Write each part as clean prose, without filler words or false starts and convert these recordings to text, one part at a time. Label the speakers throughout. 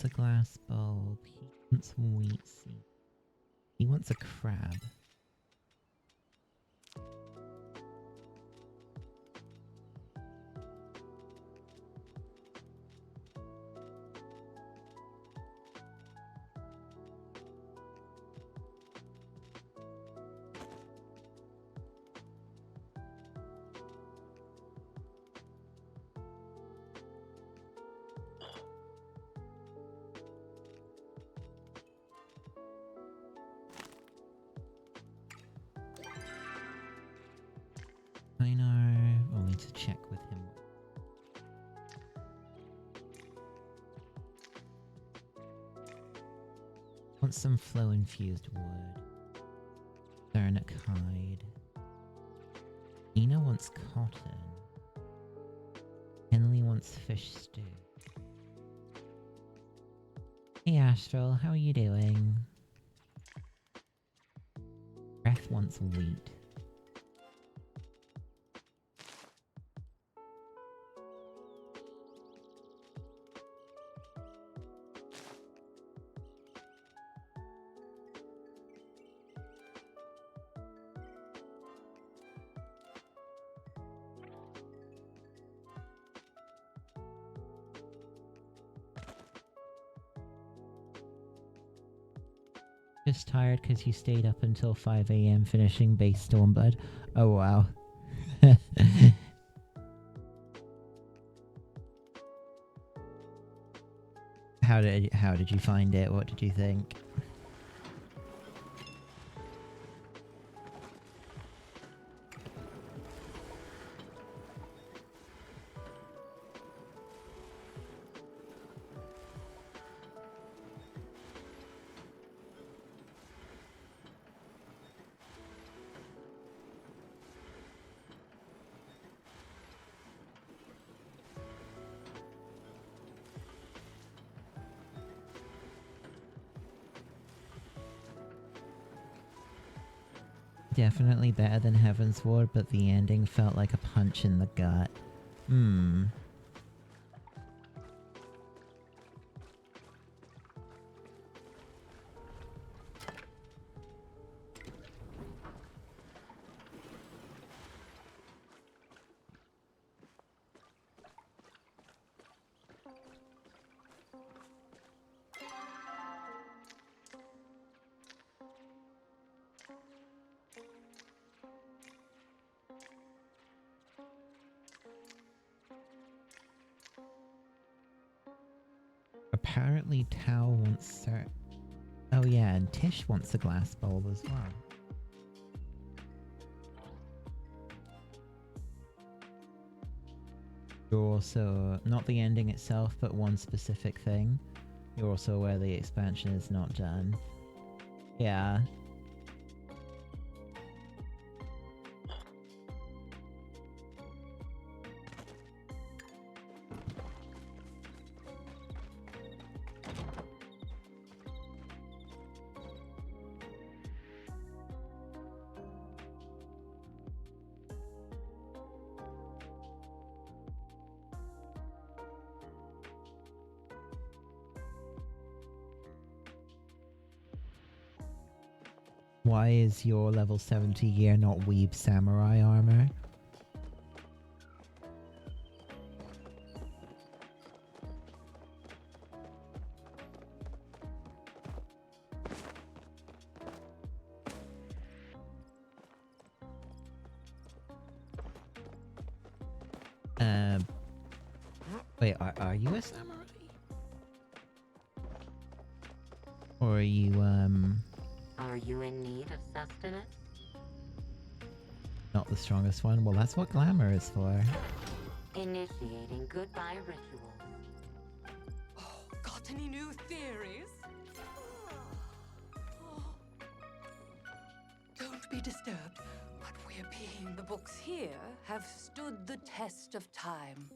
Speaker 1: wants a glass bulb. He wants wheat seed. He wants a crab. I know. I'll need to check with him. Want some flow-infused wood. Theranic hide. Ina wants cotton. Henley wants fish stew. Hey Astral, how are you doing? Breath wants wheat. Just tired because you stayed up until 5 AM finishing base Stormblood. Oh wow. How did you find it? What did you think? Definitely better than Heaven's Ward, but the ending felt like a punch in the gut. Hmm. Apparently Tao wants her... Oh yeah, and Tish wants a glass bulb as well. You're also... not the ending itself, but one specific thing. You're also aware the expansion is not done. Yeah. Why is your level 70 gear not Weeb Samurai armor? Wait, are you a samurai? Or are you,
Speaker 2: Are you in need of sustenance?
Speaker 1: not the strongest one? Well, that's what glamour is for.
Speaker 2: Initiating goodbye rituals.
Speaker 3: Oh, got any new theories? Don't be disturbed. What we're being, the books here have stood the test of time.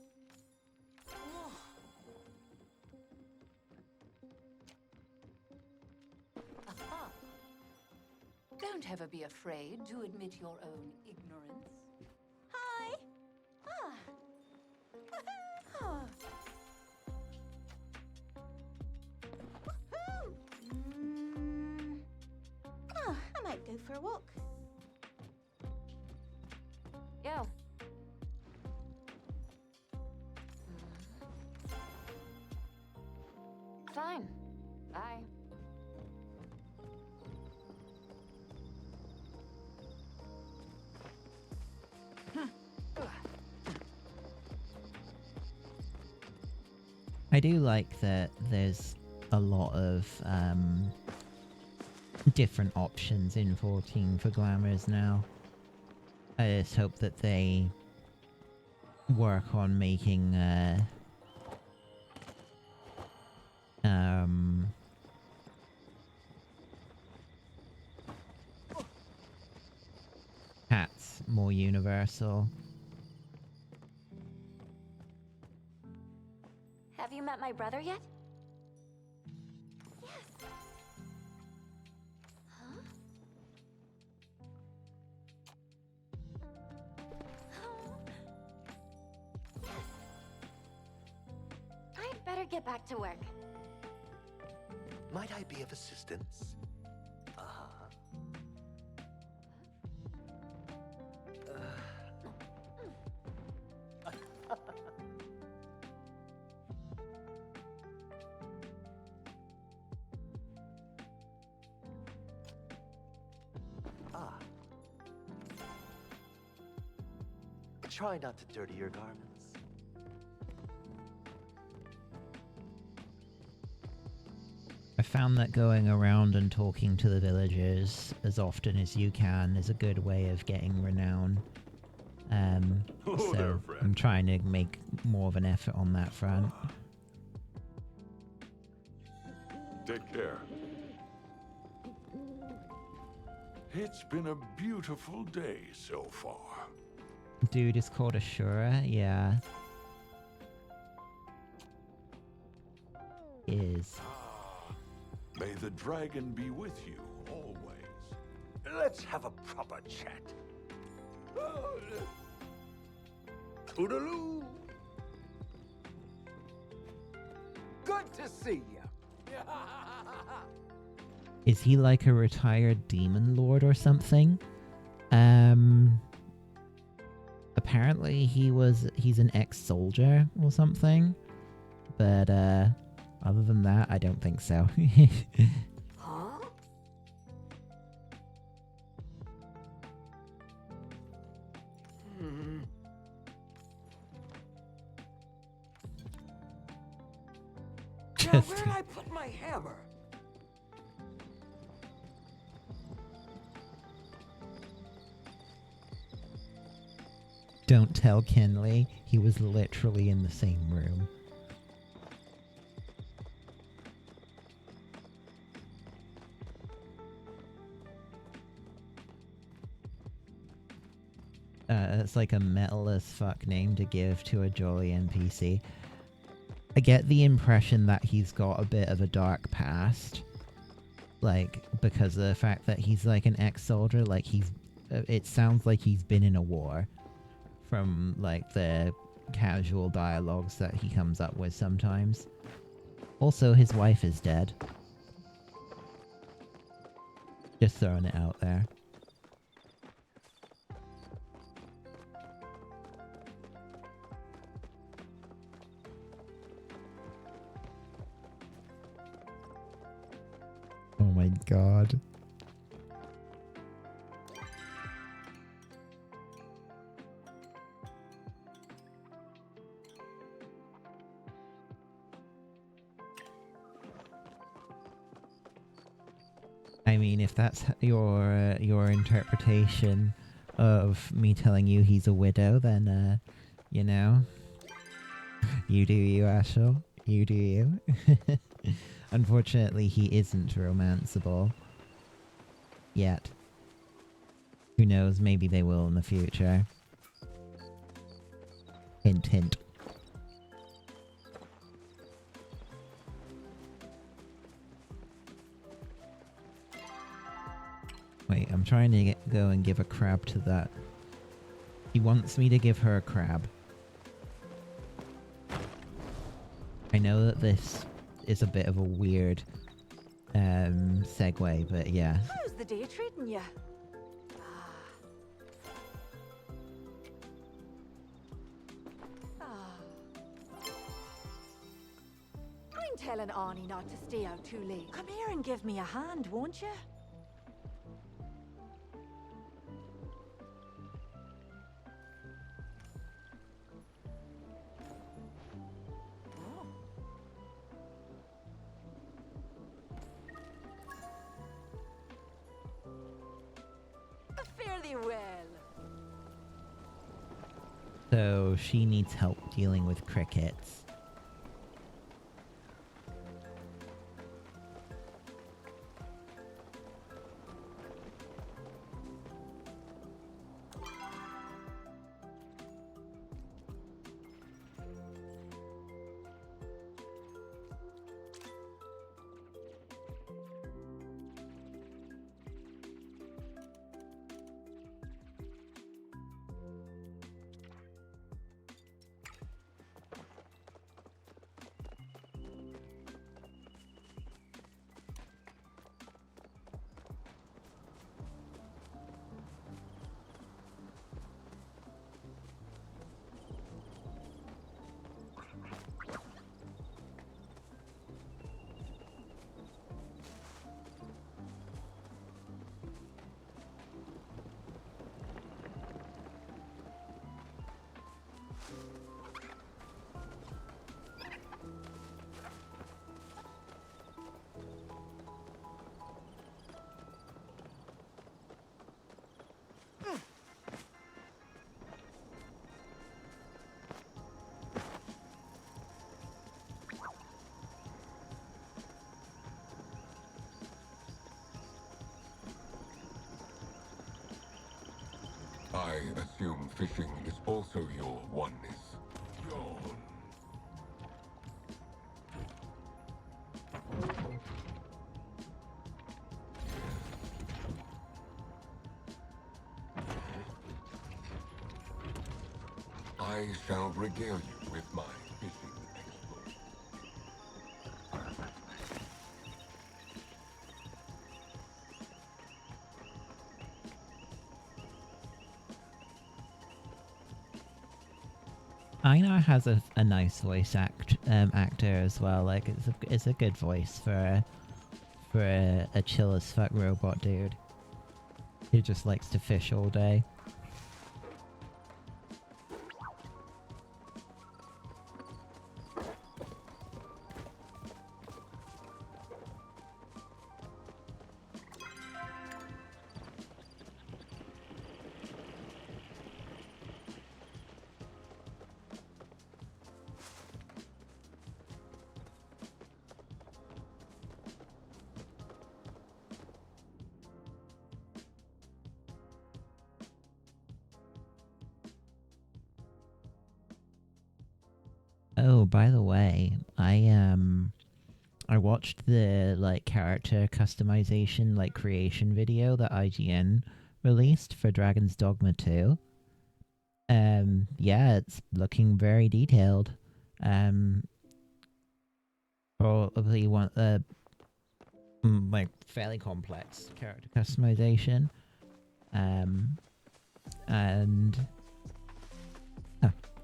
Speaker 3: Aha. Don't ever be afraid to admit your own ignorance. Hi. Ah. Ah.
Speaker 4: for a walk?
Speaker 3: Yo. Fine. Bye.
Speaker 1: I do like that there's a lot of different options in 14 for glamours now. I just hope that they work on making hats more universal.
Speaker 3: Have you met my brother yet? Yes. Huh? Oh. Yes. I'd better get back to work.
Speaker 5: Might I be of assistance?
Speaker 6: Try not to dirty your garments.
Speaker 1: I found that going around and talking to the villagers as often as you can is a good way of getting renown.
Speaker 7: Hello
Speaker 1: So
Speaker 7: there, friend.
Speaker 1: I'm trying to make more of an effort on that front.
Speaker 7: Take care. It's been a beautiful day so far.
Speaker 1: Dude is called Ashura, yeah. Is.
Speaker 7: May the dragon be with you always.
Speaker 5: Let's have a proper chat. Toodaloo! Good to see you.
Speaker 1: Is he like a retired demon lord or something? Apparently he's an ex-soldier or something. But other than that, I don't think so.
Speaker 3: Huh?
Speaker 5: Now, where'd I put my hammer?
Speaker 1: Don't tell Kenley, he was literally in the same room. It's like a metal as fuck name to give to a jolly NPC. I get the impression that he's got a bit of a dark past. Like, because of the fact that he's like an ex-soldier, like it sounds like he's been in a war. From like the casual dialogues that he comes up with sometimes. Also, his wife is dead. Just throwing it out there. Oh my god. I mean, if that's your interpretation of me telling you he's a widow, then you know, you do you, Ashel. You do you. Unfortunately, he isn't romanceable yet. Who knows? Maybe they will in the future. Hint, hint. Wait, I'm trying to go and give a crab to that. He wants me to give her a crab. I know that this is a bit of a weird segue, but yeah.
Speaker 4: How's the day treating you? I'm telling Arnie not to stay out too late. Come here and give me a hand, won't you? Fairly well.
Speaker 1: So she needs help dealing with crickets.
Speaker 8: I assume fishing is also your oneness. Yawn. I shall regale you with my fishing exploits.
Speaker 1: Einar has a nice voice actor as well. Like it's a good voice for a chill as fuck robot dude who just likes to fish all day. Oh, by the way, I watched the like character customization like creation video that IGN released for Dragon's Dogma 2. Yeah, it's looking very detailed. Probably one like fairly complex character customization. And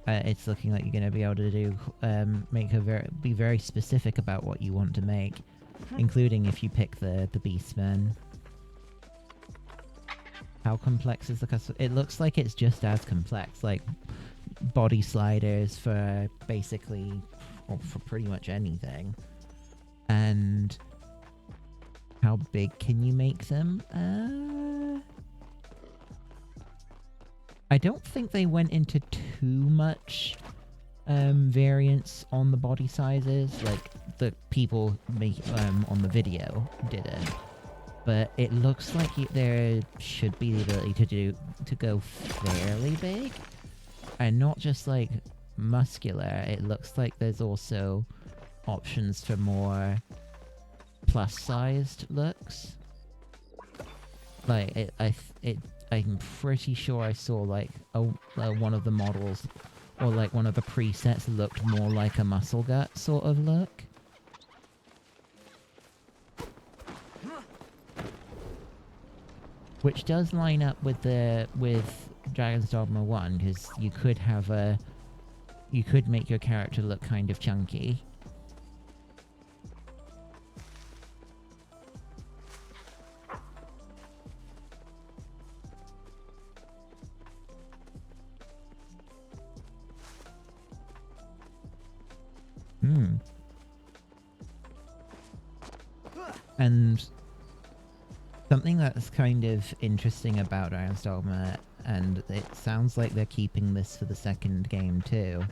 Speaker 1: it's looking like you're going to be able to do be very specific about what you want to make, including if you pick the Beastman. How complex is the custom? It looks like it's just as complex, like body sliders for basically, or for pretty much anything. And how big can you make them? I don't think they went into too much variance on the body sizes, like the people on the video didn't. But it looks like there should be the ability to go fairly big, and not just like muscular. It looks like there's also options for more plus-sized looks. Like I'm pretty sure I saw like one of the models or like one of the presets looked more like a muscle gut sort of look. Which does line up with Dragon's Dogma 1, because you could have you could make your character look kind of chunky. And something that's kind of interesting about Iron's Dogma, and it sounds like they're keeping this for the second game too,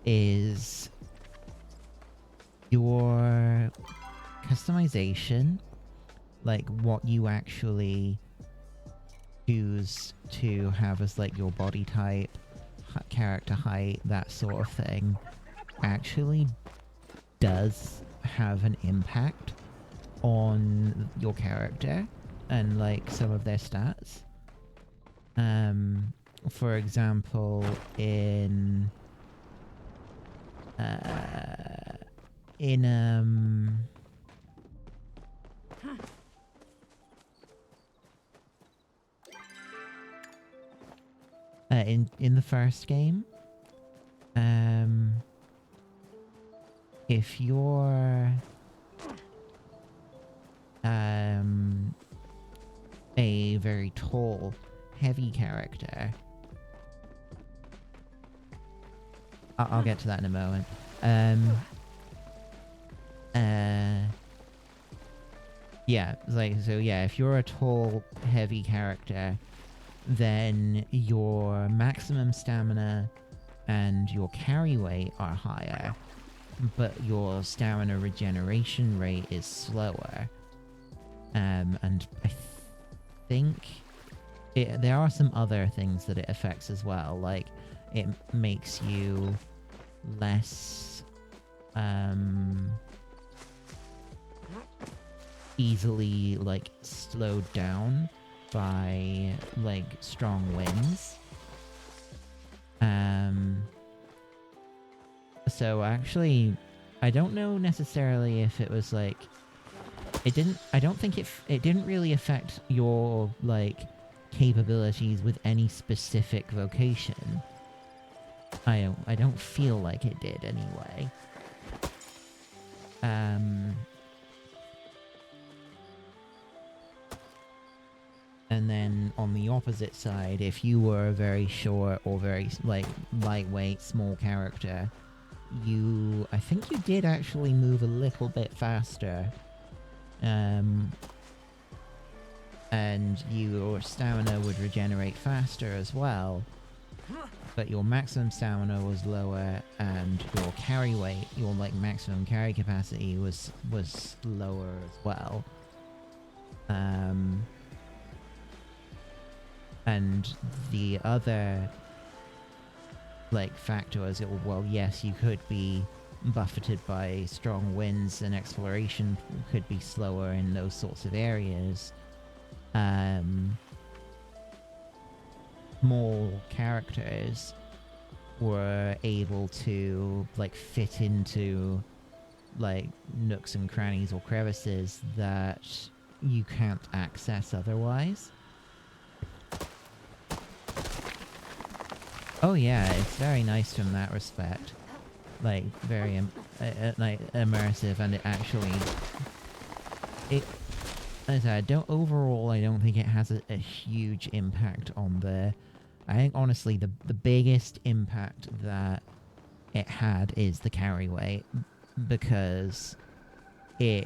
Speaker 1: is your customization, like what you actually choose to have as like your body type, character height, that sort of thing, actually does have an impact on your character and like some of their stats. For example, in the first game, if you're a very tall, heavy character, I'll get to that in a moment. Yeah, like, so yeah, if you're a tall, heavy character, then your maximum stamina and your carry weight are higher, but your stamina regeneration rate is slower. And I think there are some other things that it affects as well, like it makes you less easily like slowed down by like strong winds. So actually, I don't know necessarily if it was like I don't think it didn't really affect your like capabilities with any specific vocation. I don't feel like it did anyway. And then on the opposite side, if you were a very short or very like lightweight small character, I think you did actually move a little bit faster. And your stamina would regenerate faster as well, but your maximum stamina was lower, and your carry weight, your like maximum carry capacity was lower as well. And the other like factor was, well, yes, you could be buffeted by strong winds and exploration could be slower in those sorts of areas. More characters were able to like fit into like nooks and crannies or crevices that you can't access otherwise. Oh yeah, it's very nice from that respect. Like, very like immersive, and it actually... As I said, overall, I don't think it has a huge impact on the... I think, honestly, the biggest impact that it had is the carry weight, because the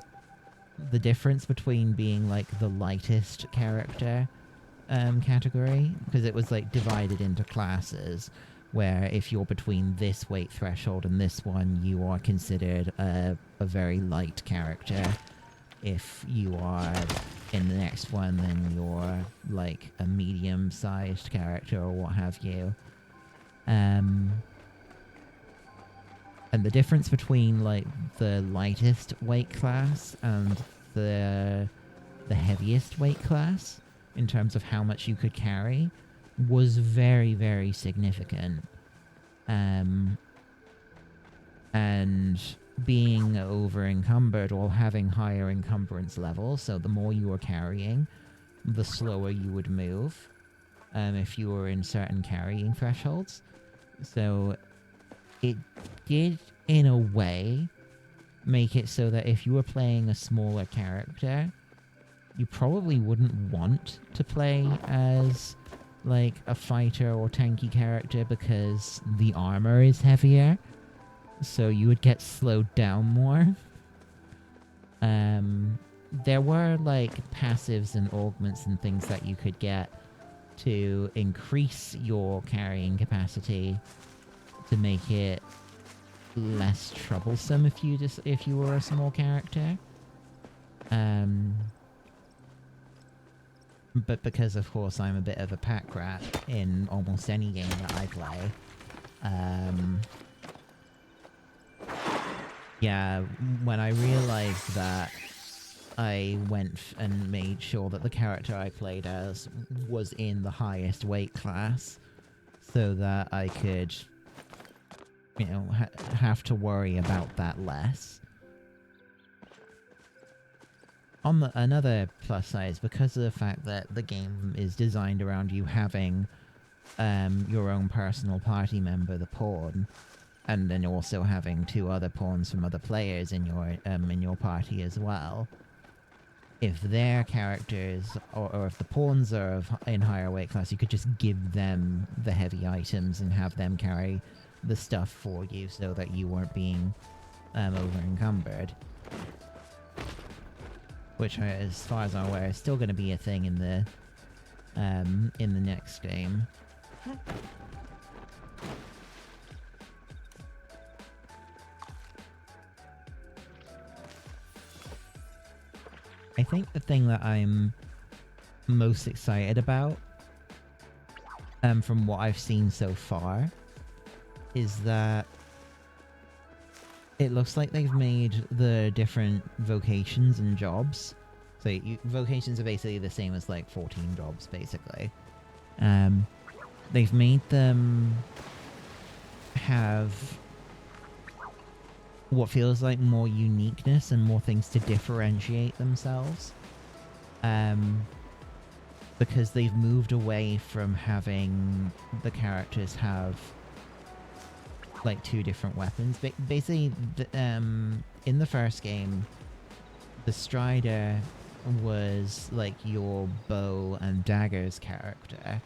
Speaker 1: difference between being, like, the lightest character category, because it was, like, divided into classes, where if you're between this weight threshold and this one, you are considered a very light character. If you are in the next one, then you're like a medium-sized character or what have you. And the difference between like the lightest weight class and the heaviest weight class in terms of how much you could carry was very, very significant. And being over-encumbered or having higher encumbrance levels, so the more you were carrying, the slower you would move, if you were in certain carrying thresholds. So it did, in a way, make it so that if you were playing a smaller character, you probably wouldn't want to play as, like, a fighter or tanky character because the armor is heavier. So you would get slowed down more. There were, like, passives and augments and things that you could get to increase your carrying capacity to make it less troublesome if you were a small character. But because, of course, I'm a bit of a pack rat in almost any game that I play, yeah, when I realized that, I went and made sure that the character I played as was in the highest weight class, so that I could, you know, have to worry about that less. On another plus side is because of the fact that the game is designed around you having your own personal party member, the pawn, and then also having 2 other pawns from other players in your party as well. If their characters, or if the pawns are in higher weight class, you could just give them the heavy items and have them carry the stuff for you so that you weren't being over-encumbered. Which, as far as I'm aware, is still going to be a thing in the next game. I think the thing that I'm most excited about, from what I've seen so far, is that it looks like they've made the different vocations and jobs. So vocations are basically the same as like 14 jobs, basically. They've made them have what feels like more uniqueness and more things to differentiate themselves. Because they've moved away from having the characters have like 2 different weapons. Basically, in the first game, the Strider was like your bow and daggers character,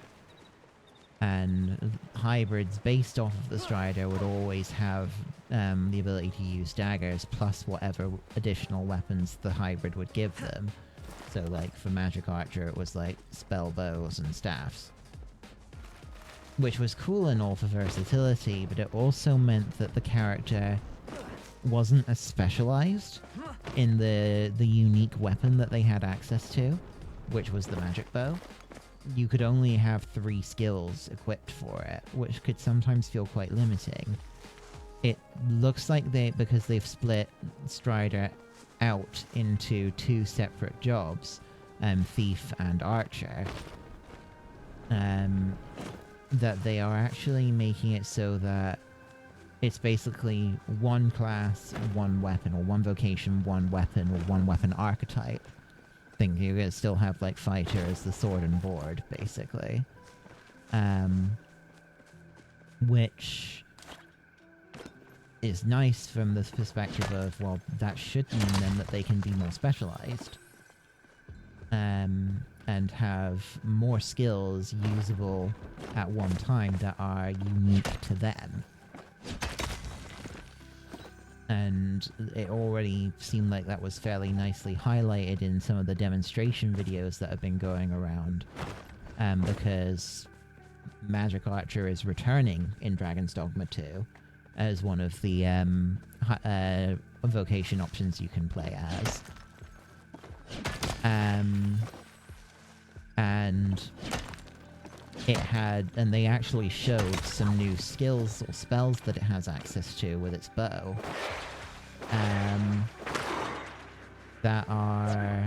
Speaker 1: and hybrids based off of the Strider would always have the ability to use daggers plus whatever additional weapons the hybrid would give them. So like for Magic Archer, it was like spell bows and staffs, which was cool and all for versatility, but it also meant that the character wasn't as specialized in the unique weapon that they had access to, which was the magic bow. You could only have 3 skills equipped for it, which could sometimes feel quite limiting. It looks like because they've split Strider out into 2 separate jobs, Thief and Archer, that they are actually making it so that it's basically 1 class, 1 weapon, or 1 vocation, 1 weapon, or 1 weapon archetype. I think you're gonna still have like fighter as the sword and board, basically. Which is nice from the perspective of, well, that should mean then that they can be more specialized. And have more skills usable at one time that are unique to them. And it already seemed like that was fairly nicely highlighted in some of the demonstration videos that have been going around, because Magic Archer is returning in Dragon's Dogma 2 as one of the vocation options you can play as. And they actually showed some new skills or spells that it has access to with its bow. That are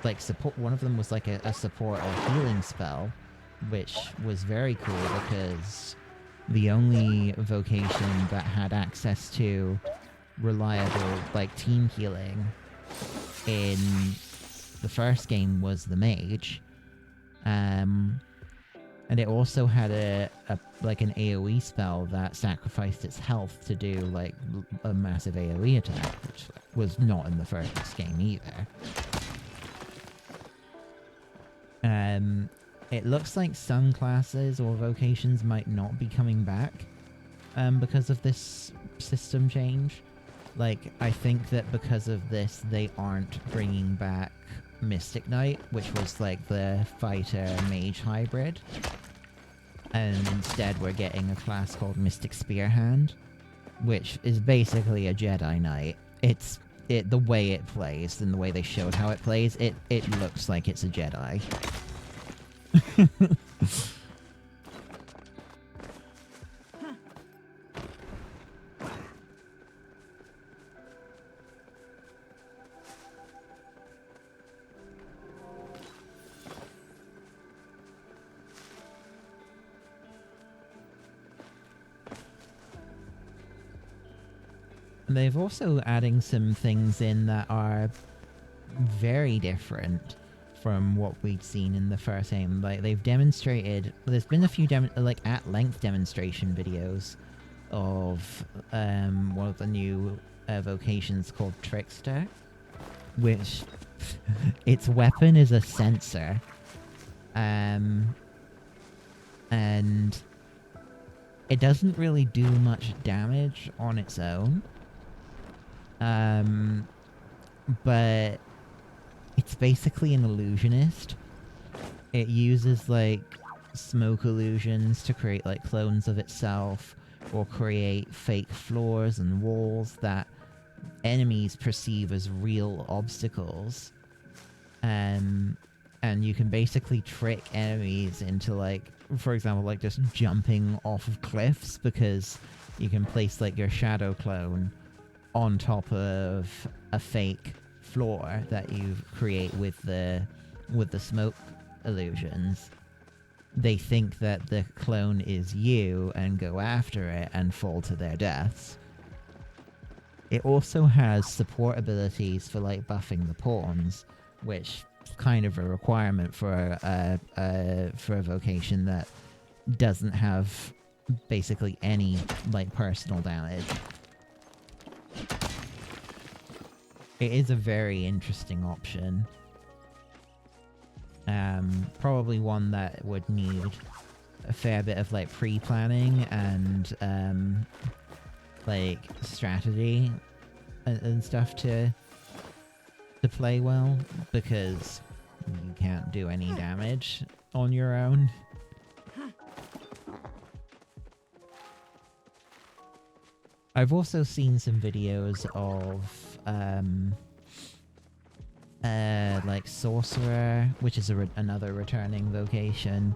Speaker 1: like support. One of them was like a support or healing spell, which was very cool because the only vocation that had access to reliable like team healing in the first game was the mage. And it also had like an AoE spell that sacrificed its health to do like a massive AoE attack, which was not in the first game either. It looks like some classes or vocations might not be coming back because of this system change. Like, I think that because of this, they aren't bringing back Mystic Knight, which was like the fighter mage hybrid. And instead we're getting a class called Mystic Spearhand, which is basically a Jedi Knight. The way it plays and the way they showed how it plays, it looks like it's a Jedi. They've also adding some things in that are very different from what we'd seen in the first game. Like, they've demonstrated... There's been a few, at-length demonstration videos of one of the new vocations called Trickster, which its weapon is a sensor. And it doesn't really do much damage on its own. But it's basically an illusionist. It uses, like, smoke illusions to create, like, clones of itself, or create fake floors and walls that enemies perceive as real obstacles. And you can basically trick enemies into, like, for example, like, just jumping off of cliffs, because you can place, like, your shadow clone on top of a fake floor that you create with the smoke illusions. They think that the clone is you and go after it and fall to their deaths. It also has support abilities for, like, buffing the pawns, which is kind of a requirement for a vocation that doesn't have basically any, like, personal damage. It is a very interesting option. Probably one that would need a fair bit of, like, pre-planning and like, strategy and stuff to play well, because you can't do any damage on your own. I've also seen some videos of like Sorcerer, which is another returning vocation,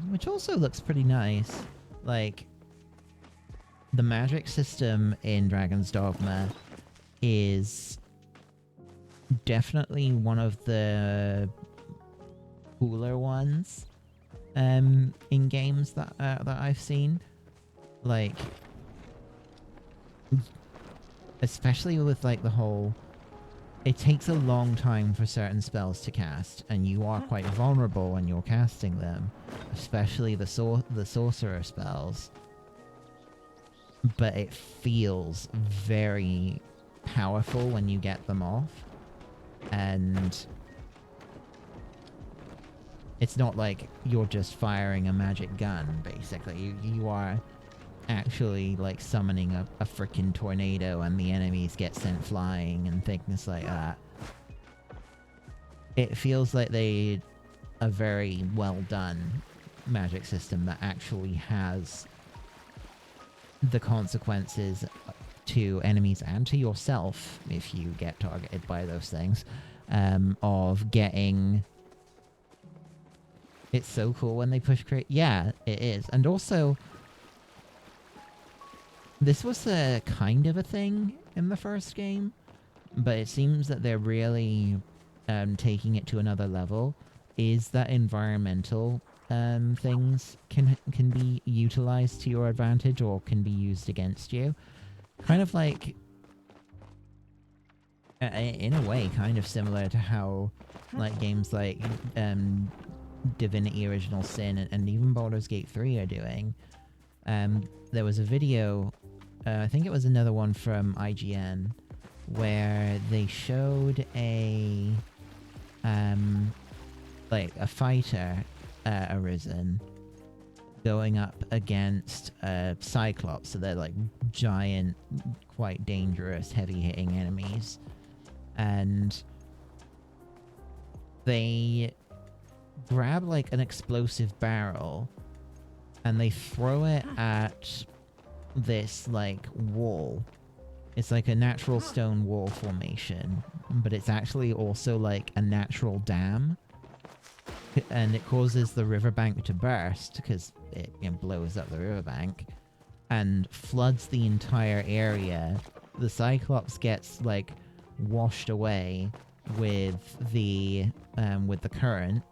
Speaker 1: which also looks pretty nice. Like, the magic system in Dragon's Dogma is definitely one of the cooler ones in games that I've seen. Like, especially with, like, the whole... It takes a long time for certain spells to cast, and you are quite vulnerable when you're casting them, especially the sorcerer spells. But it feels very powerful when you get them off, and it's not like you're just firing a magic gun, basically. You are actually, like, summoning a freaking tornado and the enemies get sent flying and things like that. It feels like a very well done magic system that actually has the consequences to enemies and to yourself, if you get targeted by those things, of getting... It's so cool when they push crit. Yeah, it is. And also, this was a kind of a thing in the first game, but it seems that they're really taking it to another level, is that environmental things can be utilized to your advantage or can be used against you. Kind of like, in a way, kind of similar to how, like, games like Divinity Original Sin and even Baldur's Gate 3 are doing. There was a video, I think it was another one from IGN, where they showed a fighter arisen going up against Cyclops, so they're like giant, quite dangerous, heavy-hitting enemies, and they grab like an explosive barrel and they throw it at this like wall. It's like a natural stone wall formation, but it's actually also like a natural dam, and it causes the riverbank to burst because it blows up the riverbank and floods the entire area. The Cyclops gets like washed away with the current,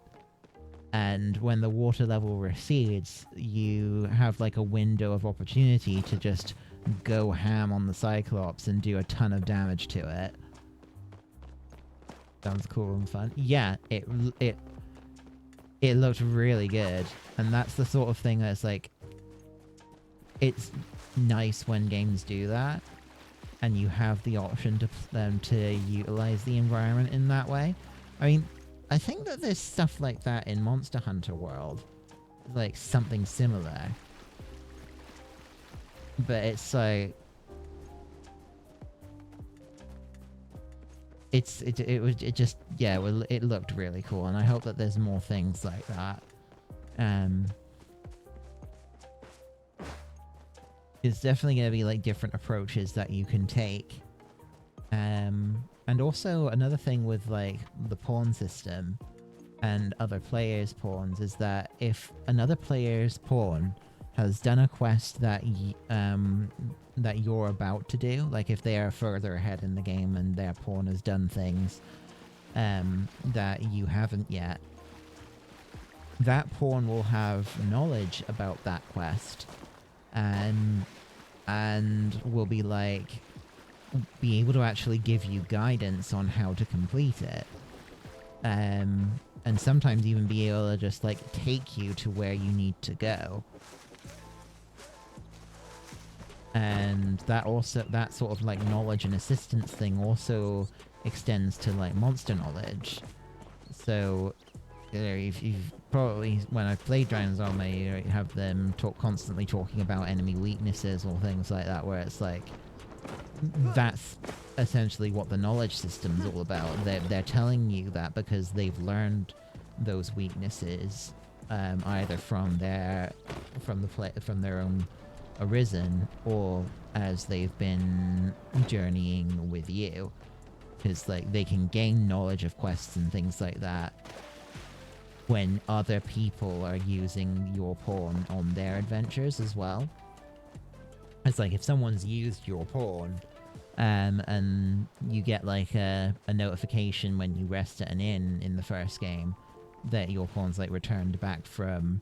Speaker 1: and when the water level recedes, you have like a window of opportunity to just go ham on the Cyclops and do a ton of damage to it. Sounds cool and fun. Yeah, it looked really good, and that's the sort of thing that's like, it's nice when games do that, and you have the option to utilize the environment in that way. I mean, I think that there's stuff like that in Monster Hunter World, like something similar. But it's like, it looked really cool, and I hope that there's more things like that. It's definitely going to be like different approaches that you can take. And also another thing with like the pawn system and other players' pawns is that if another player's pawn has done a quest that that you're about to do, like if they are further ahead in the game and their pawn has done things that you haven't yet, that pawn will have knowledge about that quest, and will be able to actually give you guidance on how to complete it, and sometimes even be able to just like take you to where you need to go. And that sort of like knowledge and assistance thing also extends to like monster knowledge. So you've probably, when I've played Dragons Dogma, you have them constantly talking about enemy weaknesses or things like that, where it's like, that's essentially what the knowledge system is all about. They're telling you that because they've learned those weaknesses, either from their own Arisen, or as they've been journeying with you, because like they can gain knowledge of quests and things like that when other people are using your pawn on their adventures as well. It's like if someone's used your pawn, and you get like a notification when you rest at an inn in the first game that your pawn's like returned back from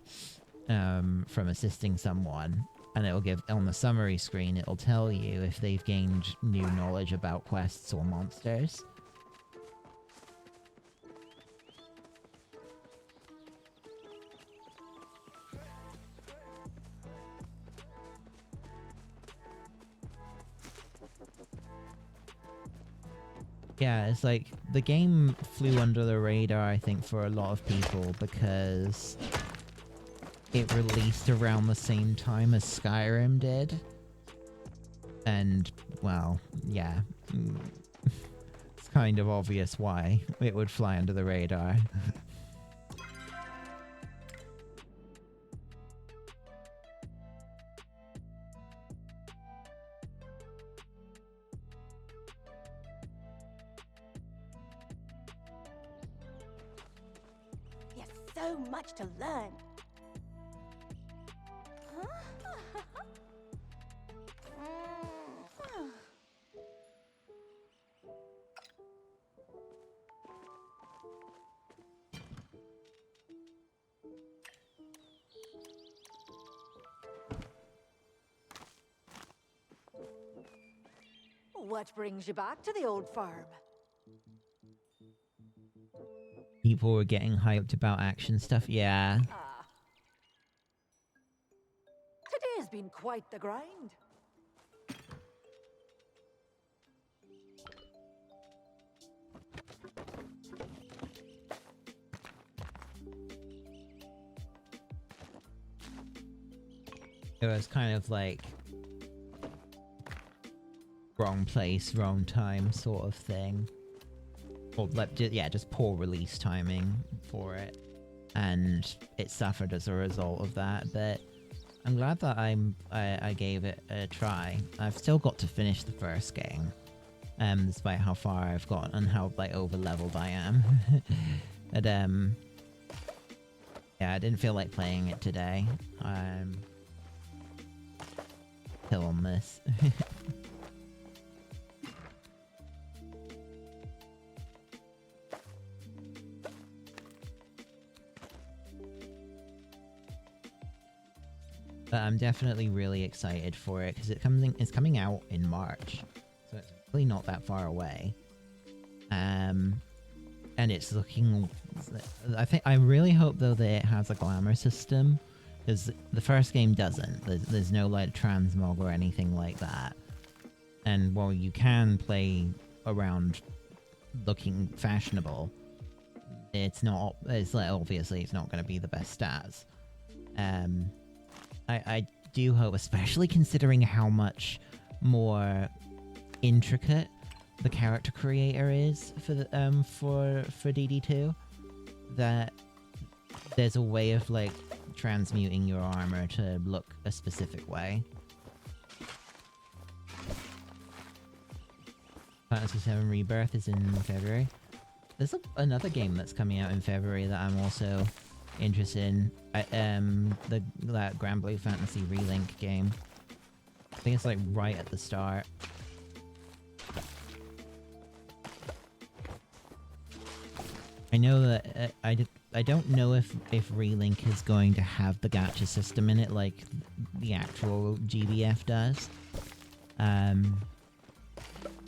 Speaker 1: assisting someone, and it'll give, on the summary screen, it'll tell you if they've gained new knowledge about quests or monsters. Yeah, it's like the game flew under the radar, I think, for a lot of people because it released around the same time as Skyrim did. And, well, yeah. It's kind of obvious why it would fly under the radar.
Speaker 4: There's so much to learn. What brings you back to the old farm?
Speaker 1: People were getting hyped about action stuff. Yeah.
Speaker 4: Ah. Today's been quite the grind.
Speaker 1: It was kind of like wrong place, wrong time sort of thing. Or like, yeah, just poor release timing for it. And it suffered as a result of that, but I'm glad that I gave it a try. I've still got to finish the first game, despite how far I've got and how like over leveled I am. But yeah, I didn't feel like playing it today. Still on this. But I'm definitely really excited for it because it's coming out in March, so it's really not that far away. And it's looking. I really hope though that it has a glamour system, because the first game doesn't. There's no like transmog or anything like that. And while you can play around looking fashionable, it's not. It's like obviously it's not going to be the best stats. I do hope, especially considering how much more intricate the character creator is for the for DD2, that there's a way of like transmuting your armor to look a specific way. Fantasy VII Rebirth is in February. There's another game that's coming out in February that I'm also interested in. That Grand Blue Fantasy Relink game. I think it's like right at the start. I know that I don't know if Relink is going to have the gacha system in it like the actual GBF does. I'm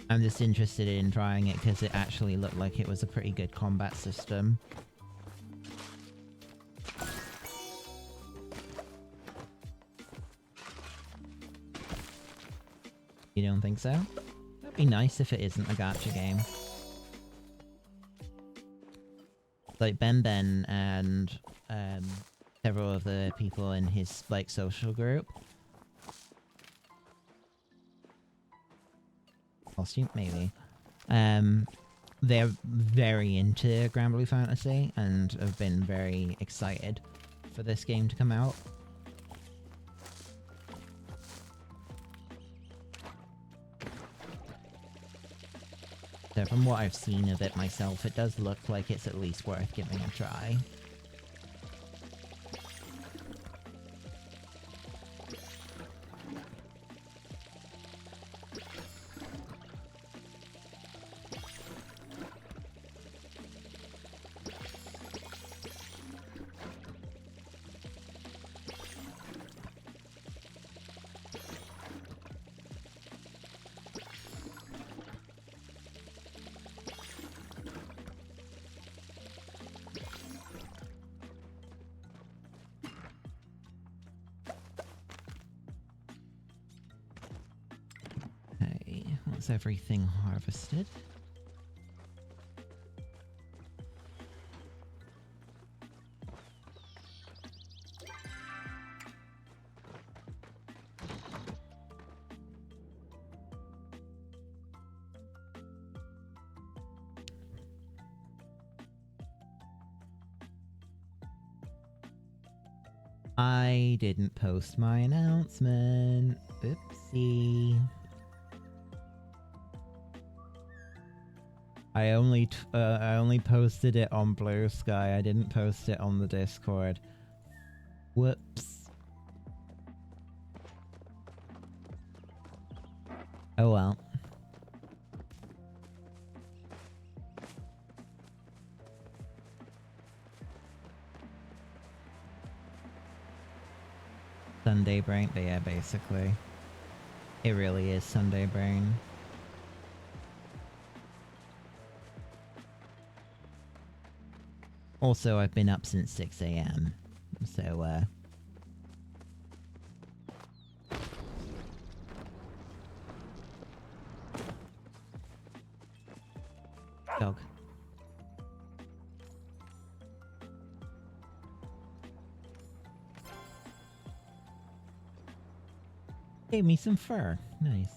Speaker 1: just interested in trying it because it actually looked like it was a pretty good combat system. You don't think so? That'd be nice if it isn't a gacha game. Like Ben and several of the people in his like social group. Costume, maybe. They're very into Grand Blue Fantasy and have been very excited for this game to come out. So from what I've seen of it myself, it does look like it's at least worth giving a try. Once everything harvested. I didn't post my announcement. Oopsie. I only posted it on Blue Sky. I didn't post it on the Discord. Whoops. Oh well. Sunday brain, but yeah, basically. It really is Sunday brain. Also, I've been up since 6 a.m. So, dog. Gave me some fur. Nice.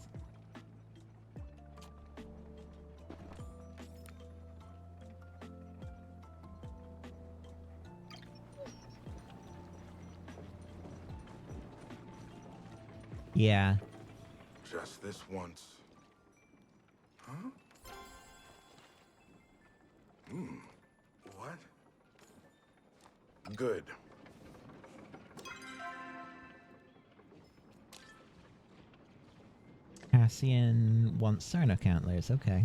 Speaker 1: Yeah.
Speaker 7: Just this once. Huh? What? Good.
Speaker 1: Cassian wants Sarnock antlers, okay.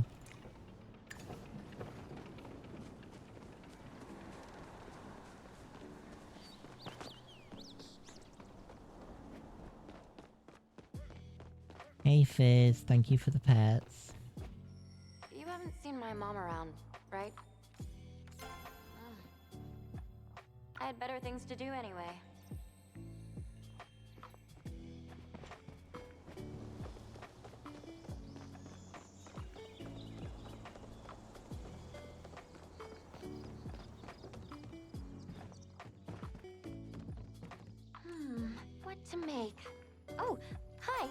Speaker 1: Hey Fizz, thank you for the pets.
Speaker 9: You haven't seen my mom around, right? I had better things to do anyway. What to make? Oh, hi!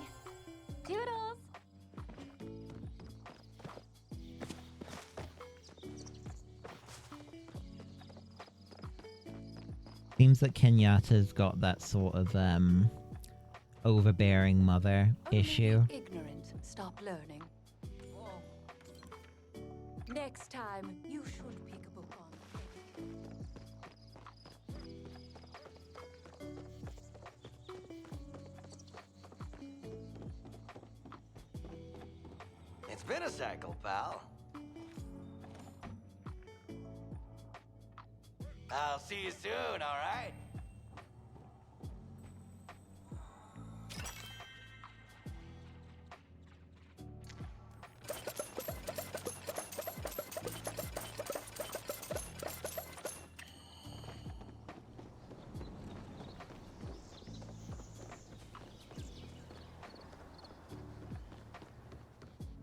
Speaker 9: Doodles!
Speaker 1: Seems that Kenyatta's got that sort of, overbearing mother
Speaker 3: Only
Speaker 1: issue.
Speaker 3: the ignorant stop learning. Next time, you should pick a book on.
Speaker 6: It's been a cycle, pal. I'll see you soon, all right?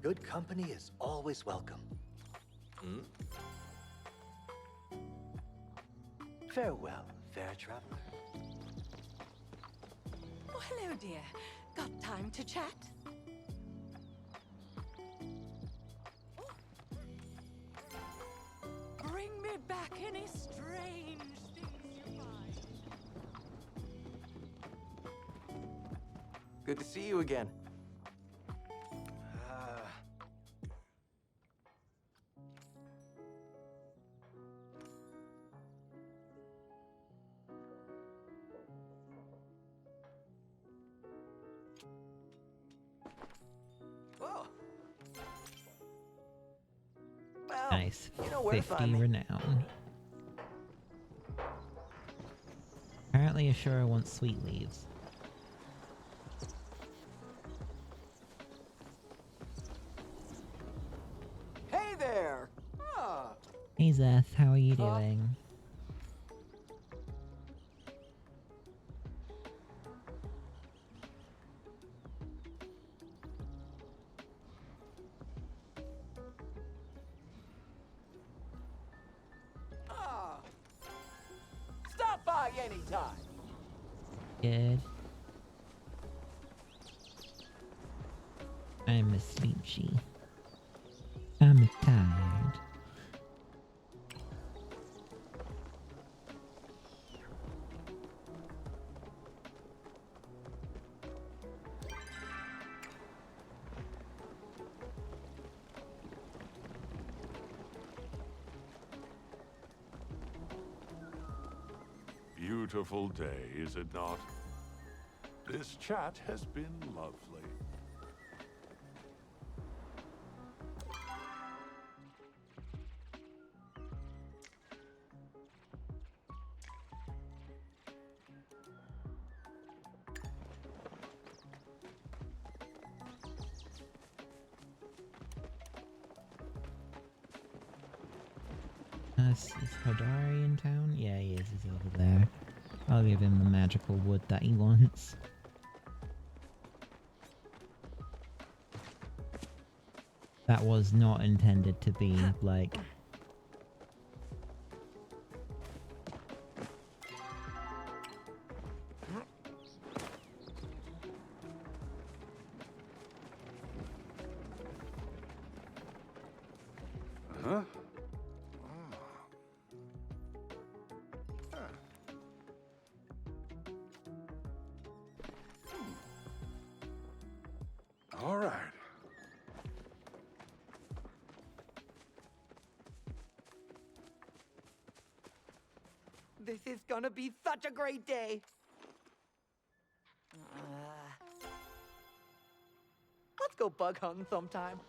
Speaker 6: Good company is always welcome. Farewell, fair traveler.
Speaker 3: Oh, hello, dear. Got time to chat? Bring me back any strange things you find.
Speaker 6: Good to see you again. Whoa. Well,
Speaker 1: Nice.
Speaker 6: you know where to
Speaker 1: 50
Speaker 6: find me.
Speaker 1: renown. Apparently Ashura wants sweet leaves.
Speaker 5: Hey there! Ah,
Speaker 1: Hey Zeth, how are you doing?
Speaker 5: stop by anytime.
Speaker 1: Good. I'm a sleepy. I'm tired.
Speaker 7: Beautiful day, is it not? This chat has been lovely.
Speaker 1: Is Hodari in town? Yeah, he is. He's over there. I'll give him the magical wood that he wants. That was not intended to be, like...
Speaker 7: Huh? All right.
Speaker 5: This is gonna be such a great day. Let's go bug hunting sometime.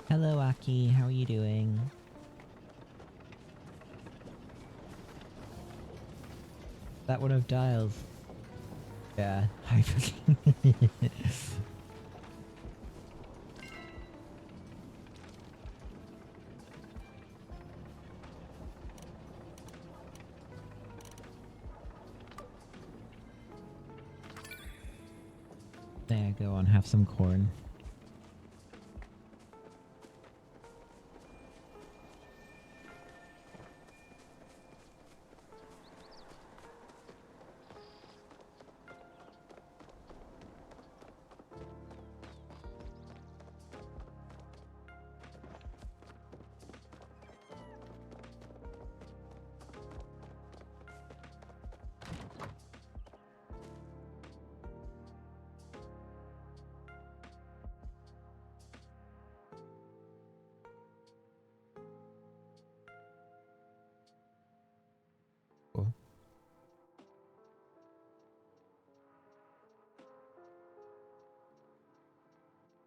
Speaker 1: Hello, Aki. How are you doing? That one of Dials. Yeah, I fucking... There, go on, have some corn. Cool.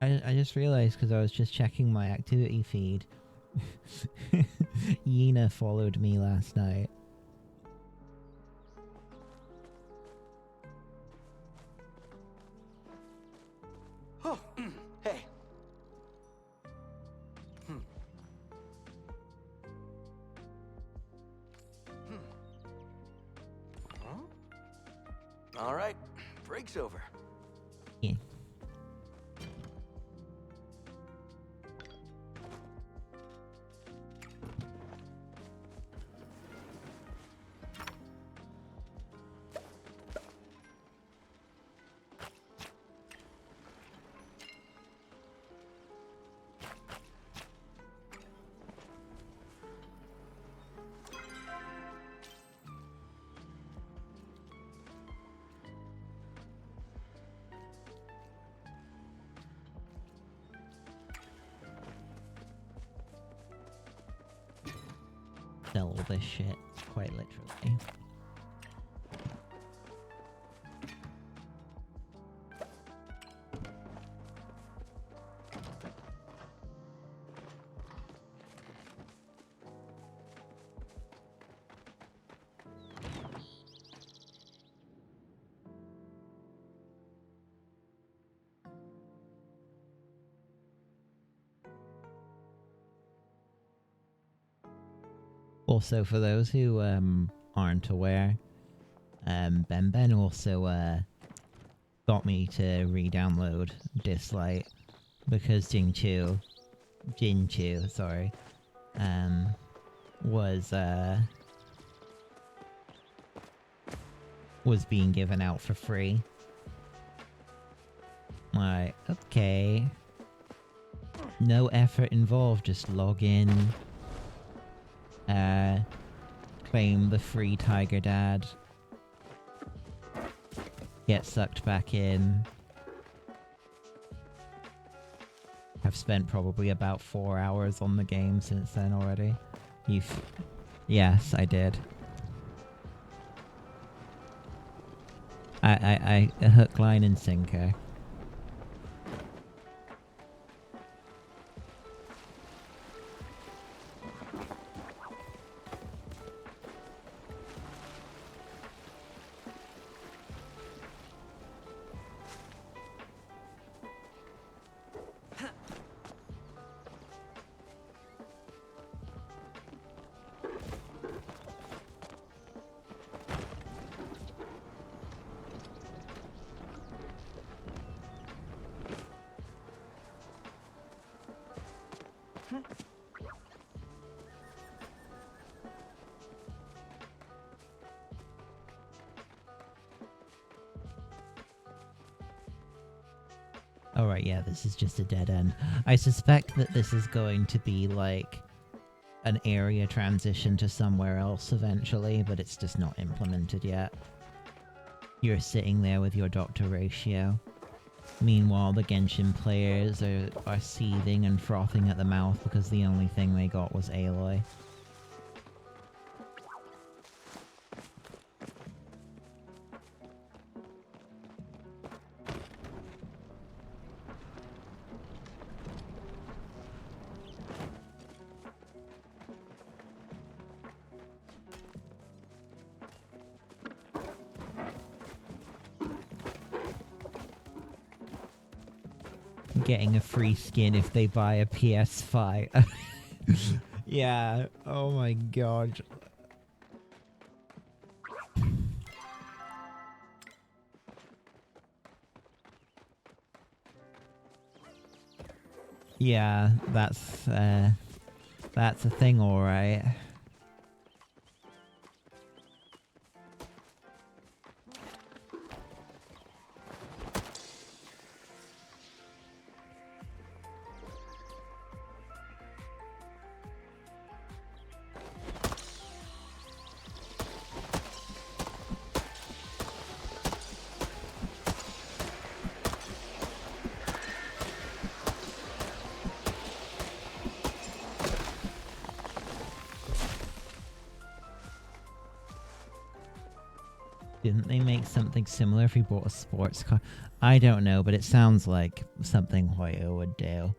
Speaker 1: I just realized because I was just checking my activity feed. Yena followed me last night.
Speaker 6: Oh, hey. All right, break's over.
Speaker 1: Yeah. Sell all this shit, quite literally. Also, for those who aren't aware, Ben also got me to re-download Dislight because Jinchu, sorry, was being given out for free. Like, okay, no effort involved, just log in. Claim the free Tiger Dad. Get sucked back in. I've spent probably about 4 hours on the game since then already. Yes, I did. I hook, line, and sinker. Alright, yeah, this is just a dead end. I suspect that this is going to be like an area transition to somewhere else eventually, but it's just not implemented yet. You're sitting there with your doctor ratio. Meanwhile, the Genshin players are seething and frothing at the mouth because the only thing they got was Aloy. Getting a free skin if they buy a PS5. Yeah, oh my god. Yeah, that's a thing, alright. Didn't they make something similar if you bought a sports car? I don't know, but it sounds like something Hoyo would do.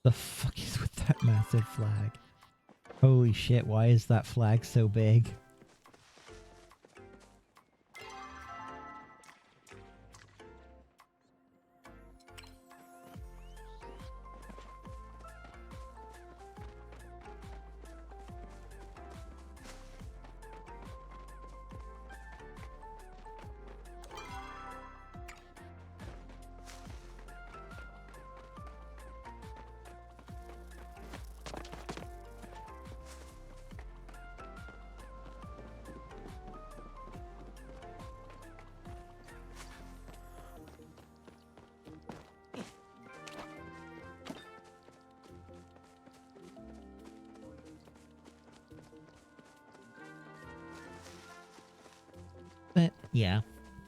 Speaker 1: The fuck is with that massive flag? Holy shit, why is that flag so big? But yeah,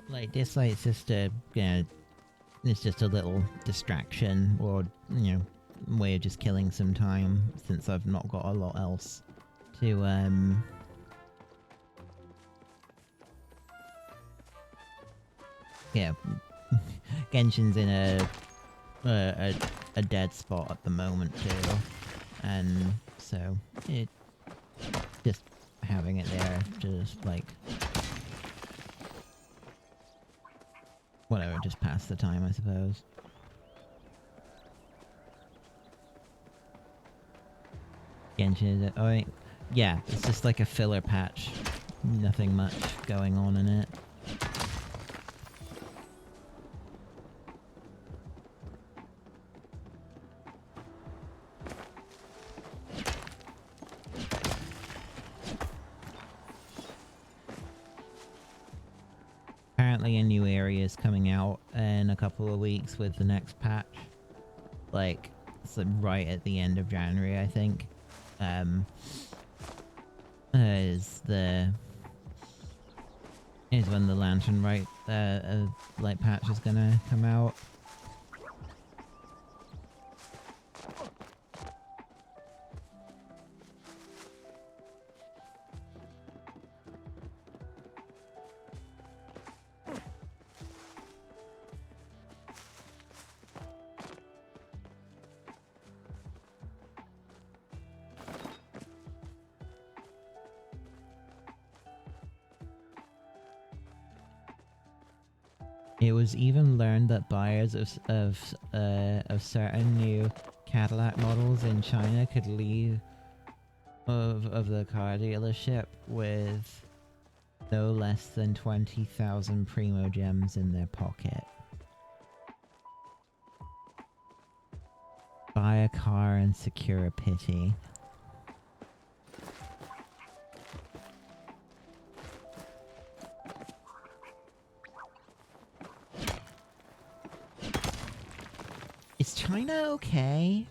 Speaker 1: like this, like it's just a, it's just a little distraction, or way of just killing some time since I've not got a lot else to yeah. Genshin's in a dead spot at the moment too, and so it just having it there just like whatever, just pass the time, I suppose. Genshin is it? Oh, yeah, it's just like a filler patch. Nothing much going on in it. Apparently a new area is coming out in a couple of weeks with the next patch. Like, it's right at the end of January, I think. Is when the Lantern Rite like patch is gonna come out. It was even learned that buyers of certain new Cadillac models in China could leave of the car dealership with no less than 20,000 primo gems in their pocket. Buy a car and secure a pity. Is China okay?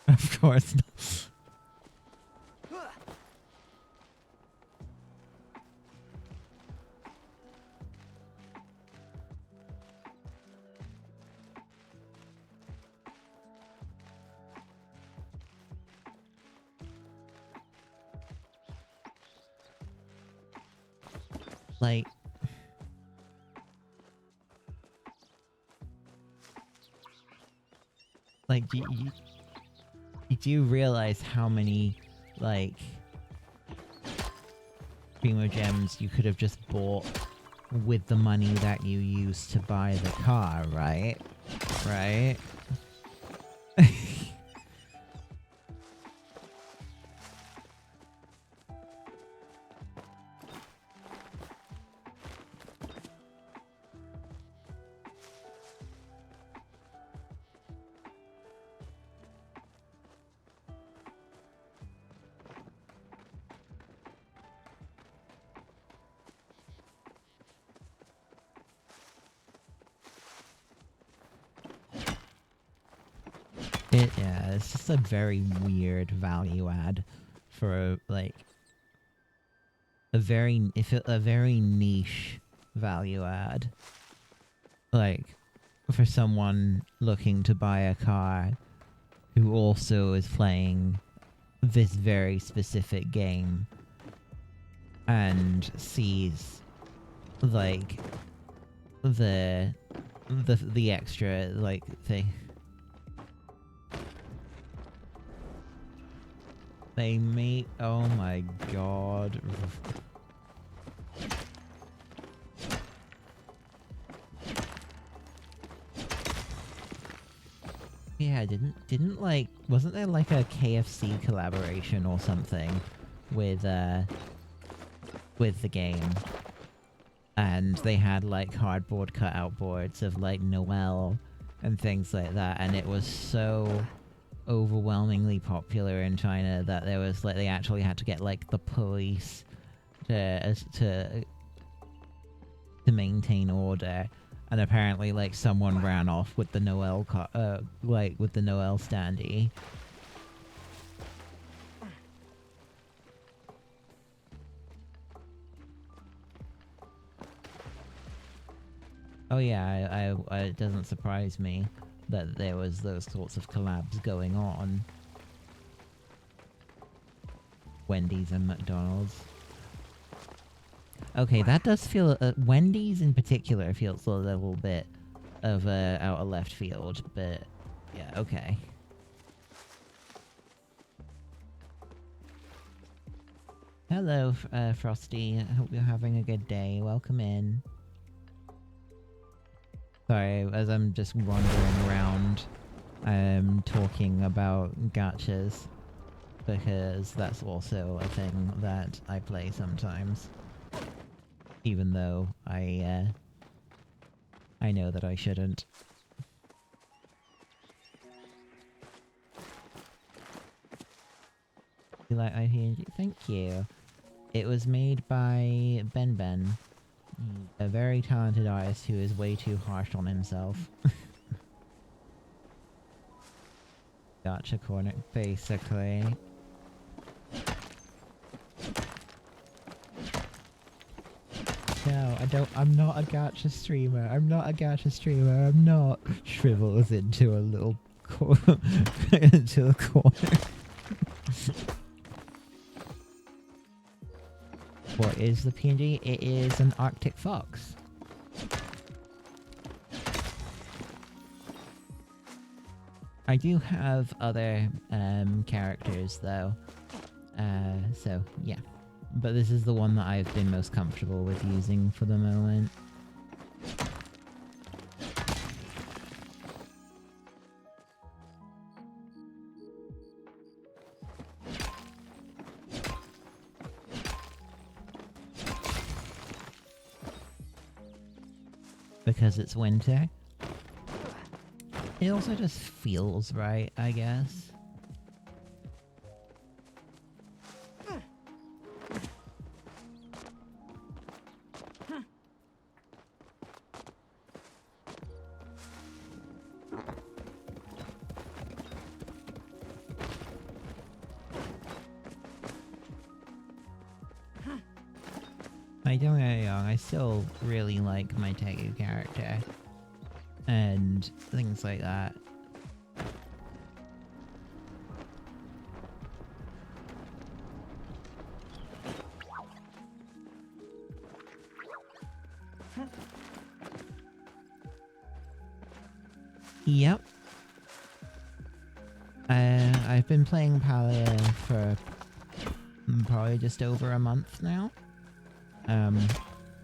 Speaker 1: Of course not. Like, you do realize how many, like, primo gems you could have just bought with the money that you used to buy the car, right? Right? Yeah, it's just a very weird value add for like a very niche value add. Like for someone looking to buy a car who also is playing this very specific game and sees like the extra like thing. They make, oh my god. Yeah, didn't like, wasn't there like a KFC collaboration or something with the game? And they had like cardboard cutout boards of like Noel and things like that, and it was so overwhelmingly popular in China that there was like, they actually had to get like the police to maintain order, and apparently like someone ran off with the Noel with the Noel standee. Oh yeah, I it doesn't surprise me that there was those sorts of collabs going on. Wendy's and McDonald's. Okay, that does feel... Wendy's in particular feels a little bit of out of left field, but yeah, okay. Hello, Frosty. I hope you're having a good day. Welcome in. Sorry, as I'm just wandering around, talking about gachas, because that's also a thing that I play sometimes. Even though I know that I shouldn't. You like IPNG? Thank you. It was made by Ben, a very talented artist who is way too harsh on himself. Gotcha corner, basically. No, I'm not a gacha streamer. I'm not. Shrivels into a little into a corner. What is the PNG? It is an Arctic fox. I do have other characters though, so yeah. But this is the one that I've been most comfortable with using for the moment. Because it's winter. It also just feels right, I guess. I don't get me wrong, I still really like my Tegu character. And things like that. Yep. I've been playing Palia for probably just over a month now.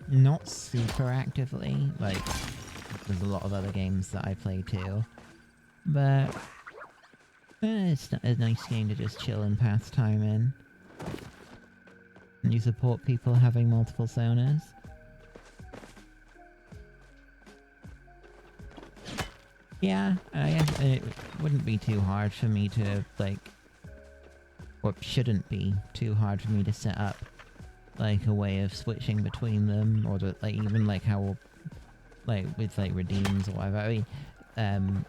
Speaker 1: Not super actively, like, there's a lot of other games that I play too. But it's a nice game to just chill and pass time in. And you support people having multiple sonas. Yeah, I guess it wouldn't be too hard for me to, like, or shouldn't be too hard for me to set up, like, a way of switching between them, or to, like, even, like, how, like, with, like, redeems or whatever. I mean,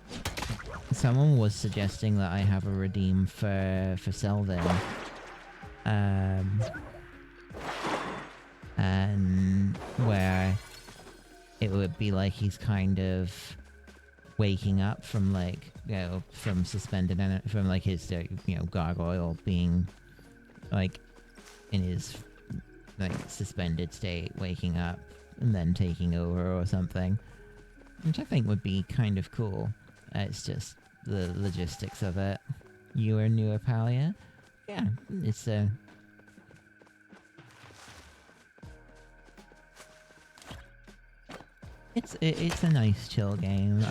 Speaker 1: someone was suggesting that I have a redeem for Selvin. And where it would be like he's kind of waking up from, like, you know, from suspended from, like, his, you know, gargoyle being, like, in his, like, suspended state, waking up and then taking over or something, which I think would be kind of cool. It's just the logistics of it. You are new Palia? Yeah, it's a... It's a nice chill game.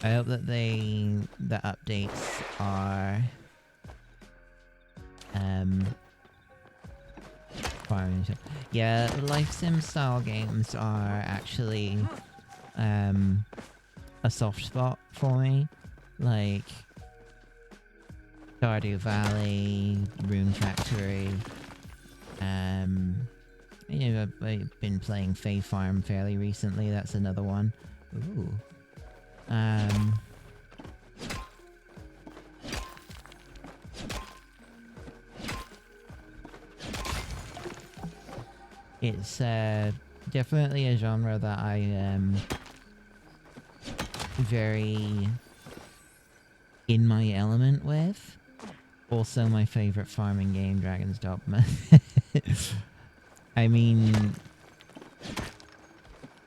Speaker 1: I hope that the updates are yeah, life sim style games are actually a soft spot for me. Like Stardew Valley, Rune Factory, you know, I've been playing Fae Farm fairly recently, that's another one. Ooh. It's definitely a genre that I am very in my element with. Also my favourite farming game, Dragon's Dogma. I mean,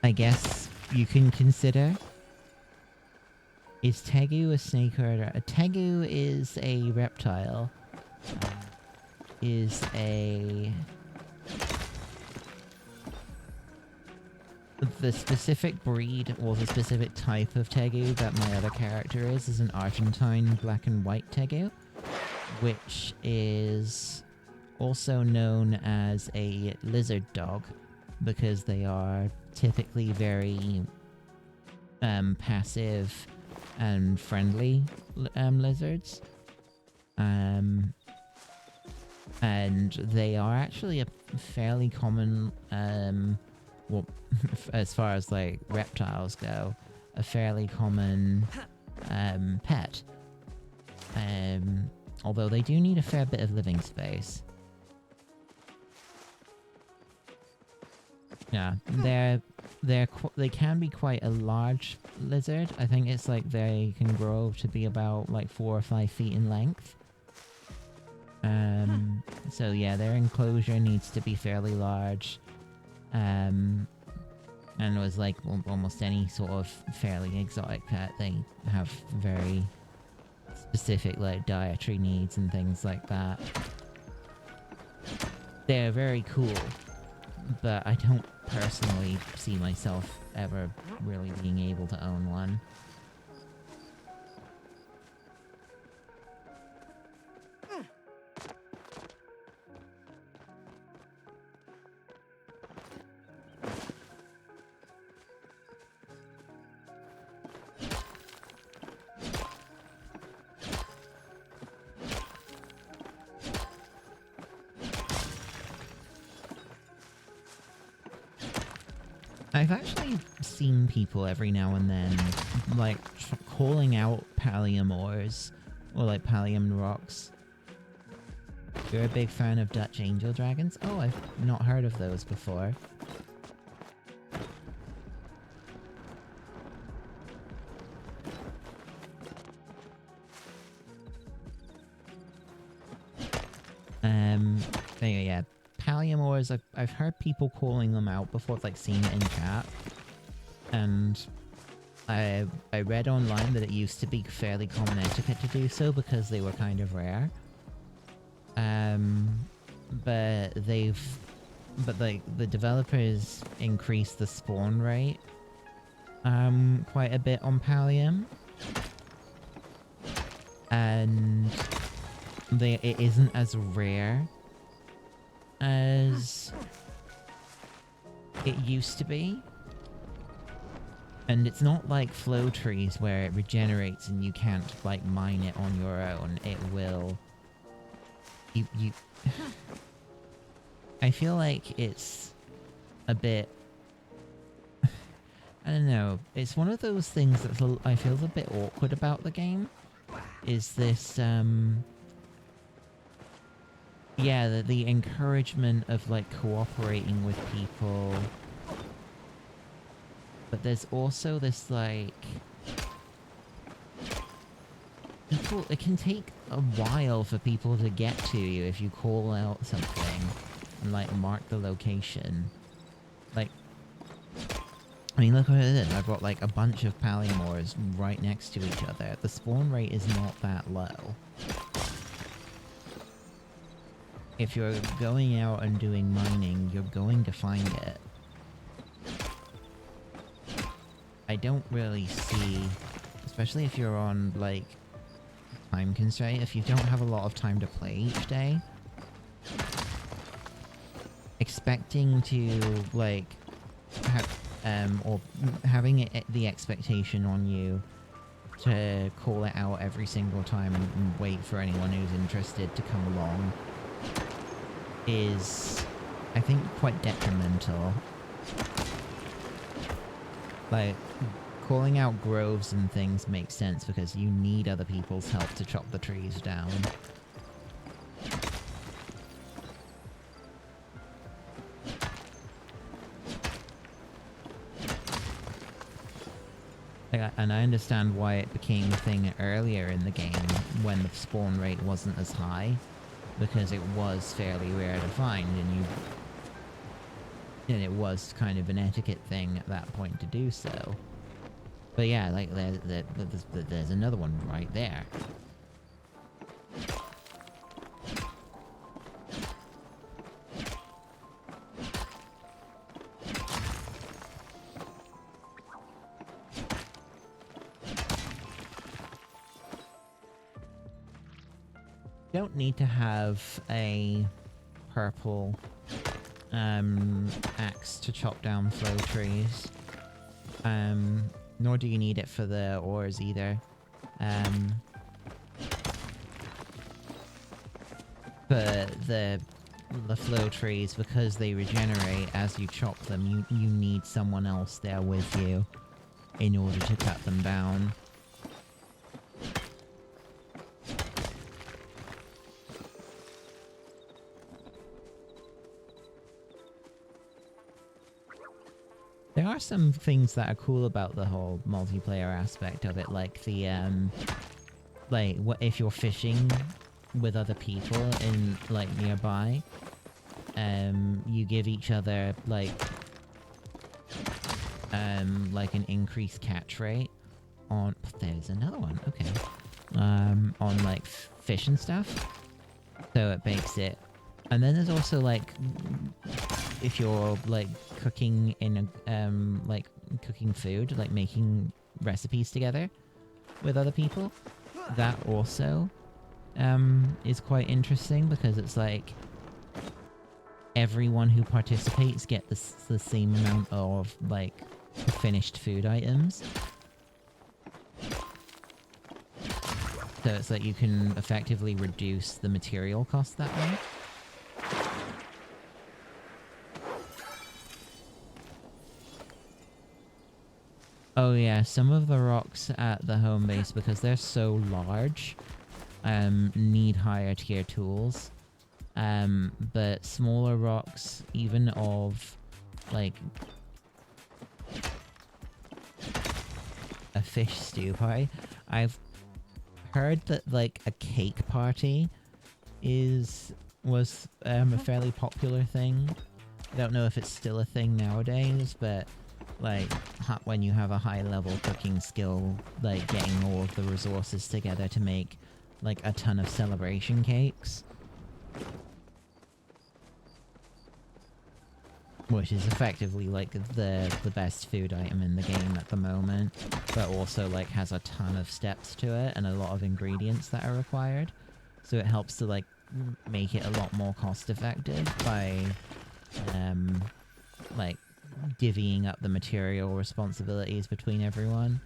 Speaker 1: I guess you can consider... Is Tegu a snake or a... Tegu is a reptile. Is a... The specific breed, or the specific type of Tegu that my other character is an Argentine black and white Tegu, which is also known as a lizard dog, because they are typically very passive and friendly lizards. And they are actually a fairly common, well, as far as like reptiles go, a fairly common pet. Although they do need a fair bit of living space. Yeah, they can be quite a large lizard. I think it's like they can grow to be about like 4 or 5 feet in length. So yeah, their enclosure needs to be fairly large. And was like almost any sort of fairly exotic pet, they have very specific like dietary needs and things like that. They're very cool, but I don't personally see myself ever really being able to own one. I've actually seen people every now and then, like, calling out pallium ores, or like pallium rocks. You're a big fan of Dutch angel dragons? Oh, I've not heard of those before. Yeah. Pallium ores, I've heard people calling them out before, like seen it in chat. And I read online that it used to be fairly common etiquette to do so because they were kind of rare. But the developers increased the spawn rate quite a bit on Pallium. And it isn't as rare as it used to be. And it's not like flow trees where it regenerates and you can't like mine it on your own. It will... You I feel like it's a bit... I don't know. It's one of those things that I feel a bit awkward about the game. Is this, yeah, the encouragement of, like, cooperating with people. But there's also this, like... it can take a while for people to get to you if you call out something and, like, mark the location. Like... I mean, look what it is. I've got, like, a bunch of pallium ores right next to each other. The spawn rate is not that low. If you're going out and doing mining, you're going to find it. I don't really see, especially if you're on, like, time constraint, if you don't have a lot of time to play each day, expecting to, like, or having the expectation on you to call it out every single time and wait for anyone who's interested to come along is, I think, quite detrimental. Like, calling out groves and things makes sense because you need other people's help to chop the trees down. And I understand why it became a thing earlier in the game when the spawn rate wasn't as high, because it was fairly rare to find, and it was kind of an etiquette thing at that point to do so. But yeah, like there's another one right there. Don't need to have a purple axe to chop down flow trees. Nor do you need it for the ores either. But the flow trees, because they regenerate as you chop them, you need someone else there with you in order to cut them down. There are some things that are cool about the whole multiplayer aspect of it, like the, like, what if you're fishing with other people in, like, nearby, you give each other, like, like an increased catch rate on. There's another one. Okay. On like fish and stuff. So it makes it. And then there's also like, if you're like cooking in a, like cooking food, like making recipes together with other people, that also is quite interesting because it's like everyone who participates get the same amount of like finished food items. So it's like you can effectively reduce the material cost that way. Oh yeah, some of the rocks at the home base, because they're so large, need higher tier tools. But smaller rocks, even of, like, a fish stew party. I've heard that, like, a cake party was a fairly popular thing. I don't know if it's still a thing nowadays, but like when you have a high level cooking skill, like getting all of the resources together to make like a ton of celebration cakes, which is effectively like the best food item in the game at the moment, but also like has a ton of steps to it and a lot of ingredients that are required, so it helps to like make it a lot more cost effective by like divvying up the material responsibilities between everyone.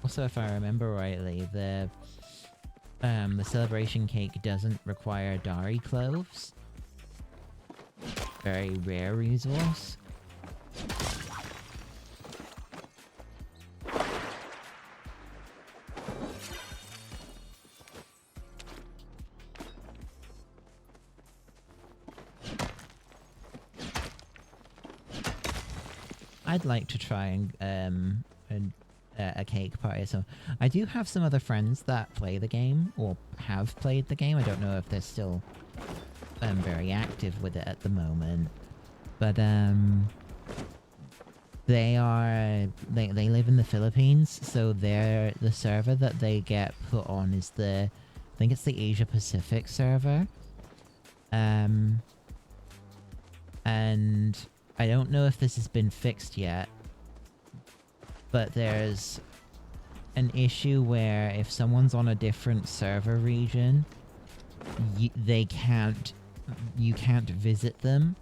Speaker 1: Also, if I remember rightly, the celebration cake doesn't require dari cloves. Very rare resource. I'd like to try a cake party. So I do have some other friends that play the game or have played the game. I don't know if they're still very active with it at the moment, but they live in the Philippines, so the server that they get put on is I think it's the Asia Pacific server, and I don't know if this has been fixed yet, but there's an issue where if someone's on a different server region, you can't visit them,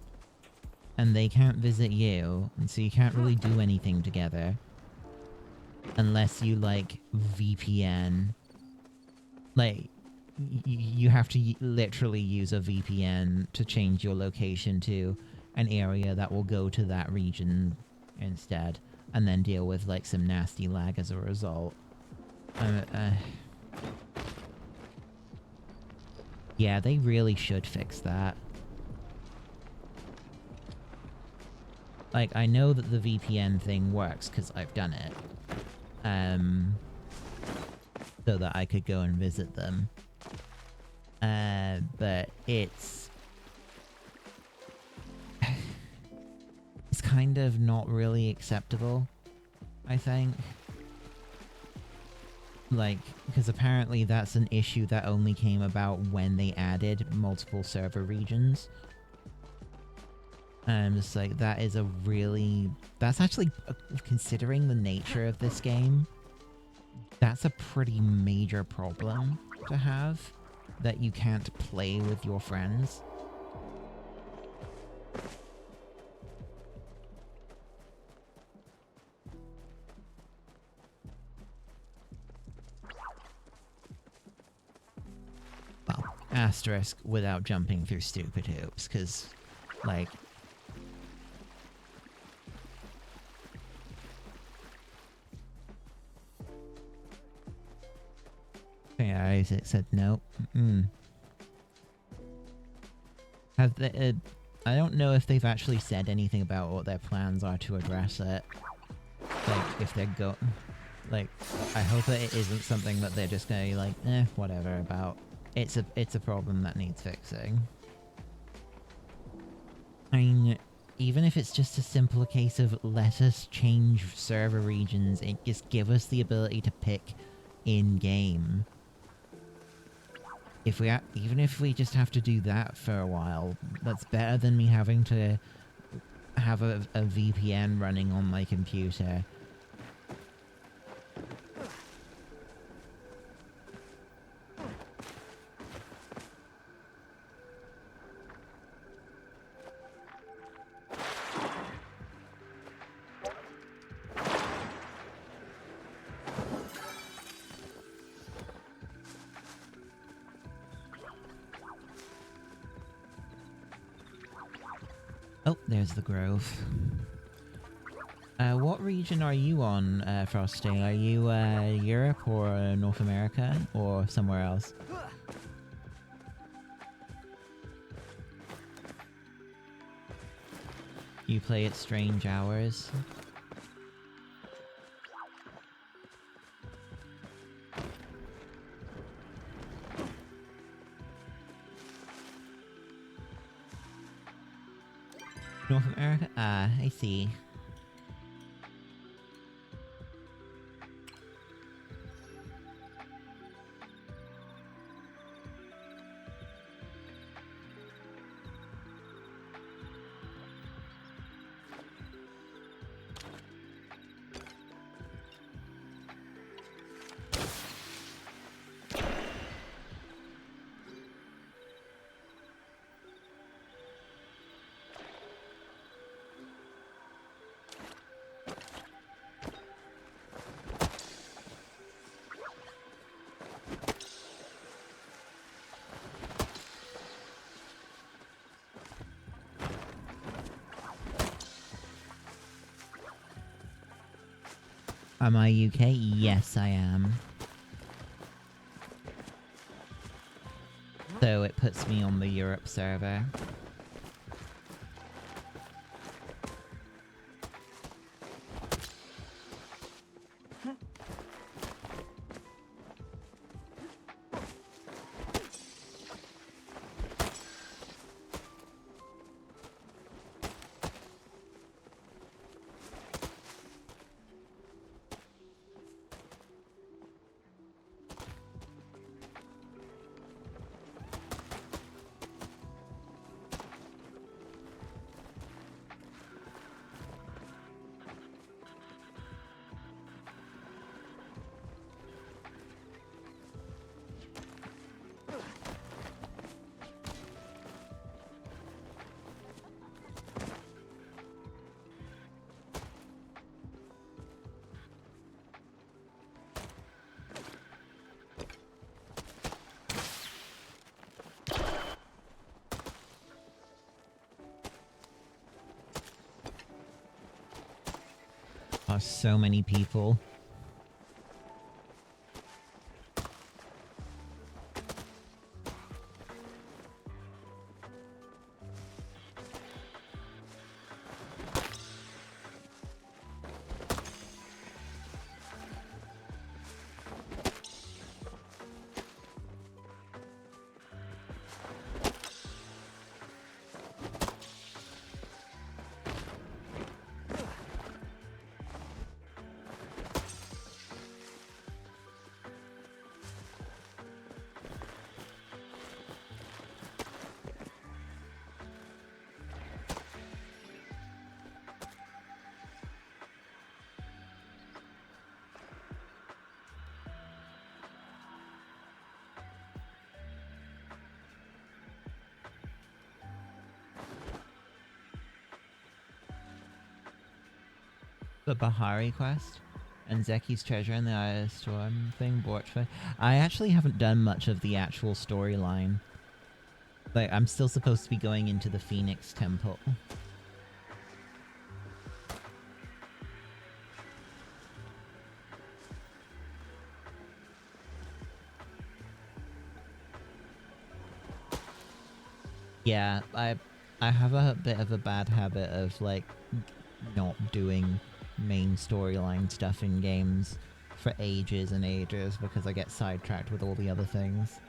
Speaker 1: and they can't visit you, and so you can't really do anything together unless you like VPN. Like you have to literally use a VPN to change your location to an area that will go to that region instead, and then deal with like some nasty lag as a result. Yeah, they really should fix that. Like, I know that the VPN thing works because I've done it, so that I could go and visit them. But it's kind of not really acceptable, I think. Like, because apparently that's an issue that only came about when they added multiple server regions. And I'm just like, that's actually, considering the nature of this game, that's a pretty major problem to have, that you can't play with your friends. Well, asterisk without jumping through stupid hoops, because, like, yeah, Isaac said no. Have they, I don't know if they've actually said anything about what their plans are to address it. Like, if they're like, I hope that it isn't something that they're just gonna be like, whatever about. It's a problem that needs fixing. I mean, even if it's just a simple case of let us change server regions, it just give us the ability to pick in-game. Even if we just have to do that for a while, that's better than me having to have a VPN running on my computer. Oh, there's the grove. What region are you on, Frosty? Are you, Europe or North America or somewhere else? You play at strange hours? North America? Ah, I see. Am I UK? Yes, I am. So it puts me on the Europe server. Oh, so many people. The Bahari quest and Zeki's treasure in the Eye of the Storm thing, Borchford. I actually haven't done much of the actual storyline. Like, I'm still supposed to be going into the Phoenix Temple. Yeah, I have a bit of a bad habit of, like, not doing main storyline stuff in games for ages and ages because I get sidetracked with all the other things.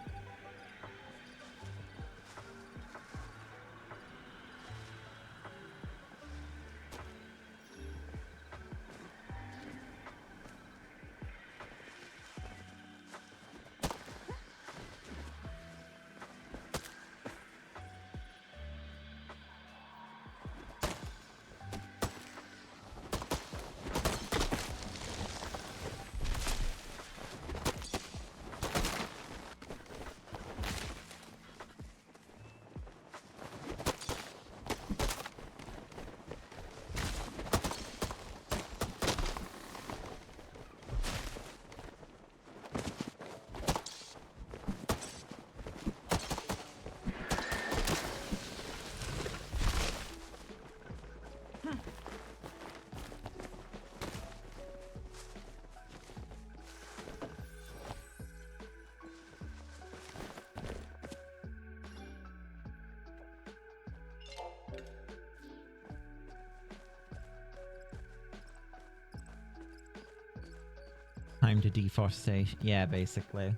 Speaker 1: time to deforestation. Yeah, basically.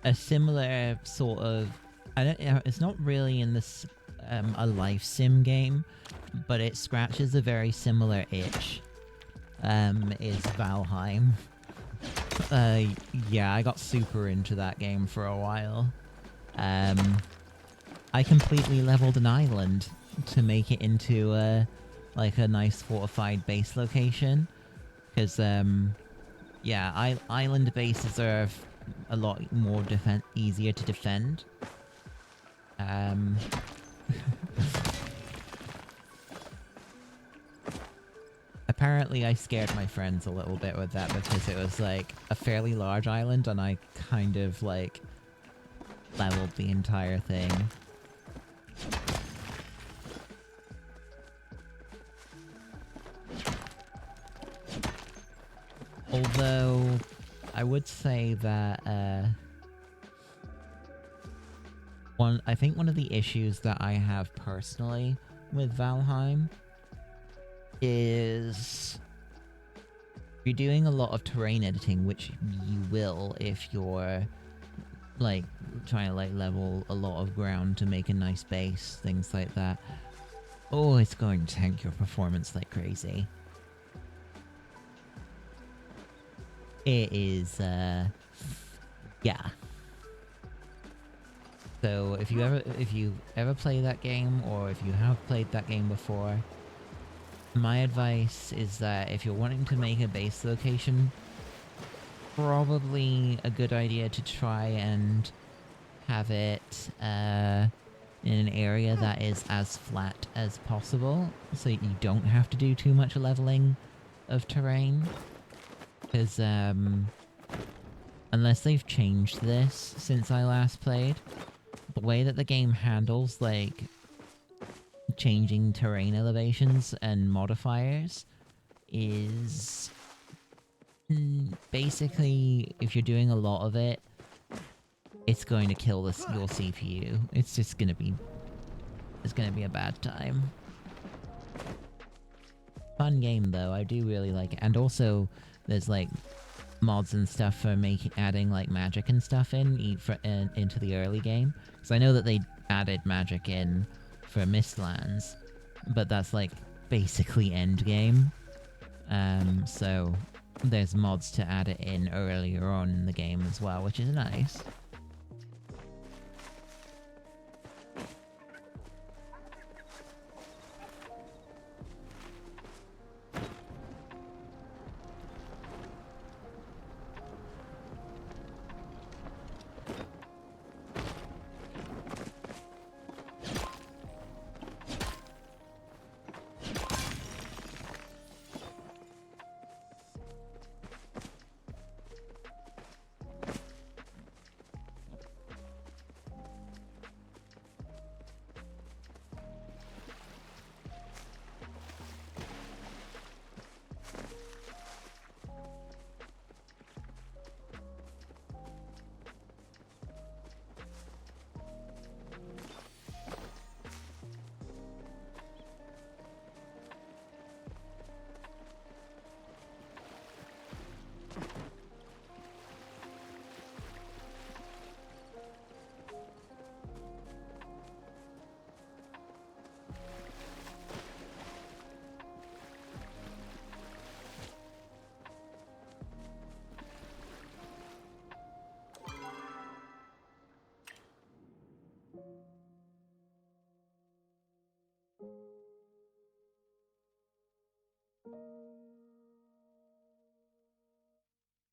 Speaker 1: A similar sort of, I don't know, it's not really in this a life sim game, but it scratches a very similar itch. Is Valheim. Yeah, I got super into that game for a while. I completely leveled an island to make it into like a nice fortified base location, because yeah, island bases are a lot more easier to defend. Apparently I scared my friends a little bit with that because it was like a fairly large island and I kind of like leveled the entire thing. Although I would say that I think one of the issues that I have personally with Valheim is you're doing a lot of terrain editing, which you will if you're like trying to like level a lot of ground to make a nice base, things like that. Oh, it's going to tank your performance like crazy. It is yeah. So if you ever play that game, or if you have played that game before, my advice is that if you're wanting to make a base location, probably a good idea to try and have it in an area that is as flat as possible, so you don't have to do too much leveling of terrain. Because unless they've changed this since I last played, the way that the game handles like changing terrain elevations and modifiers is basically, if you're doing a lot of it, it's going to kill your CPU. It's just gonna be a bad time. Fun game though, I do really like it. And also there's like mods and stuff for adding like magic and stuff into the early game, because I know that they added magic in for Mistlands, but that's like basically end game. So there's mods to add it in earlier on in the game as well, which is nice.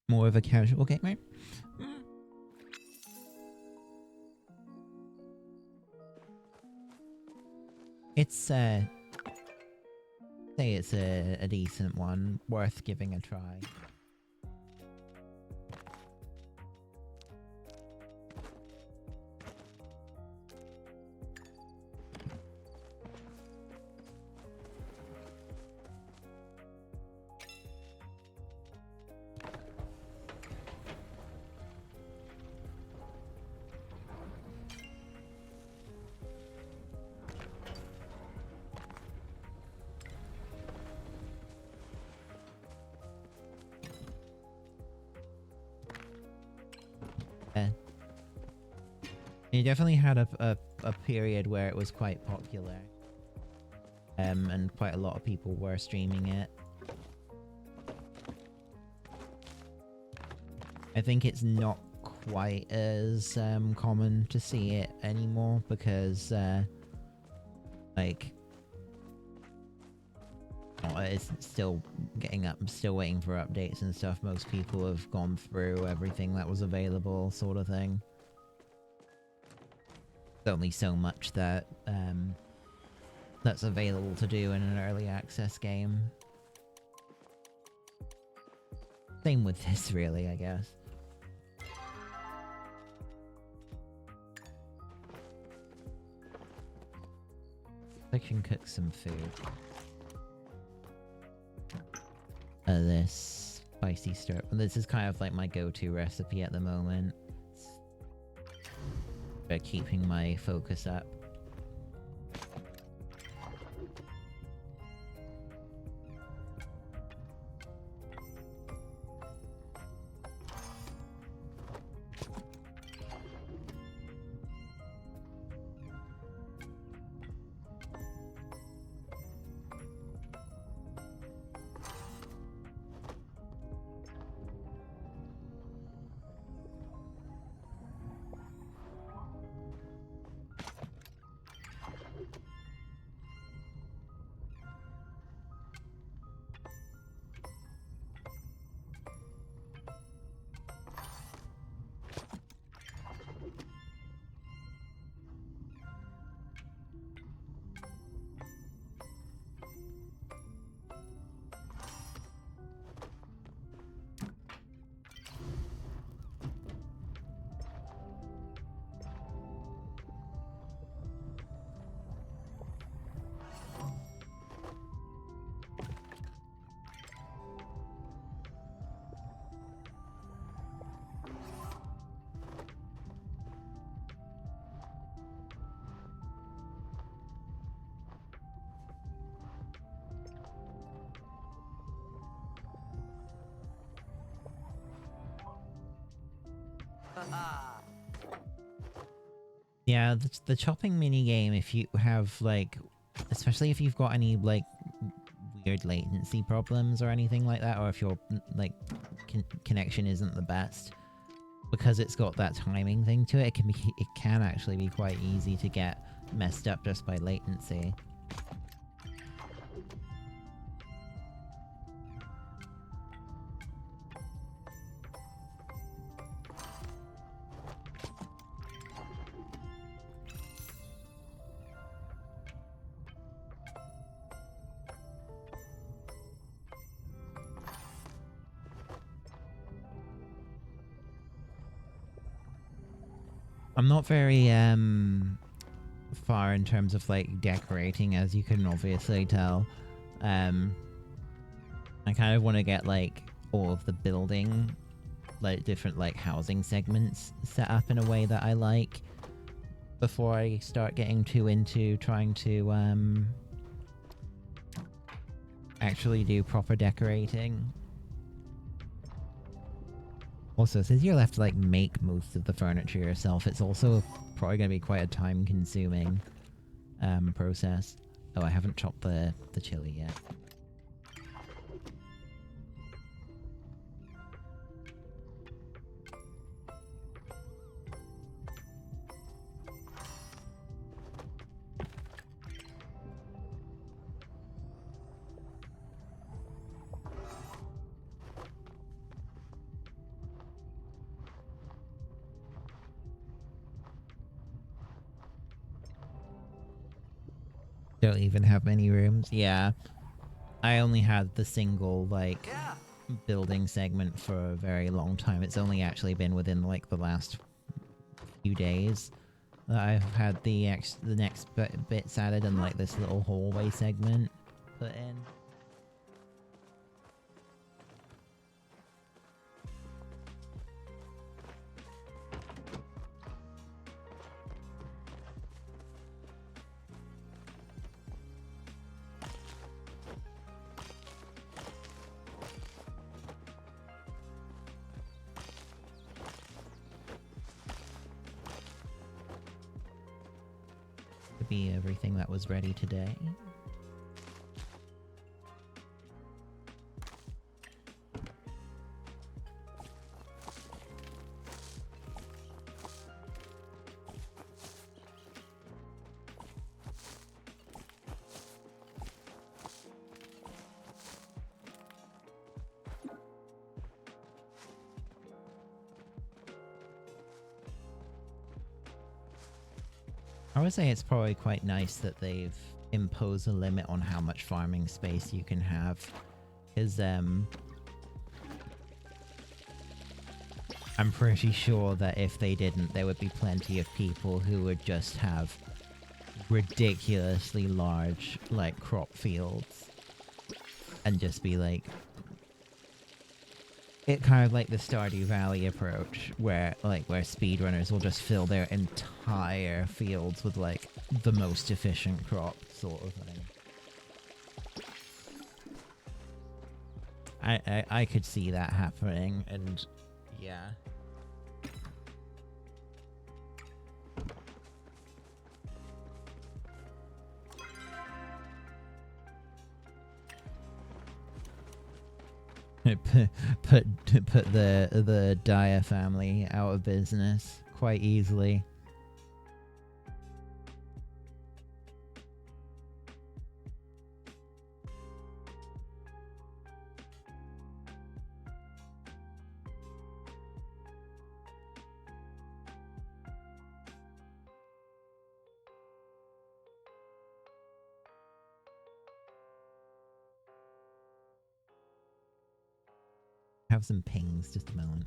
Speaker 1: More of a casual gamer. It's say it's a decent one, worth giving a try. It definitely had a period where it was quite popular. And quite a lot of people were streaming it. I think it's not quite as common to see it anymore because like it's still getting up, still waiting for updates and stuff. Most people have gone through everything that was available, sort of thing. There's only so much that that's available to do in an early access game. Same with this, really, I guess. I can cook some food. This spicy stir. This is kind of like my go-to recipe at the moment. For keeping my focus up. Yeah, the chopping mini game, if you have like, especially if you've got any like weird latency problems or anything like that, or if your like connection isn't the best, because it's got that timing thing to it, it can actually be quite easy to get messed up just by latency. I'm not very far in terms of like decorating, as you can obviously tell. I kind of want to get like all of the building, like different like housing segments set up in a way that I like before I start getting too into trying to actually do proper decorating. Also, since you're left to like make most of the furniture yourself, it's also probably going to be quite a time-consuming process. Oh, I haven't chopped the chili yet. Don't even have many rooms. Yeah. I only had the single, like, building segment for a very long time. It's only actually been within, like, the last few days that I've had the next bits added and, like, this little hallway segment put in. be everything that was ready today. I would say it's probably quite nice that they've imposed a limit on how much farming space you can have. Because, I'm pretty sure that if they didn't, there would be plenty of people who would just have ridiculously large, like, crop fields. And just be like... It kind of like the Stardew Valley approach, where speedrunners will just fill their entire fields with, like, the most efficient crop sort of thing. I could see that happening, and yeah. put the Dyer family out of business quite easily. Have some pings, just a moment.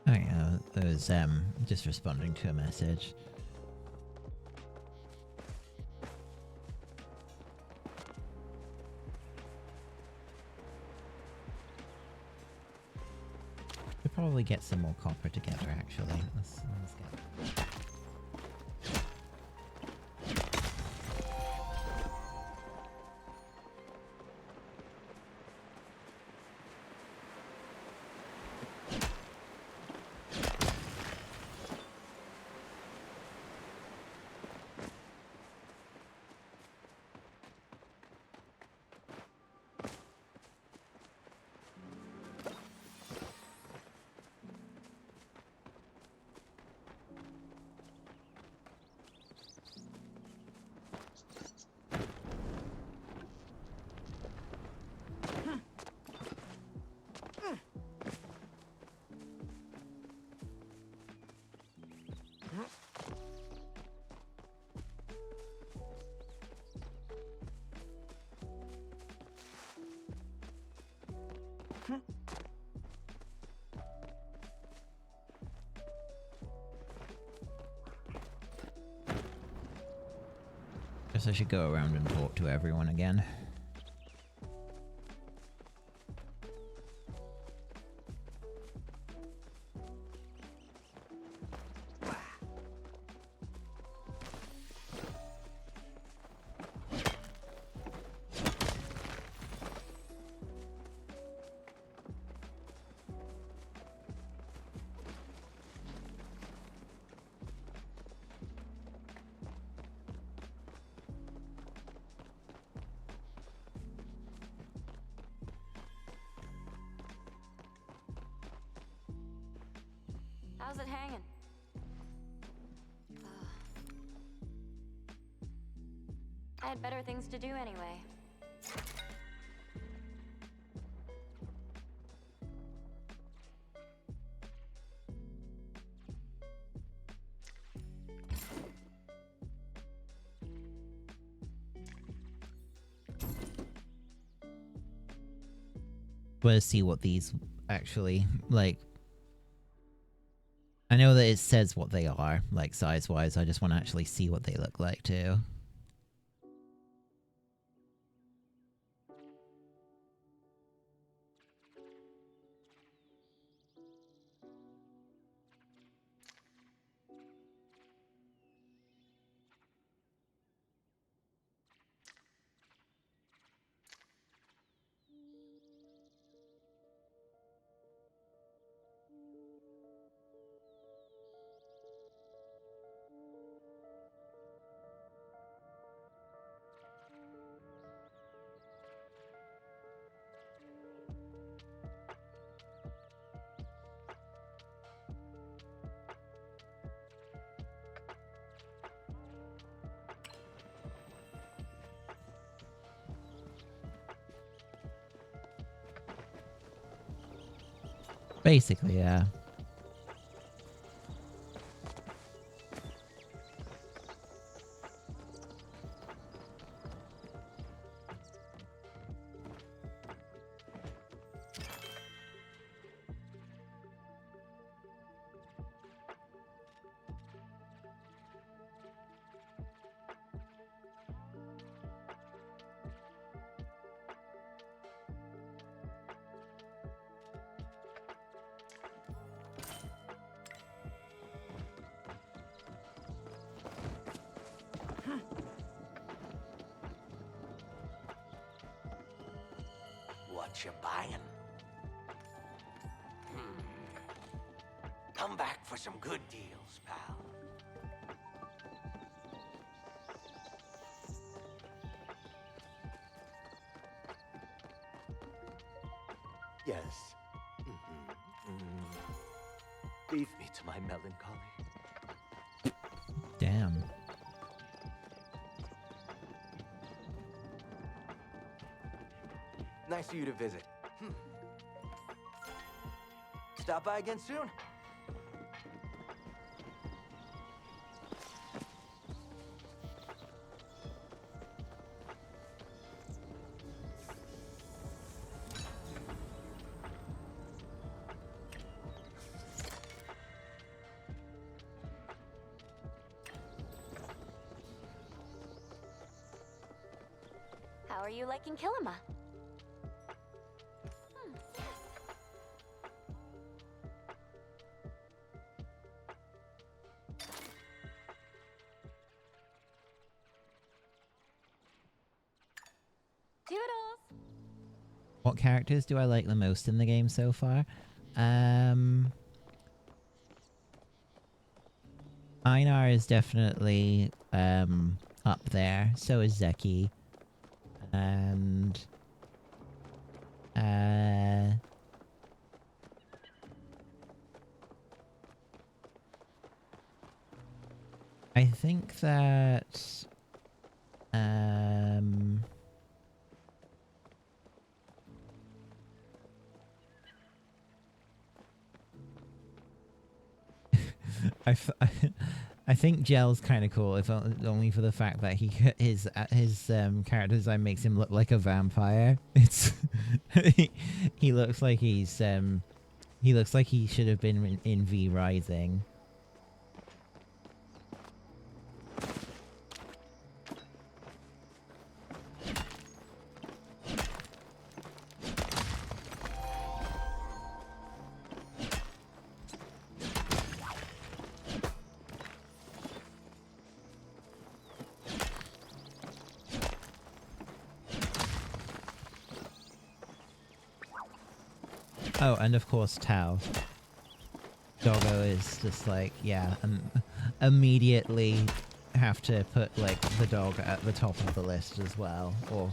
Speaker 1: Oh yeah, I was just responding to a message. We'll probably get some more copper together actually. Let's get... Guess I should go around and talk to everyone again.
Speaker 9: How's it hanging? I had better things to do anyway.
Speaker 1: Let's see what these actually, like, I know that it says what they are, like size-wise. I just want to actually see what they look like too. Basically, yeah.
Speaker 6: What you buying? Come back for some good deals, pal. Yes. Leave me to my melancholy.
Speaker 1: Damn.
Speaker 6: Nice of you to visit. Stop by again soon.
Speaker 9: How are you liking Kilima? Doodles!
Speaker 1: What characters do I like the most in the game so far? Einar is definitely up there. So is Zeki. And I think that I think Gel's kind of cool, if only for the fact that his character design makes him look like a vampire. It's he looks like he should have been in V Rising. Oh, and of course Tao. Doggo is just like, yeah, immediately have to put like the dog at the top of the list as well, or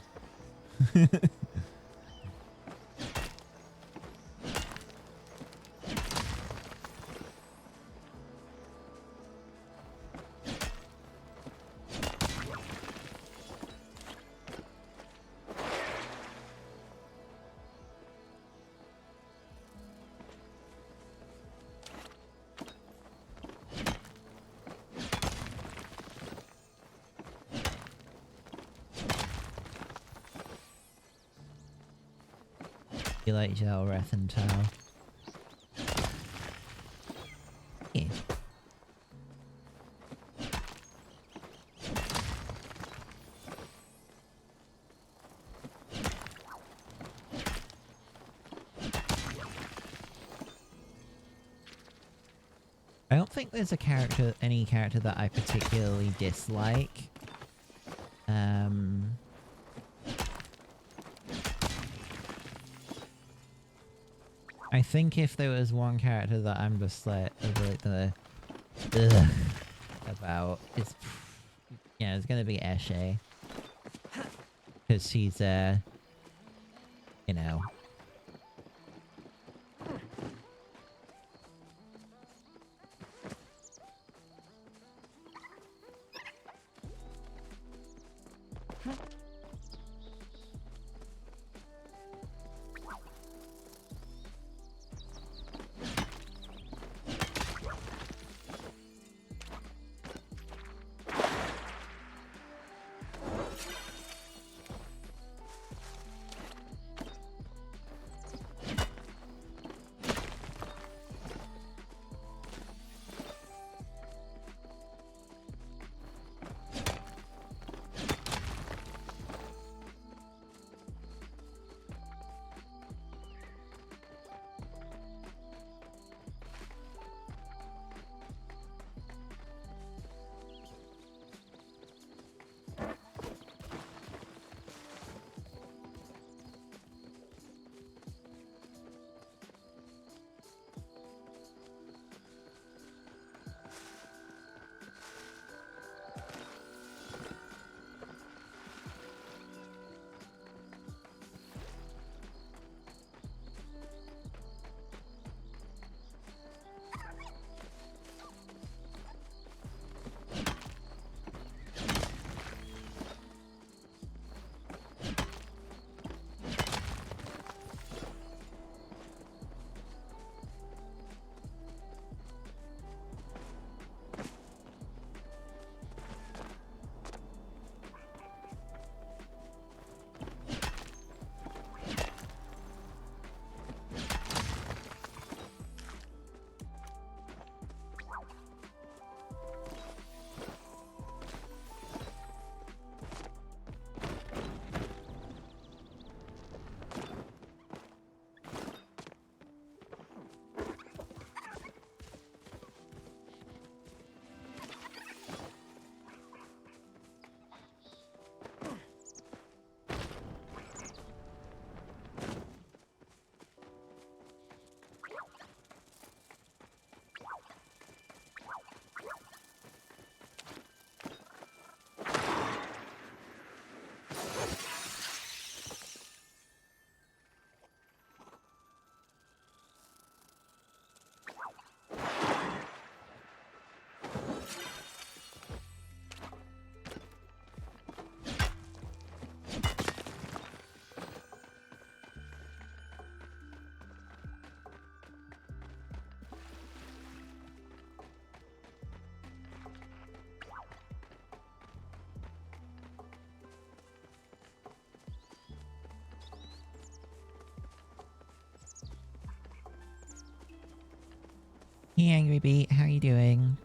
Speaker 1: you like Gelreth and Tao. Yeah. think there's any character that I particularly dislike. I think if there was one character that I'm just like the ugh about, it's gonna be Eshe, because she's you know. Hey Angry Beat, how you doing?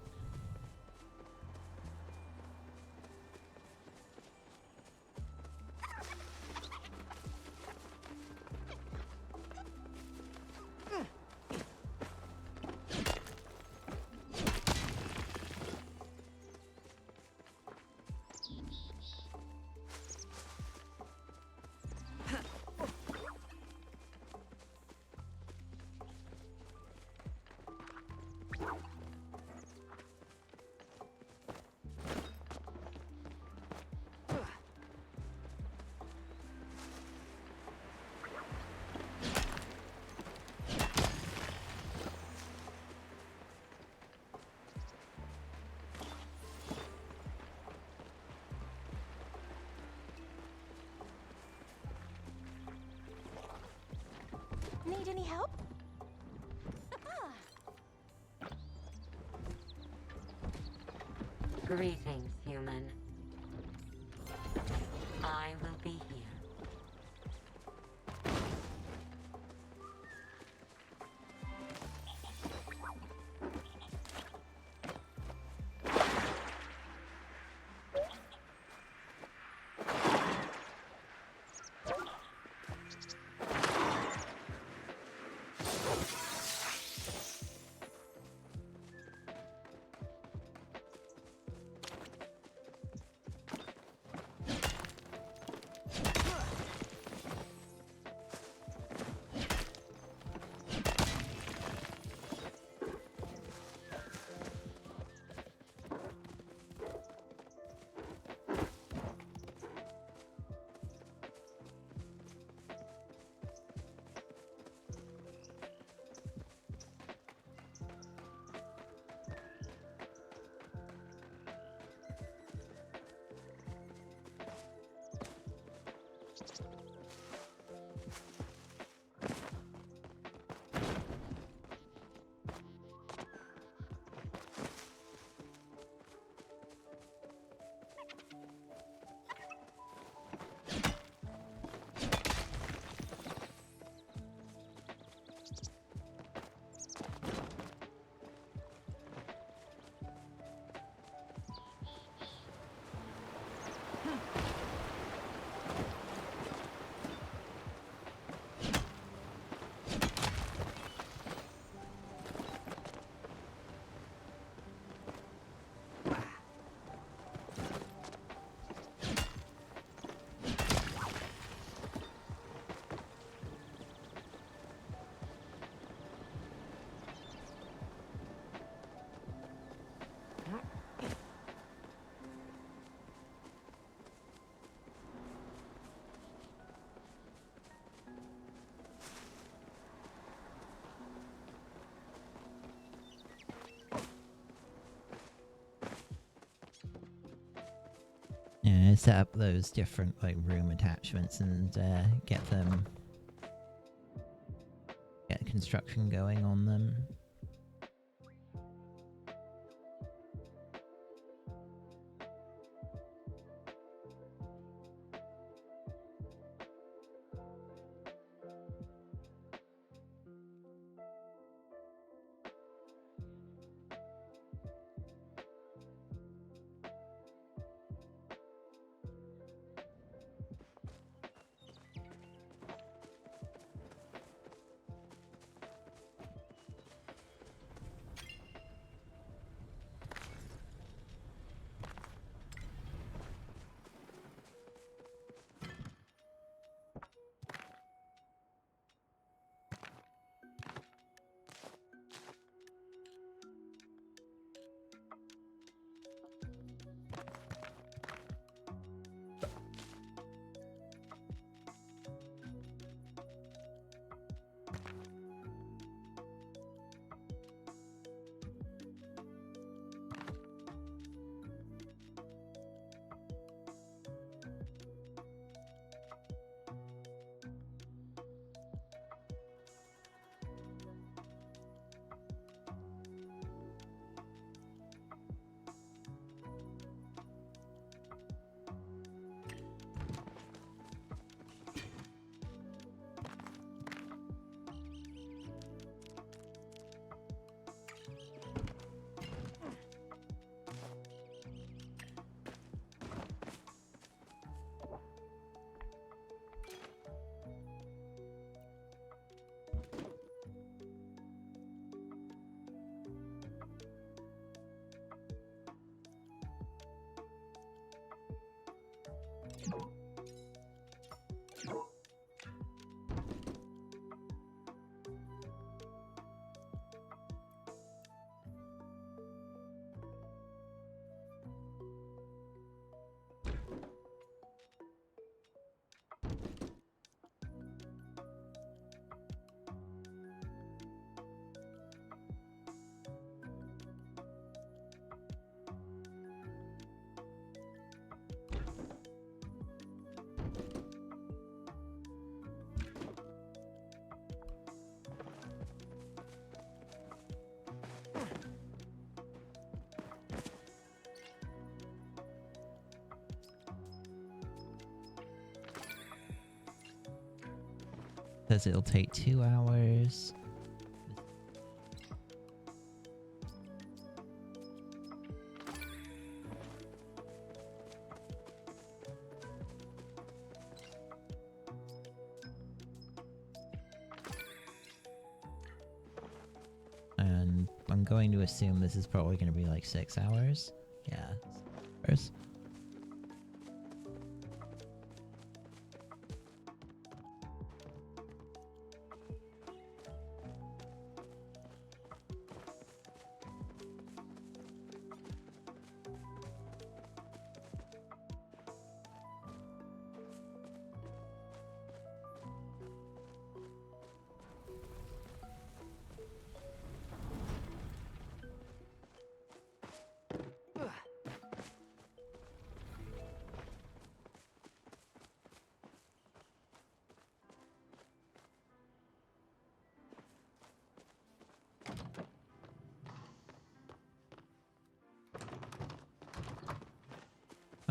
Speaker 4: Need any help?
Speaker 2: Greetings, human. I will be here.
Speaker 1: Yeah, set up those different like room attachments and get construction going on them. Says it'll take 2 hours. And I'm going to assume this is probably going to be like 6 hours. Yeah. 6 hours.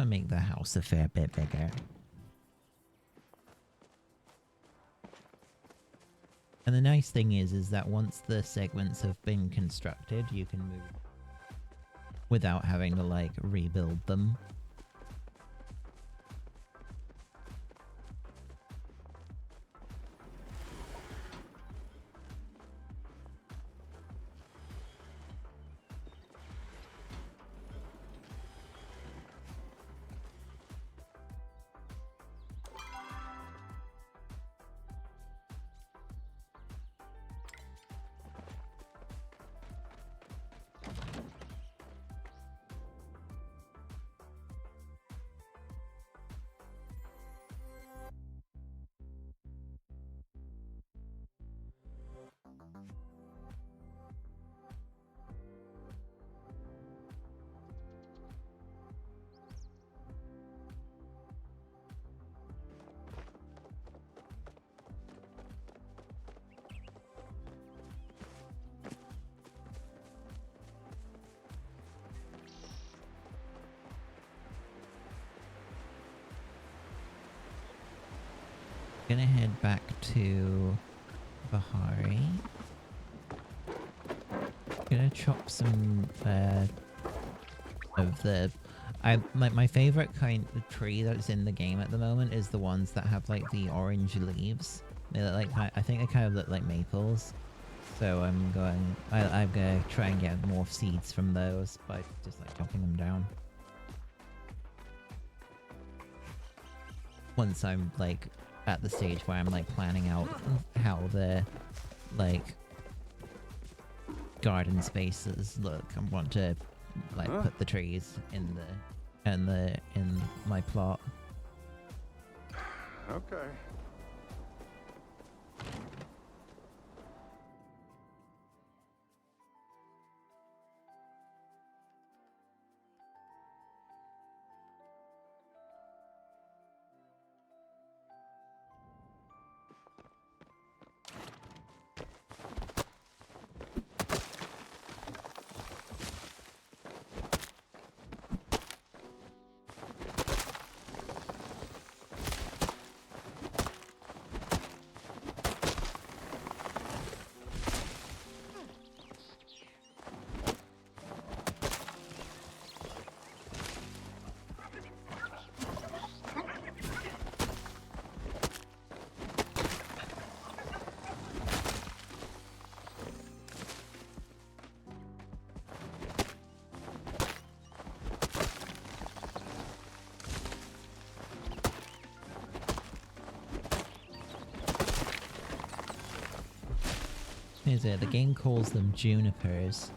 Speaker 1: gonna make the house a fair bit bigger. And the nice thing is that once the segments have been constructed, you can move without having to, like, rebuild them. Gonna head back to Bahari. Gonna chop some of the my favorite kind of tree that's in the game at the moment is the ones that have like the orange leaves. They look like, I think they kind of look like maples. So I'm gonna try and get more seeds from those by just like chopping them down. Once I'm like at the stage where I'm like planning out how the like garden spaces look, I want to like put the trees in my plot.
Speaker 7: Okay.
Speaker 1: Is it? The game calls them junipers.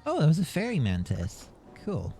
Speaker 1: Oh, that was a fairy mantis. Cool.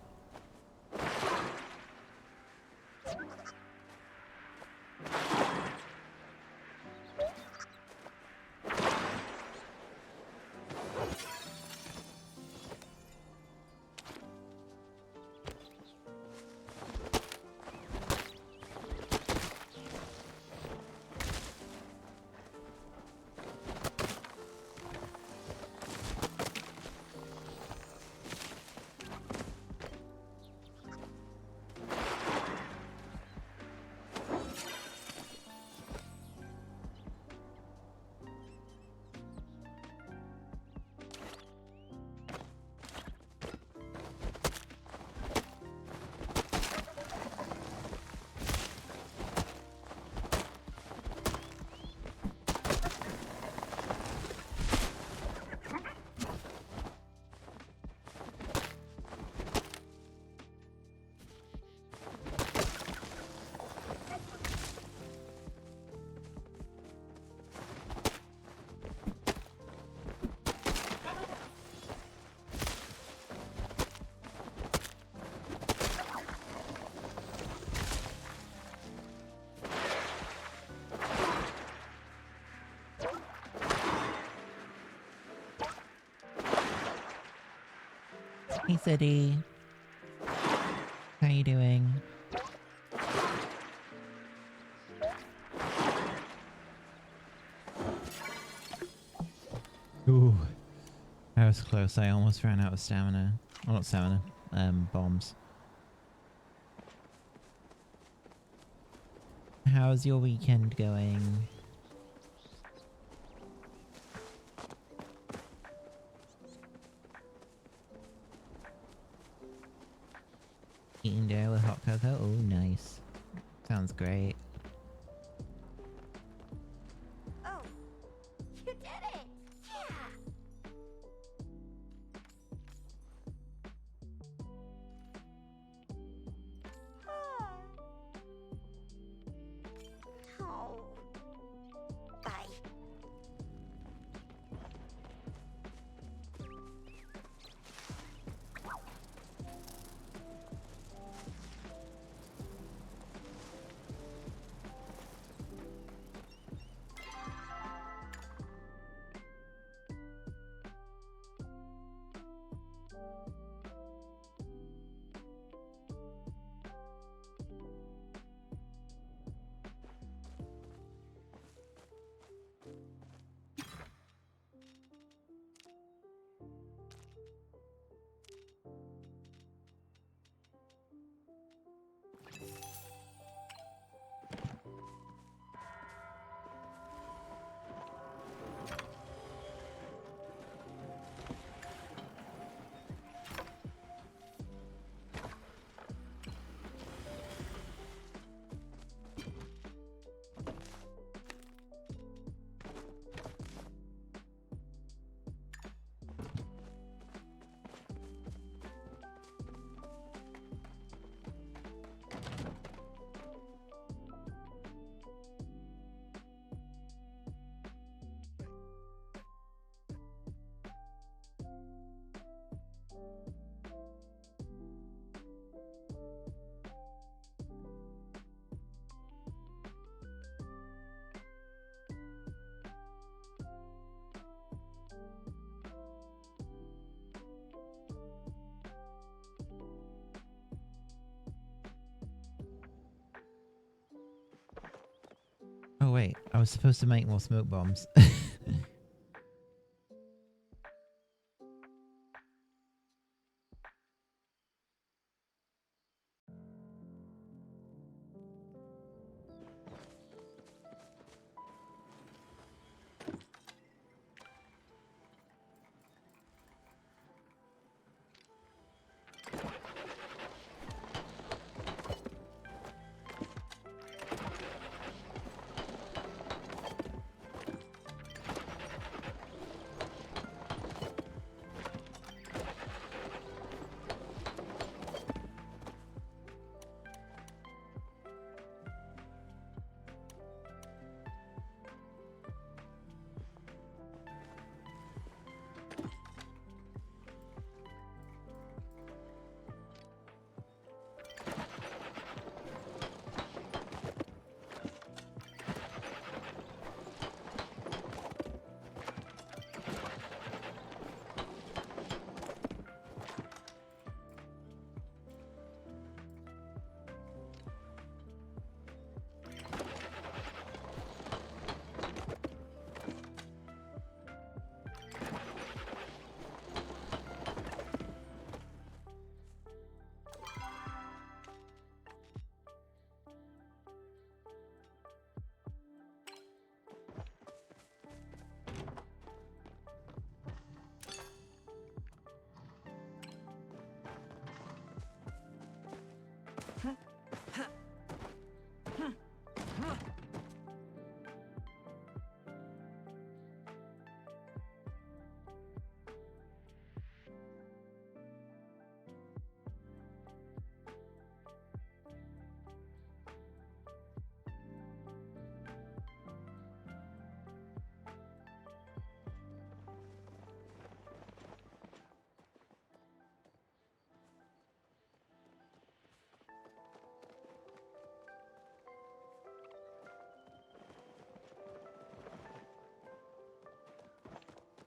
Speaker 1: Hey, City. How you doing? Ooh. That was close. I almost ran out of stamina. Oh, not stamina. Bombs. How's your weekend going? Eating dinner with hot cocoa? Oh, nice. Sounds great.
Speaker 4: Oh, you did it! Yeah! Oh. Bye.
Speaker 1: Oh wait, I was supposed to make more smoke bombs.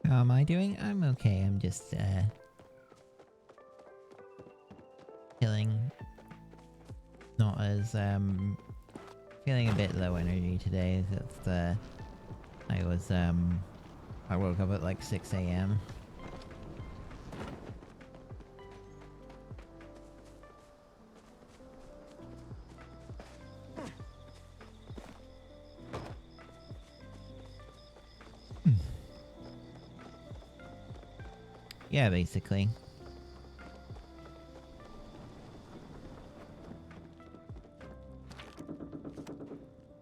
Speaker 1: How am I doing? I'm okay. I'm just, not as feeling a bit low energy today. It's I woke up at like 6 a.m. Yeah, basically.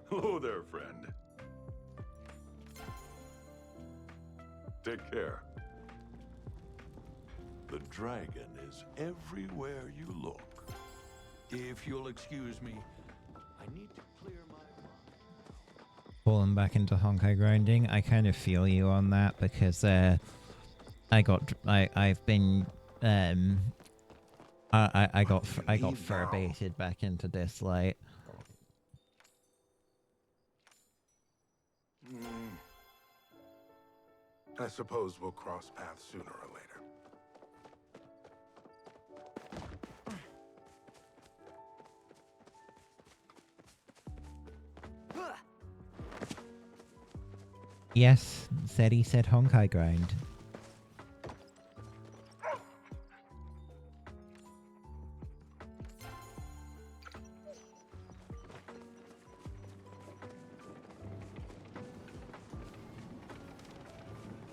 Speaker 7: Hello there, friend. Take care. The dragon is everywhere you look. If you'll excuse me, I need to clear my mind.
Speaker 1: Falling back into Honkai grinding. I kind of feel you on that because I got fur baited back into this light.
Speaker 10: I suppose we'll cross paths sooner or later.
Speaker 1: Yes, he said Honkai grind.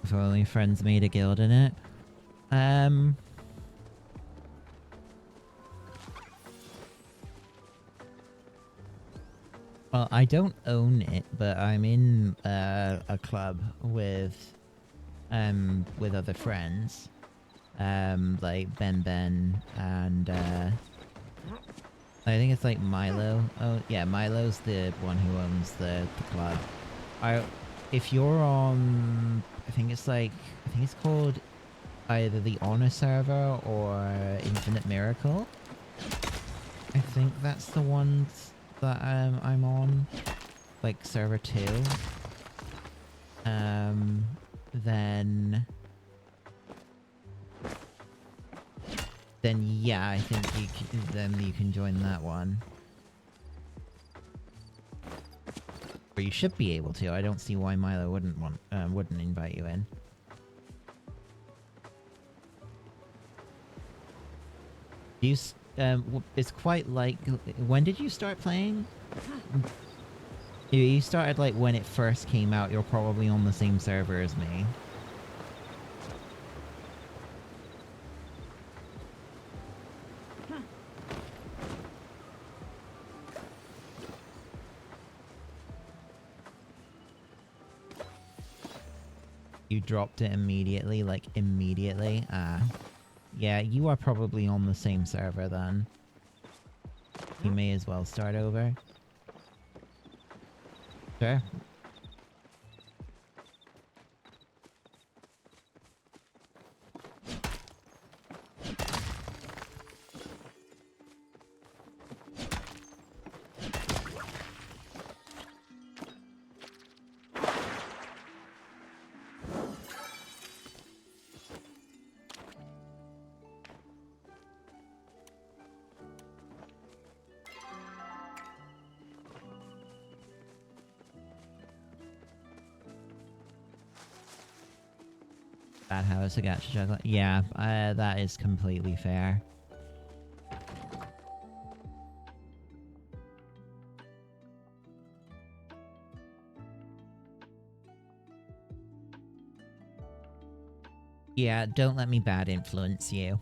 Speaker 1: If only friends made a guild in it. Well, I don't own it, but I'm in a club with other friends, like Ben and I think it's like Milo. Oh yeah, Milo's the one who owns the club. If you're on, I think it's called either the Honor server or Infinite Miracle. I think that's the ones that I'm on, like server 2. Then yeah, I think you can join that one. Or you should be able to. I don't see why Milo wouldn't invite you in. It's quite like, when did you start playing? You started like when it first came out. You're probably on the same server as me. You dropped it immediately, like immediately? Yeah, you are probably on the same server then. You may as well start over. Sure. Bad habits to gacha chocolate. Yeah, that is completely fair. Yeah, don't let me bad influence you.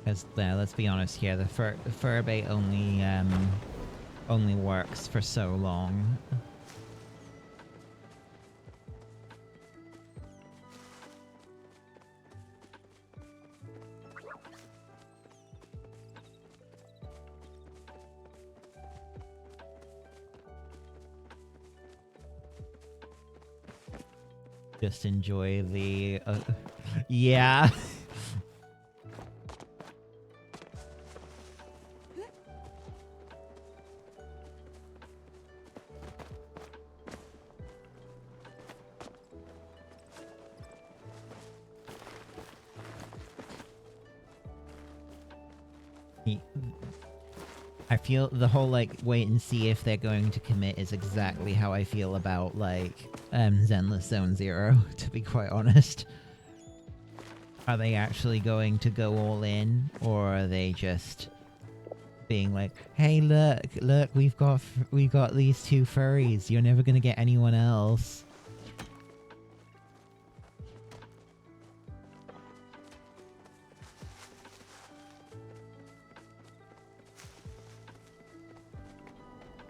Speaker 1: Because let's be honest here, the fur bait only works for so long. Just enjoy the yeah. I feel the whole, like, wait and see if they're going to commit is exactly how I feel about, like, Zenless Zone Zero, to be quite honest. Are they actually going to go all in, or are they just being like, hey, look, we've got these two furries, you're never gonna get anyone else.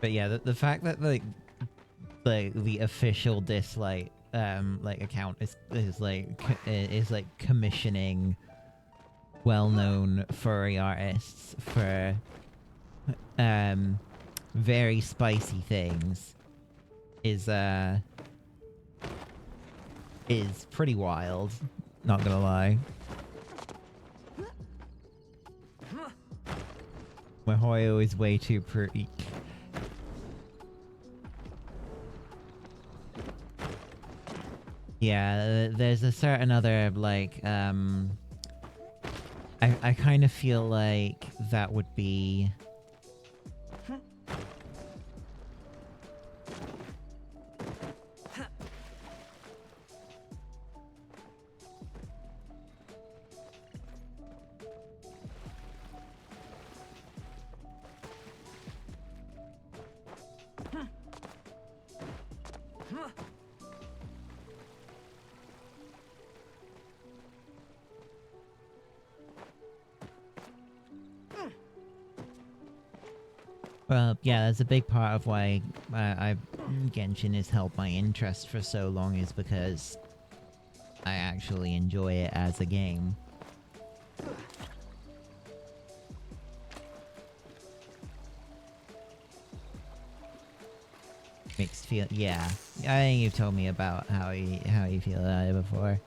Speaker 1: But yeah, the fact that the official dislike like account is like commissioning well-known furry artists for very spicy things is pretty wild, not gonna lie. Mihoyo is way too pretty. Yeah, there's a certain other, like, I kind of feel like that would be... Well, yeah, that's a big part of why Genshin has held my interest for so long, is because I actually enjoy it as a game. Mixed feel, yeah. I think you've told me about how you feel about it before.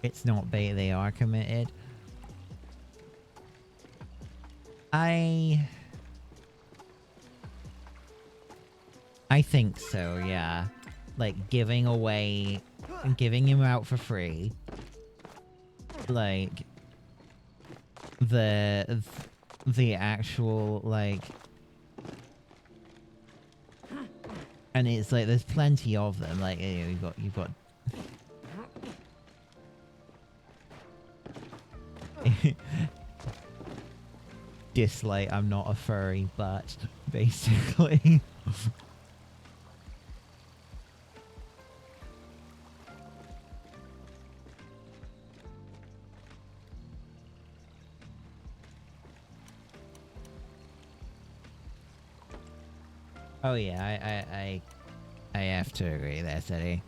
Speaker 1: It's not bait, they are committed. I think so, yeah. Like, giving him out for free. Like, the actual, like... And it's like, there's plenty of them, like, you know, you've got dislike, I'm not a furry, but basically. Oh yeah, I have to agree there, City.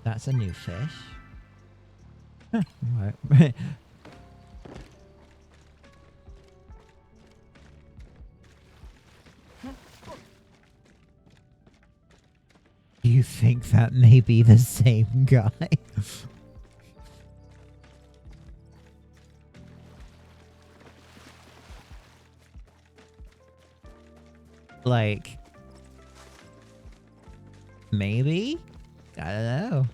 Speaker 1: That's a new fish. Huh, right. You think that may be the same guy? Like, maybe? I don't know.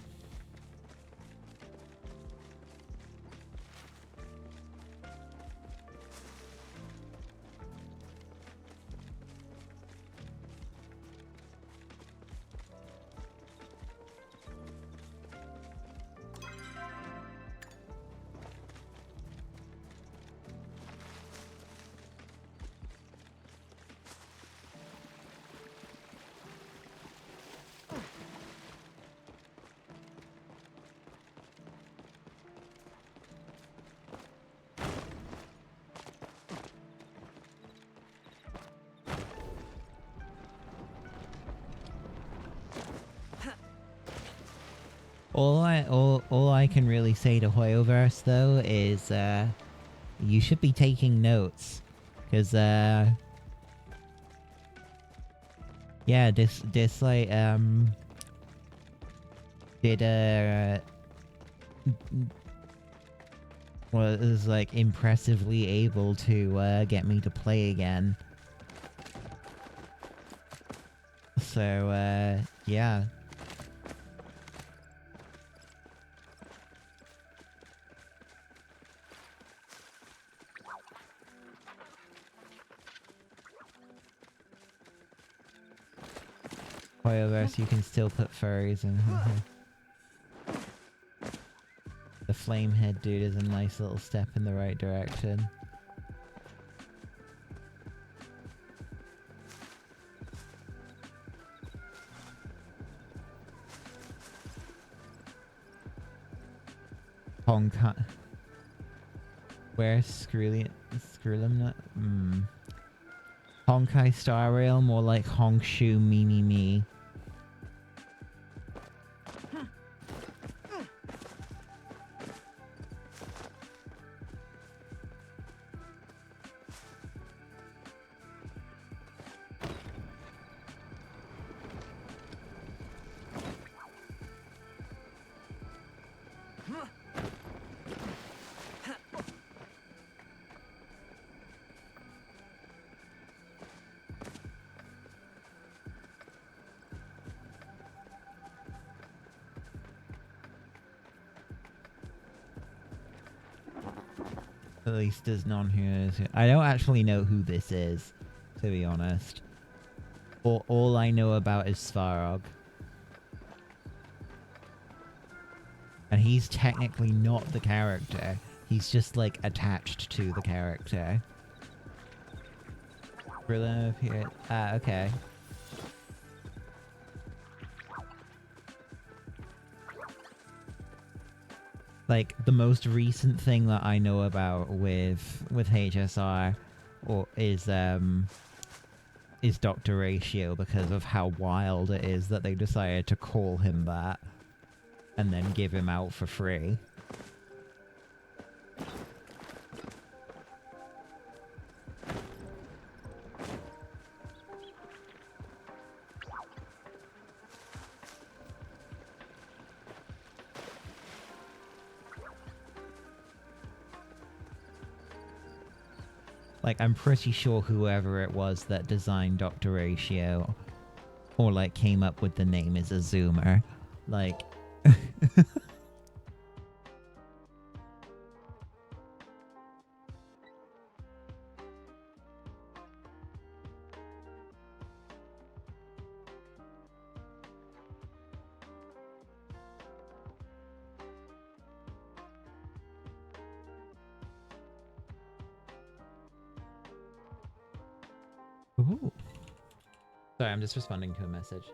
Speaker 1: All I can really say to Hoyoverse though is you should be taking notes, because yeah, this like did was like impressively able to get me to play again. So yeah. However, you can still put furries in. The flamehead dude is a nice little step in the right direction. Honkai. Where's Skrulim? Honkai Star Rail, more like Hongshu Mimi Me. At least there's none who knows who. I don't actually know who this is, to be honest. All I know about is Svarog. And he's technically not the character. He's just, like, attached to the character. Brilliant appeared. Ah, okay. Like, the most recent thing that I know about with HSR is Dr. Ratio, because of how wild it is that they decided to call him that and then give him out for free. Like, I'm pretty sure whoever it was that designed Dr. Ratio, or, like, came up with the name is a Zoomer. Like... Ooh. Sorry, I'm just responding to a message.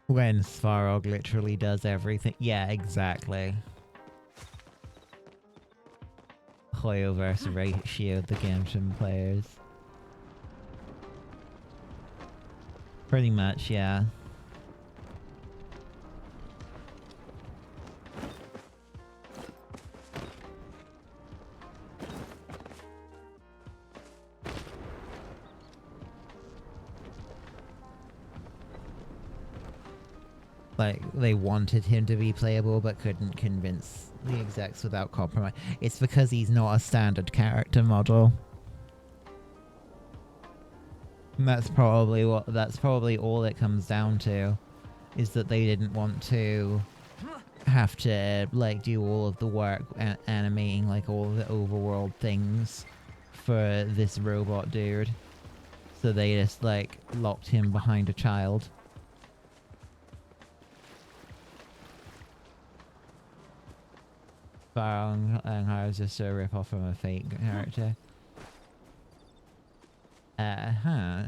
Speaker 1: When Svarog literally does everything. Yeah, exactly. Hoyoverse Ratio the Genshin players. Pretty much, yeah. Like, they wanted him to be playable but couldn't convince the execs without compromise. It's because he's not a standard character model. And that's probably all it comes down to, is that they didn't want to have to, like, do all of the work animating, like, all of the overworld things for this robot dude. So they just, like, locked him behind a child. Farong was just a rip-off from a fake character. Huh.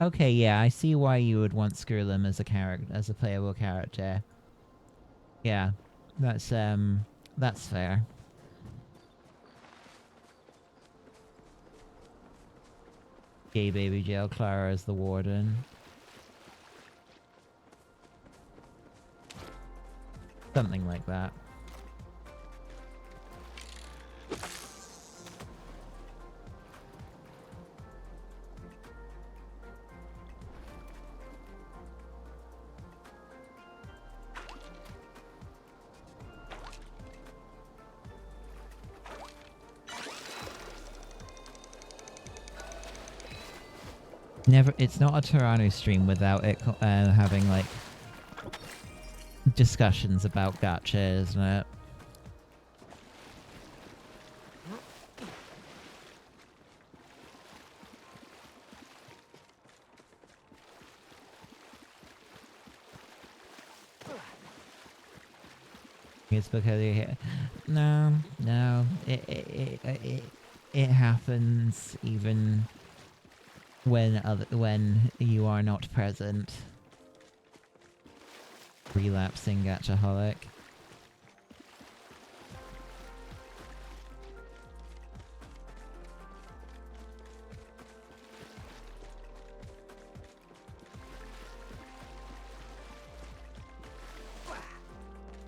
Speaker 1: Okay, yeah, I see why you would want Skrullum as a character, as a playable character. Yeah, that's fair. Gay baby jail, Clara as the warden. Something like that. Never. It's not a Teranu stream without it having like discussions about gacha, isn't it? It's because you hear. No, it happens even when you are not present. Relapsing gachaholic.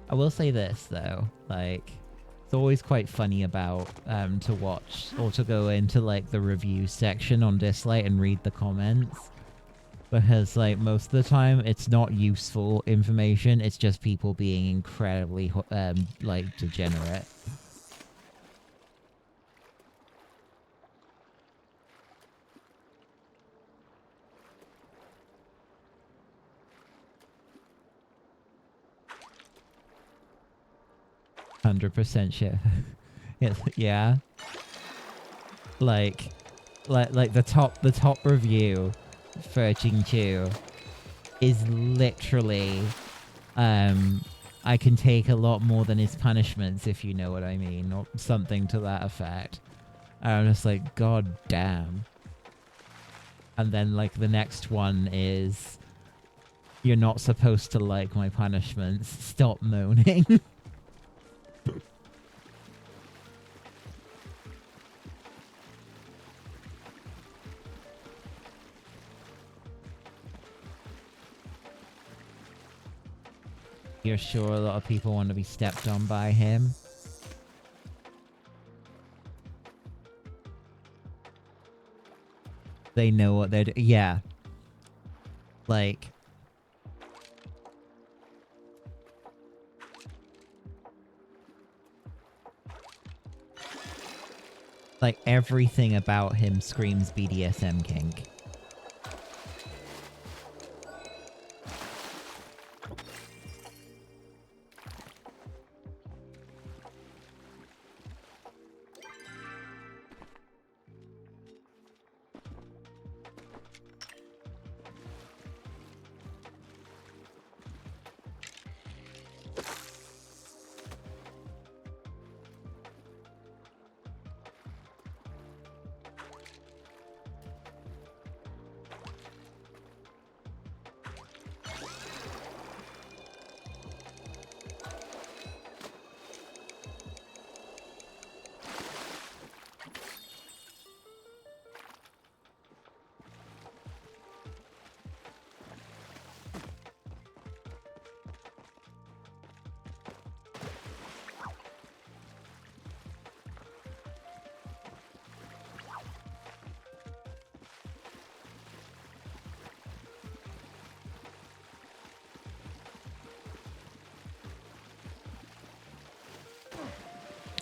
Speaker 1: I will say this though, like, it's always quite funny about to watch or to go into like the review section on Dislight and read the comments, because like most of the time it's not useful information, it's just people being incredibly like degenerate. 100% shit. Yeah. Like the top review for Jingchu is literally I can take a lot more than his punishments, if you know what I mean, or something to that effect. And I'm just like, god damn. And then like the next one is, you're not supposed to like my punishments, stop moaning. You're sure a lot of people want to be stepped on by him? They know what they're doing. Yeah. Like... like, everything about him screams BDSM kink.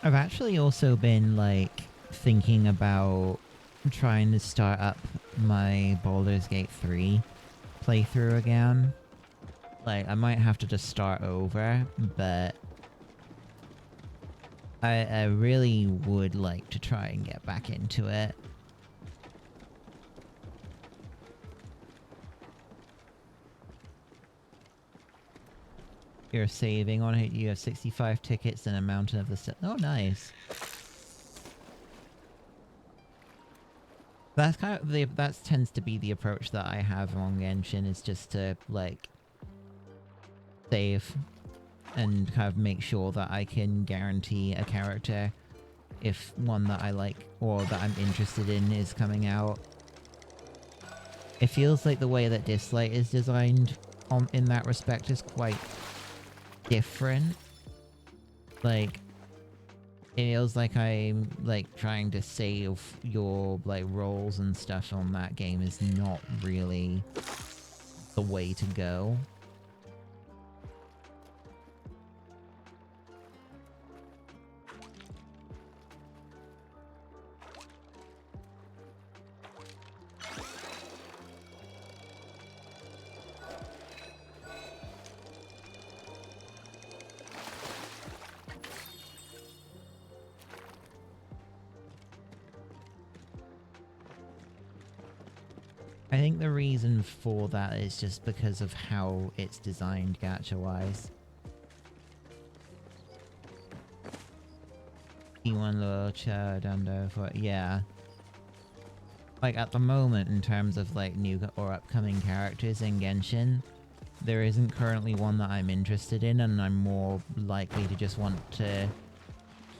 Speaker 1: I've actually also been, like, thinking about trying to start up my Baldur's Gate 3 playthrough again. Like, I might have to just start over, but I really would like to try and get back into it. You're saving on it. You have 65 tickets and a mountain of the oh, nice. That's kind of that tends to be the approach that I have on Genshin, is just to like save and kind of make sure that I can guarantee a character if one that I like or that I'm interested in is coming out. It feels like the way that Dislight is designed in that respect is quite different. Like, it feels like I'm like trying to save your like roles and stuff on that game is not really the way to go. I think the reason for that is just because of how it's designed gacha-wise. E1 low child under for yeah. Like at the moment, in terms of like new or upcoming characters in Genshin, there isn't currently one that I'm interested in, and I'm more likely to just want to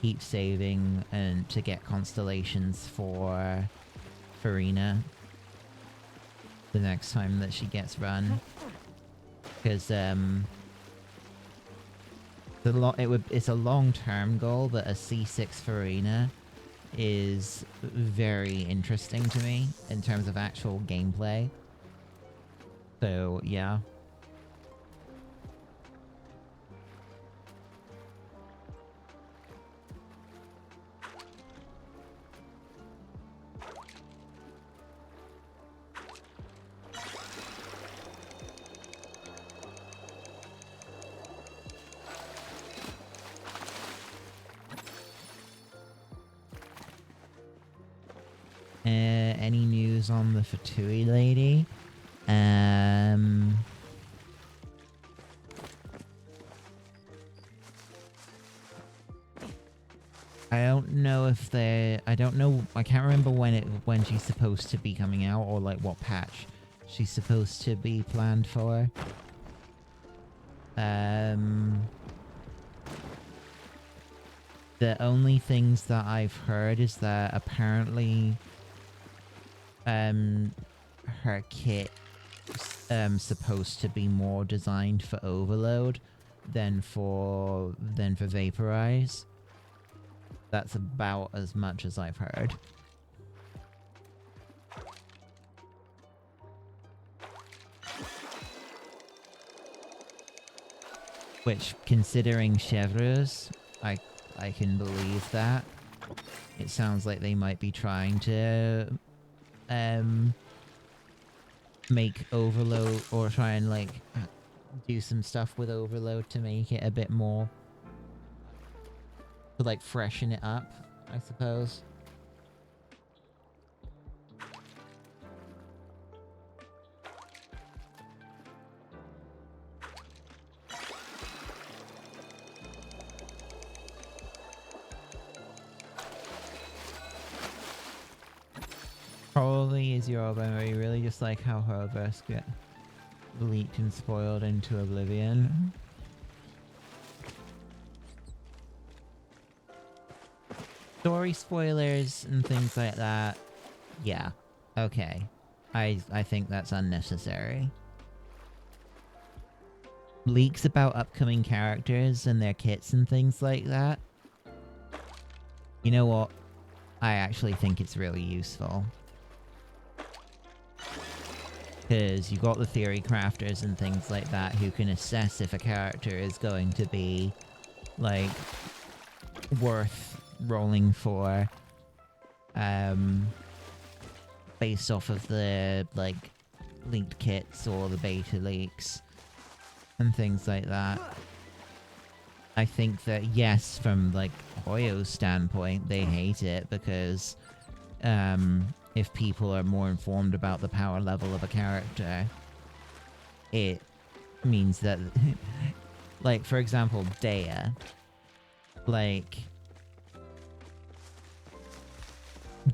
Speaker 1: keep saving and to get constellations for Farina the next time that she gets run, because it's a long-term goal, but a C6 Farina is very interesting to me in terms of actual gameplay. So yeah. Any news on the Fatui lady? I don't know if I don't know. I can't remember when she's supposed to be coming out, or like what patch she's supposed to be planned for. The only things that I've heard is that apparently her kit supposed to be more designed for overload than for vaporize. That's about as much as I've heard. Which, considering Chevreuse, I can believe that. It sounds like they might be trying to make overload, or try and like do some stuff with overload to make it a bit more, to like freshen it up, I suppose. Probably is your album where you really just like how her verse get leaked and spoiled into oblivion. Story spoilers and things like that. Yeah. Okay. I think that's unnecessary. Leaks about upcoming characters and their kits and things like that. You know what? I actually think it's really useful. Because you got the theory crafters and things like that who can assess if a character is going to be, like, worth rolling for, based off of the, like, leaked kits or the beta leaks and things like that. I think that, yes, from, like, Hoyo's standpoint, they hate it because, if people are more informed about the power level of a character, it means that, like, for example, Dea, like,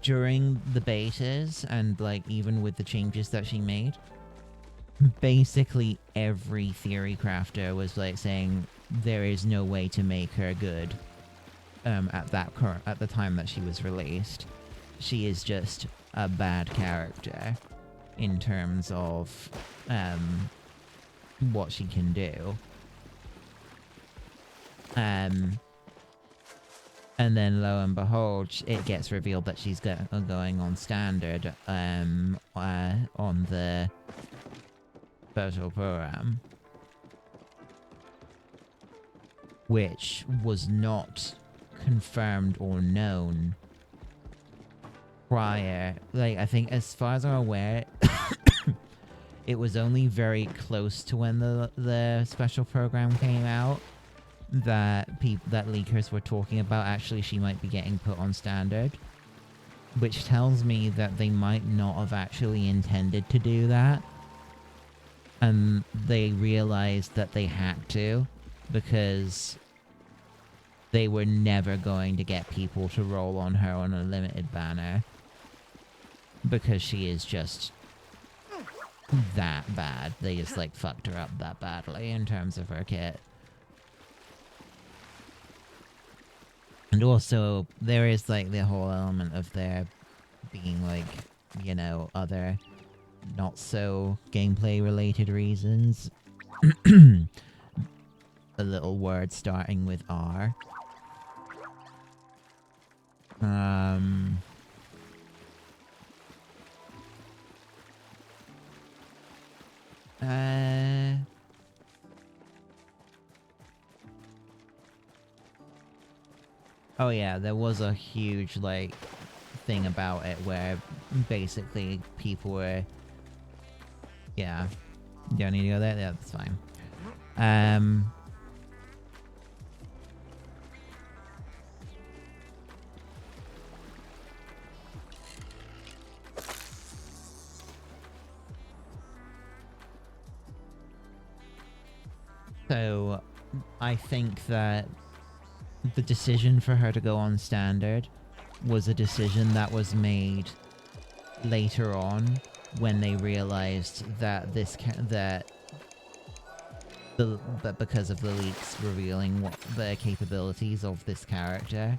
Speaker 1: during the betas, and, like, even with the changes that she made, basically every theory crafter was, like, saying there is no way to make her good, at the time that she was released. She is just a bad character in terms of, what she can do. And then, lo and behold, it gets revealed that she's going on standard on the special program, which was not confirmed or known prior. Like, I think, as far as I'm aware, it was only very close to when the special program came out that leakers were talking about actually she might be getting put on standard, which tells me that they might not have actually intended to do that, and they realized that they had to because they were never going to get people to roll on her on a limited banner because she is just that bad. They just, like, fucked her up that badly in terms of her kit. And also, there is, like, the whole element of there being, like, you know, other not so gameplay related reasons. A little word starting with R. Oh yeah, there was a huge, like, thing about it where basically people were... Yeah. You don't need to go there? Yeah, that's fine. So, I think that the decision for her to go on standard was a decision that was made later on when they realized that that because of the leaks revealing what the capabilities of this character,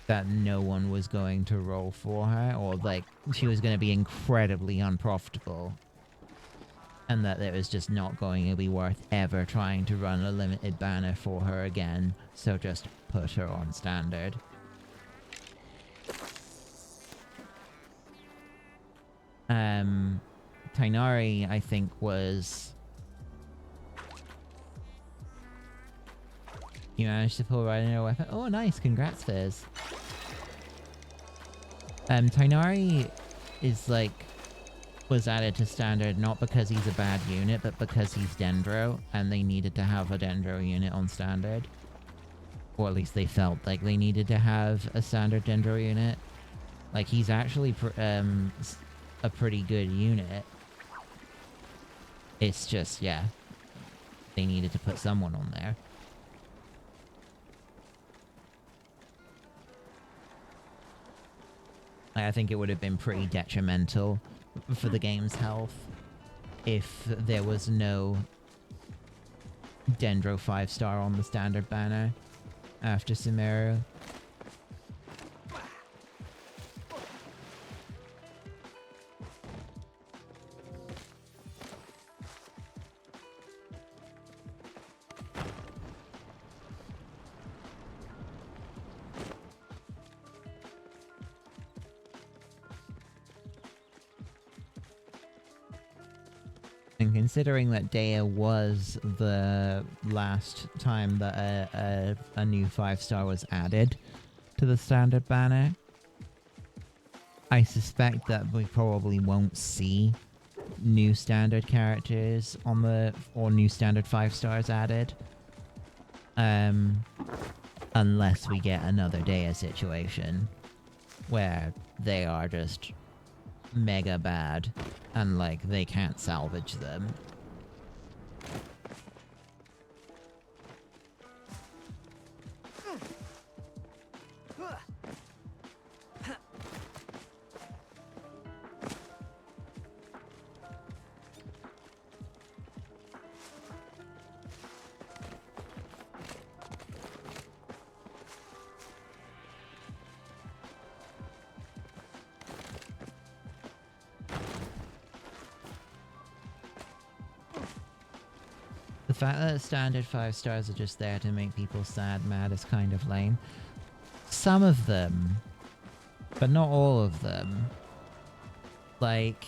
Speaker 1: that no one was going to roll for her, or, like, she was going to be incredibly unprofitable. And that it was just not going to be worth ever trying to run a limited banner for her again, so just put her on standard. Tainari, I think, was... You managed to pull right in a weapon? Oh, nice, congrats, Fizz. Tainari is, like... was added to standard not because he's a bad unit, but because he's Dendro, and they needed to have a Dendro unit on standard. Or at least they felt like they needed to have a standard Dendro unit. Like, he's actually a pretty good unit. It's just, yeah, they needed to put someone on there. I think it would have been pretty detrimental for the game's health if there was no Dendro 5-star on the standard banner after Sumeru. And considering that Dea was the last time that a new 5-star was added to the standard banner, I suspect that we probably won't see new standard characters on the, or new standard 5 stars added. Unless we get another Dea situation where they are just mega bad and like they can't salvage them. The fact that standard 5 stars are just there to make people sad mad is kind of lame. Some of them, but not all of them. Like,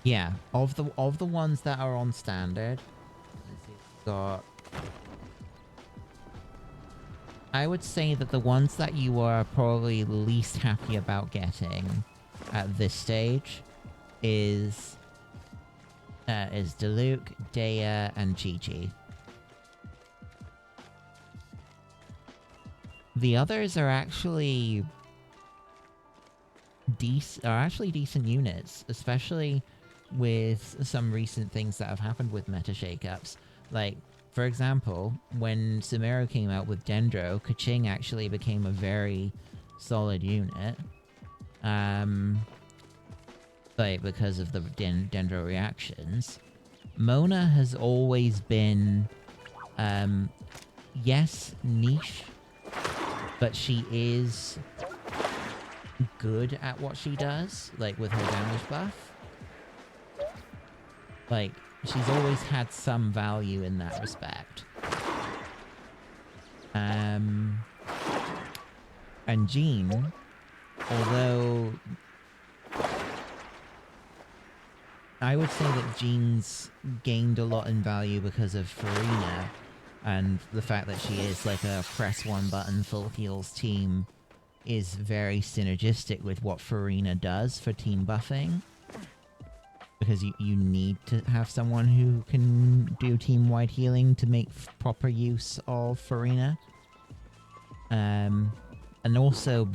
Speaker 1: yeah, of the ones that are on standard, got, I would say that the ones that you are probably least happy about getting at this stage is Diluc, Dea, and Gigi. The others are actually decent units, especially with some recent things that have happened with meta shakeups. Like, for example, when Sumeru came out with Dendro, Kaching actually became a very solid unit. Like, because of the Dendro reactions. Mona has always been, yes, niche, but she is good at what she does, like with her damage buff. Like, she's always had some value in that respect. And Jean, although I would say that Jean's gained a lot in value because of Farina, and the fact that she is like a press one button full heals team is very synergistic with what Farina does for team buffing. Because you need to have someone who can do team-wide healing to make proper use of Farina. And also,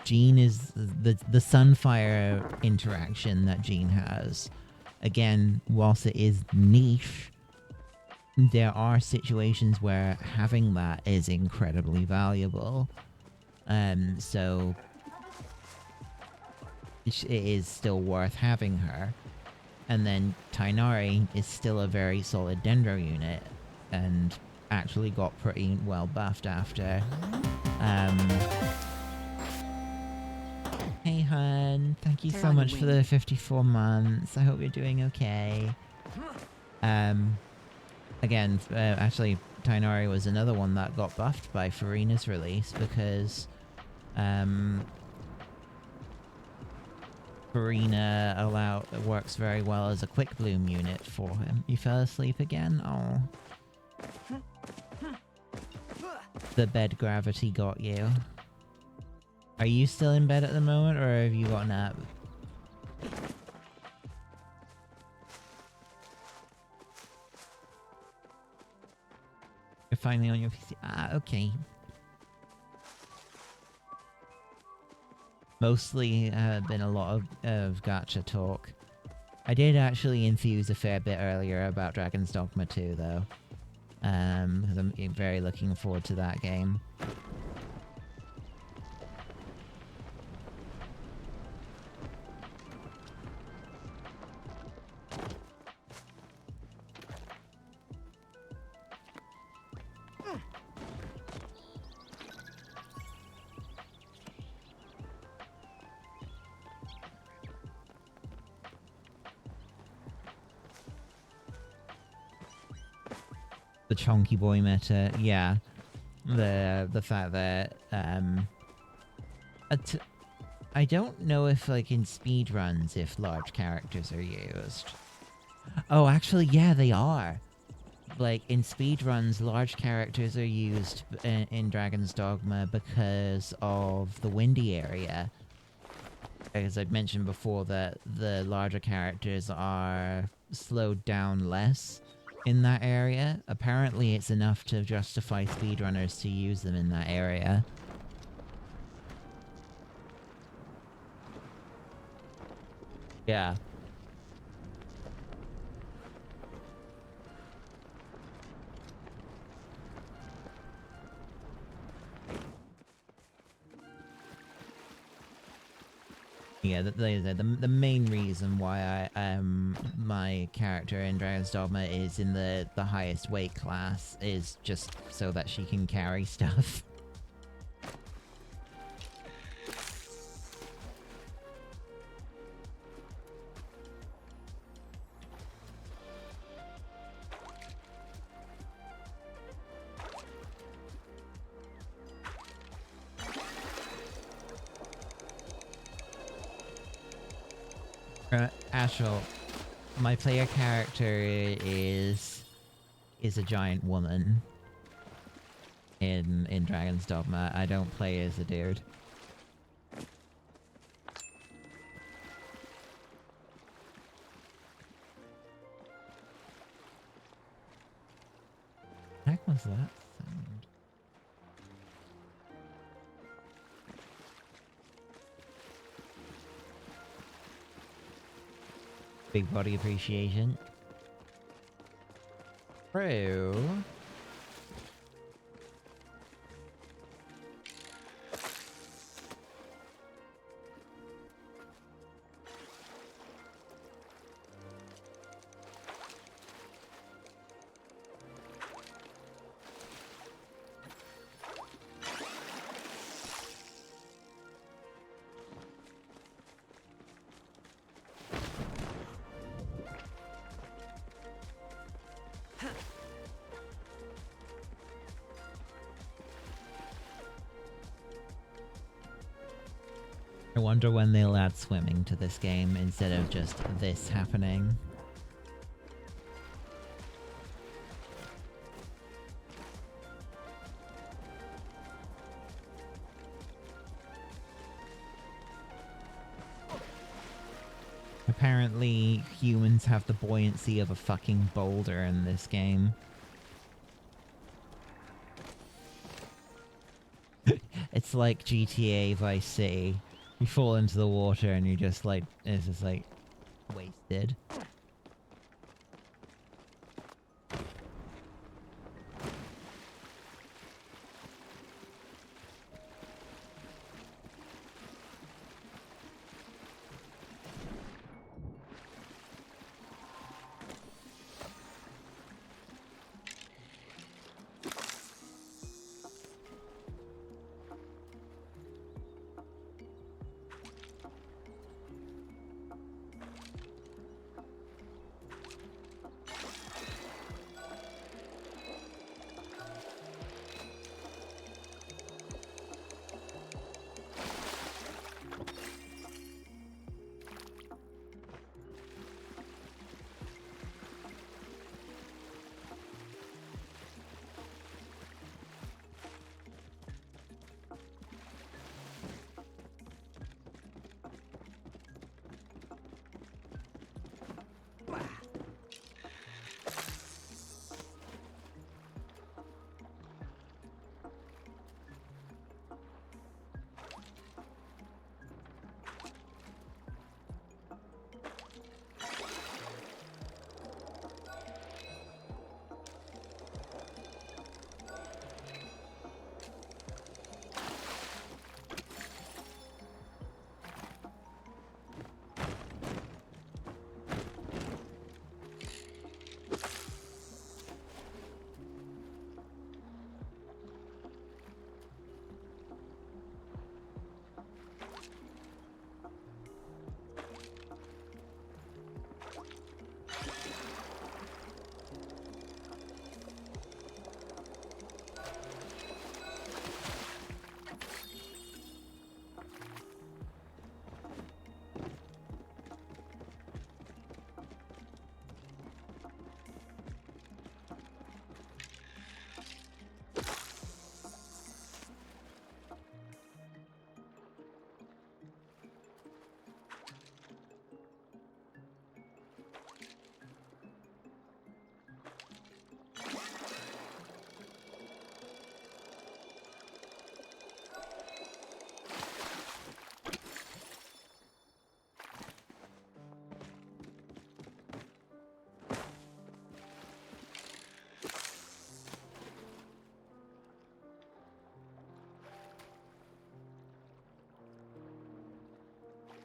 Speaker 1: Jean is the Sunfire interaction that Jean has. Again, whilst it is niche, there are situations where having that is incredibly valuable. So it is still worth having her. And then Tainari is still a very solid Dendro unit, and actually got pretty well buffed after. Hey hun, thank you so much for the 54 months. I hope you're doing okay. Again, actually, Tainari was another one that got buffed by Farina's release because Farina works very well as a quick bloom unit for him. You fell asleep again? Oh. The bed gravity got you. Are you still in bed at the moment, or have you got a nap? You're finally on your PC. Ah, okay. Mostly been a lot of gacha talk. I did actually enthuse a fair bit earlier about Dragon's Dogma 2, though. Because I'm very looking forward to that game. The chonky boy meta, yeah. The fact that I don't know if like in speedruns if large characters are used. Oh, actually, yeah, they are. Like in speedruns, large characters are used in Dragon's Dogma because of the windy area. as I'd mentioned before, that the larger characters are slowed down less in that area. Apparently it's enough to justify speedrunners to use them in that area. Yeah. Yeah, the main reason why my character in Dragon's Dogma is in the highest weight class is just so that she can carry stuff. Ashel, my player character is a giant woman in Dragon's Dogma. I don't play as a dude. What the heck was that sound? Big body appreciation. True. I wonder when they'll add swimming to this game instead of just this happening. Apparently, humans have the buoyancy of a fucking boulder in this game. It's like GTA Vice City. You fall into the water and you're just like, it's just like wasted.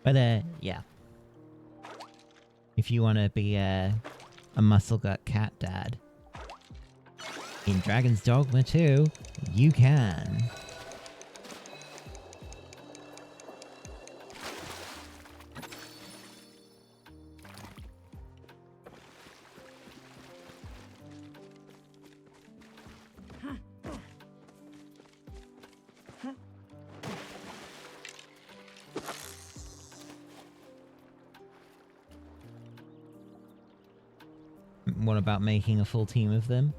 Speaker 1: But yeah. If you want to be a muscle gut cat dad in Dragon's Dogma 2, you can. What about making a full team of them?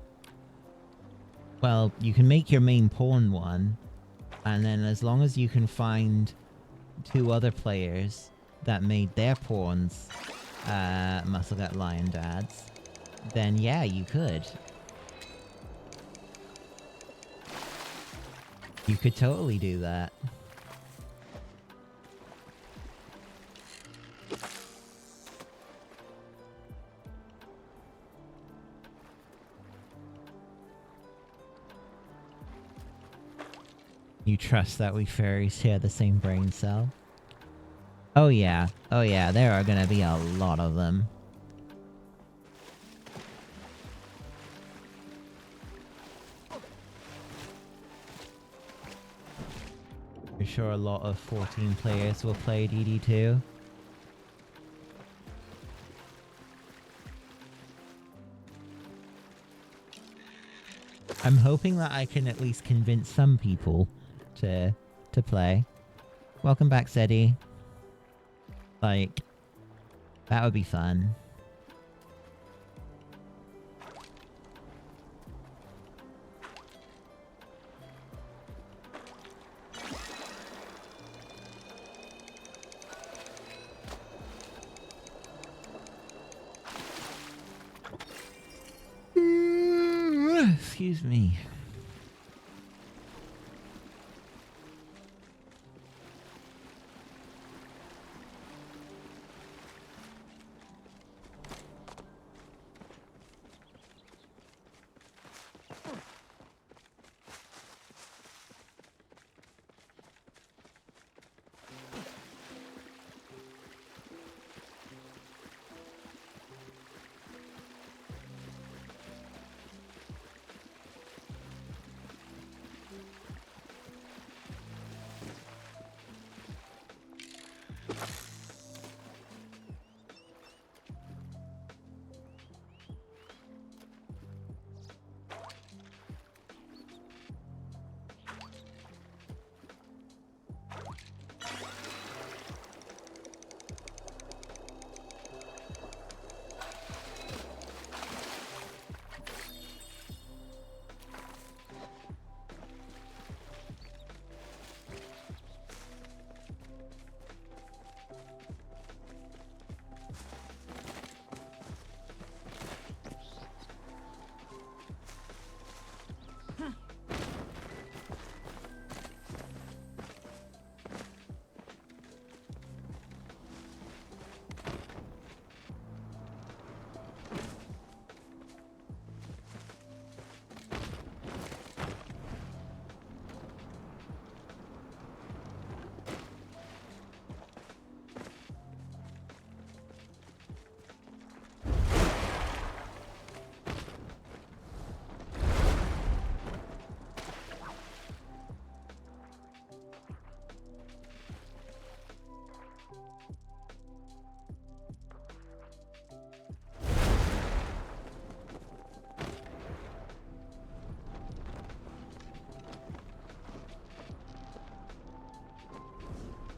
Speaker 1: Well, you can make your main pawn one, and then as long as you can find 2 other players that made their pawns Muscle Gut Lion Dads, then yeah, you could. You could totally do that. You trust that we fairies share the same brain cell? Oh yeah, there are gonna be a lot of them. I'm sure a lot of 14 players will play DD2. I'm hoping that I can at least convince some people to play. Welcome back, Zeddy. Like, that would be fun. Excuse me.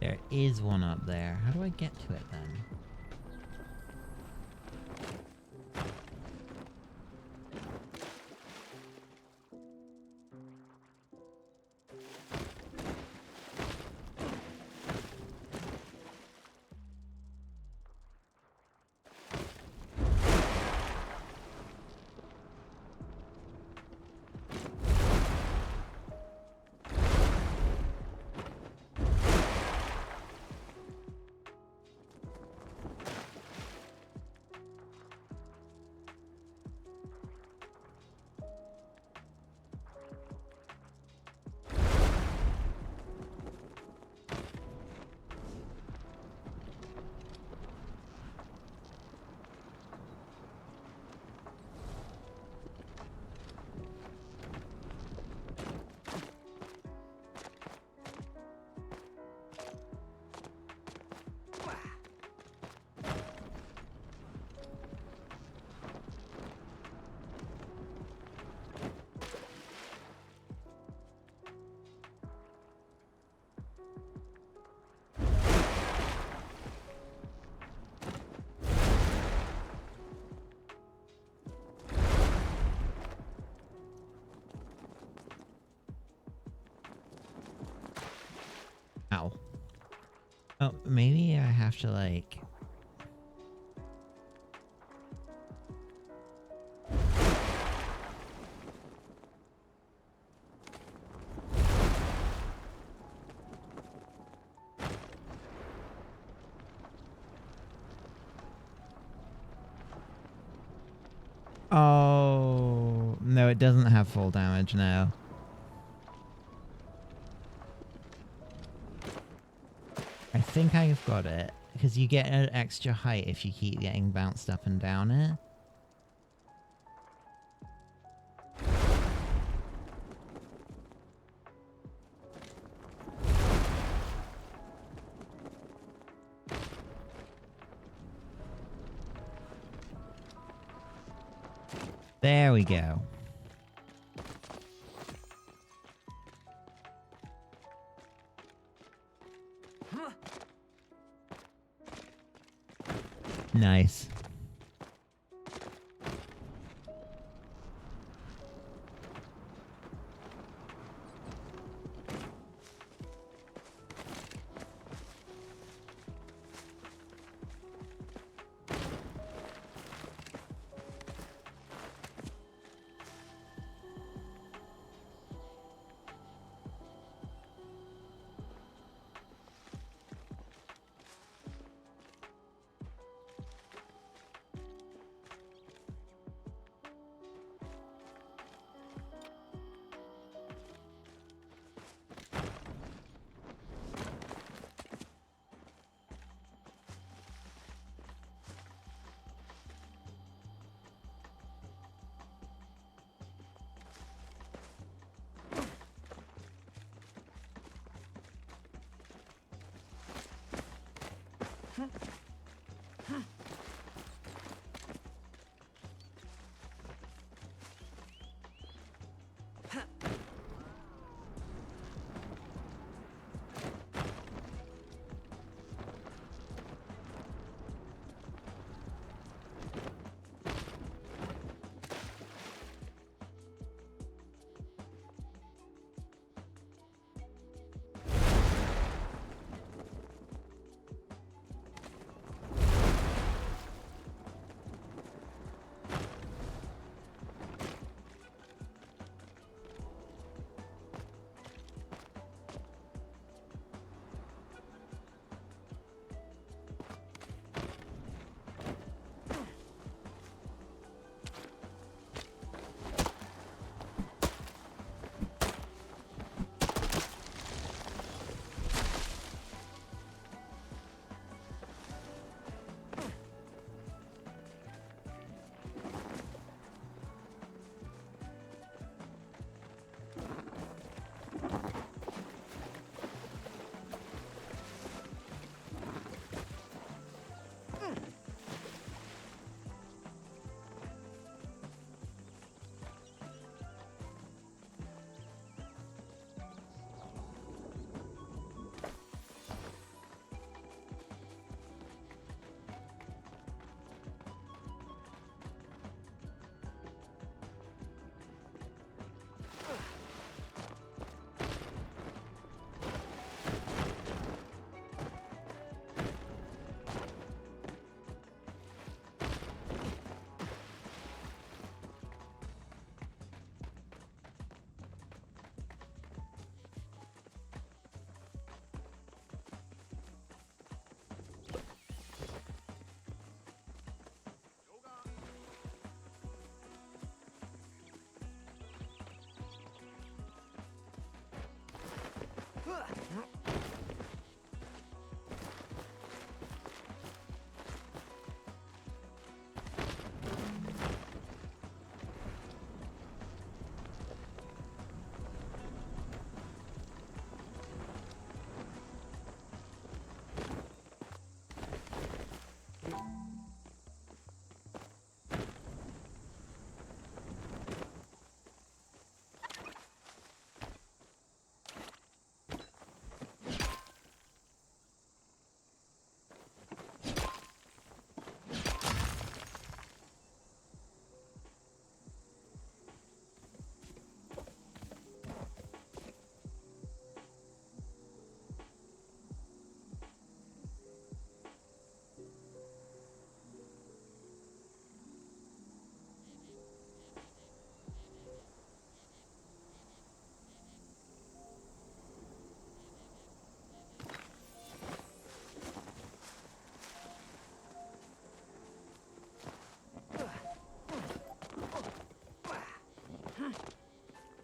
Speaker 1: There is one up there. How do I get to it then? Oh, maybe I have to, like... Oh, no, it doesn't have full damage now. I think I've got it, because you get an extra height if you keep getting bounced up and down it. There we go. Nice.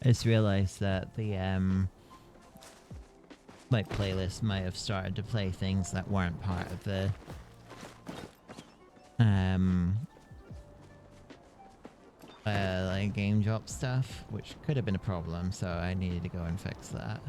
Speaker 1: I just realized that the my playlist might have started to play things that weren't part of the like game drop stuff, which could have been a problem, so I needed to go and fix that.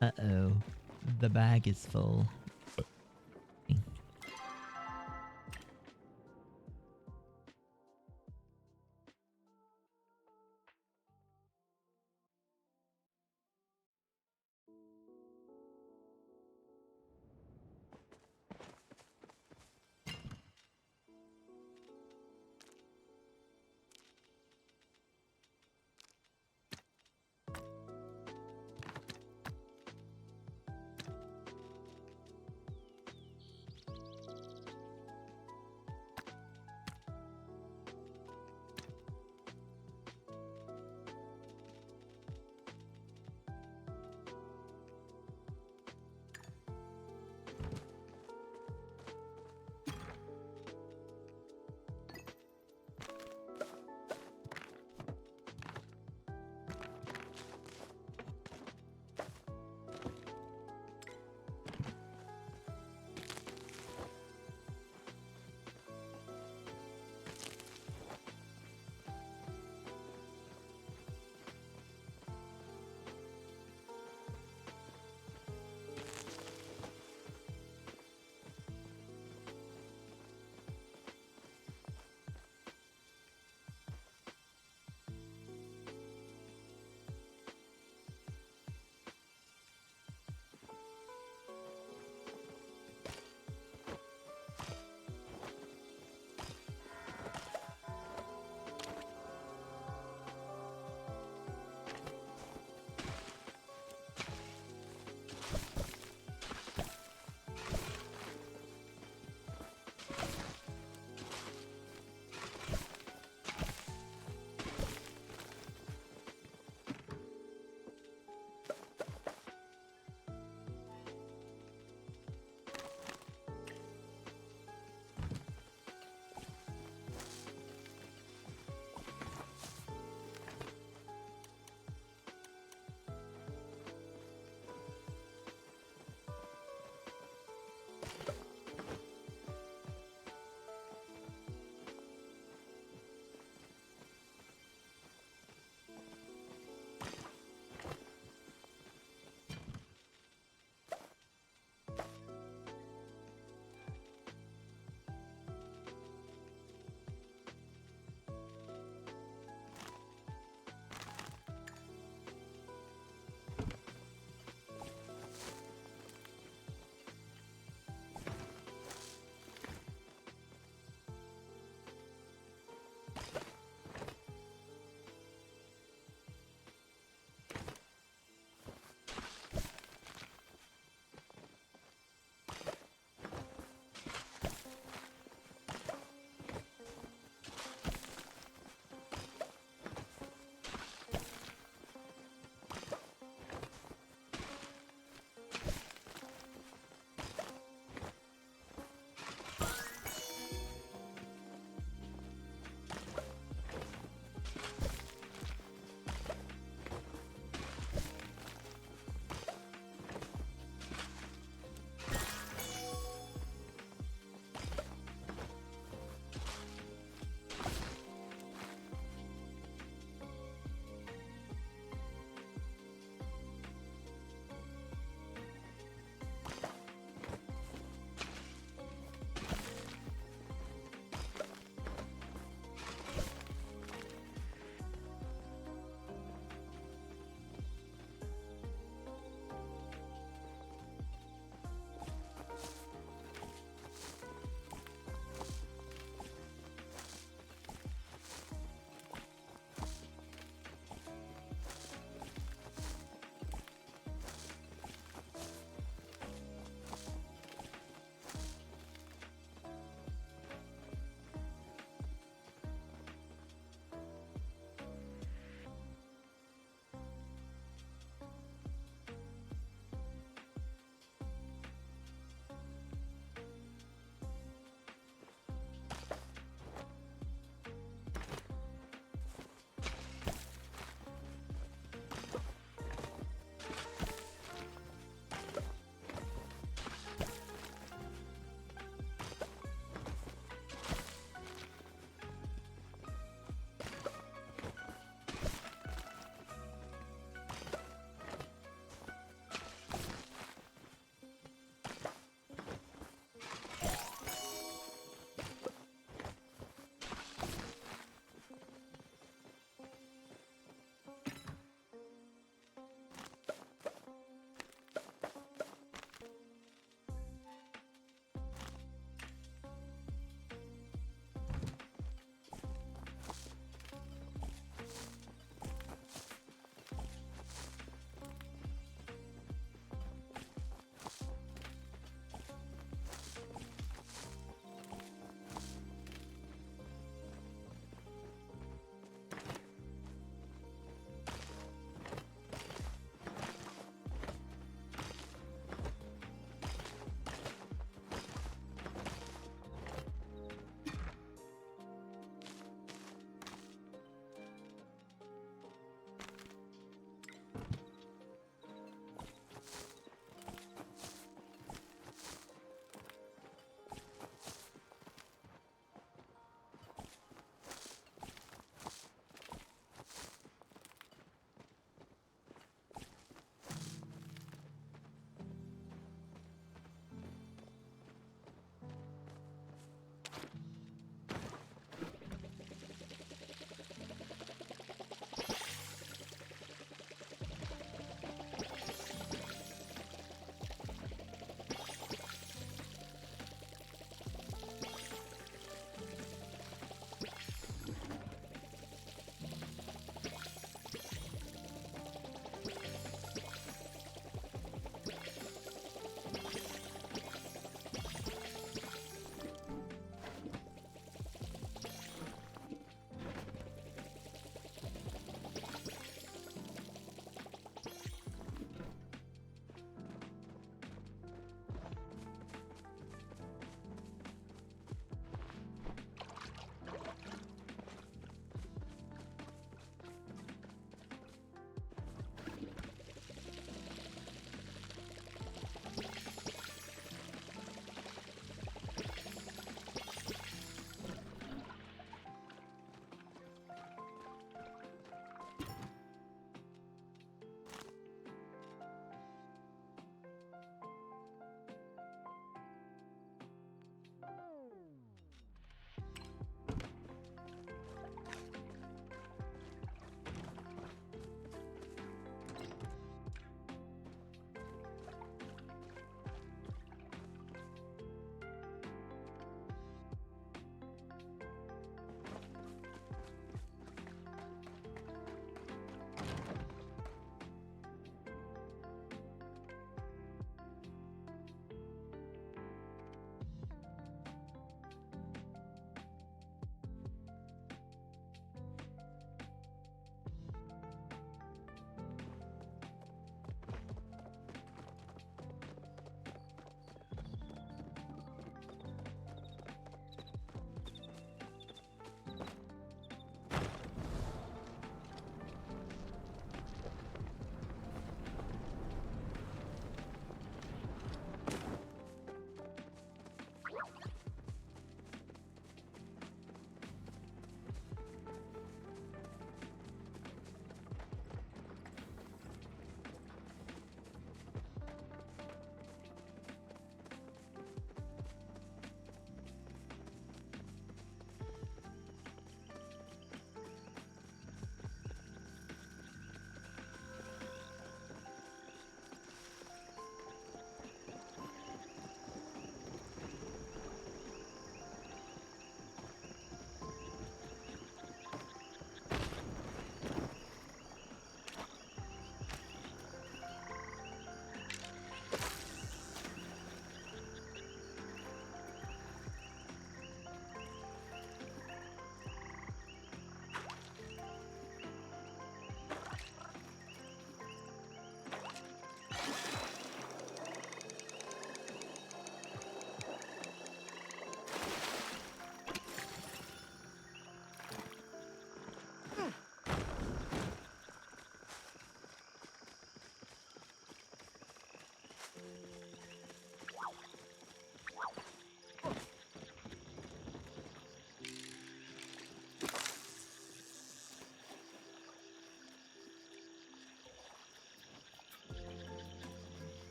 Speaker 1: Uh-oh. The bag is full.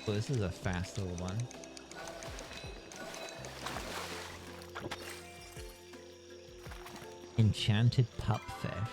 Speaker 1: Oh, this is a fast little one. Enchanted pupfish.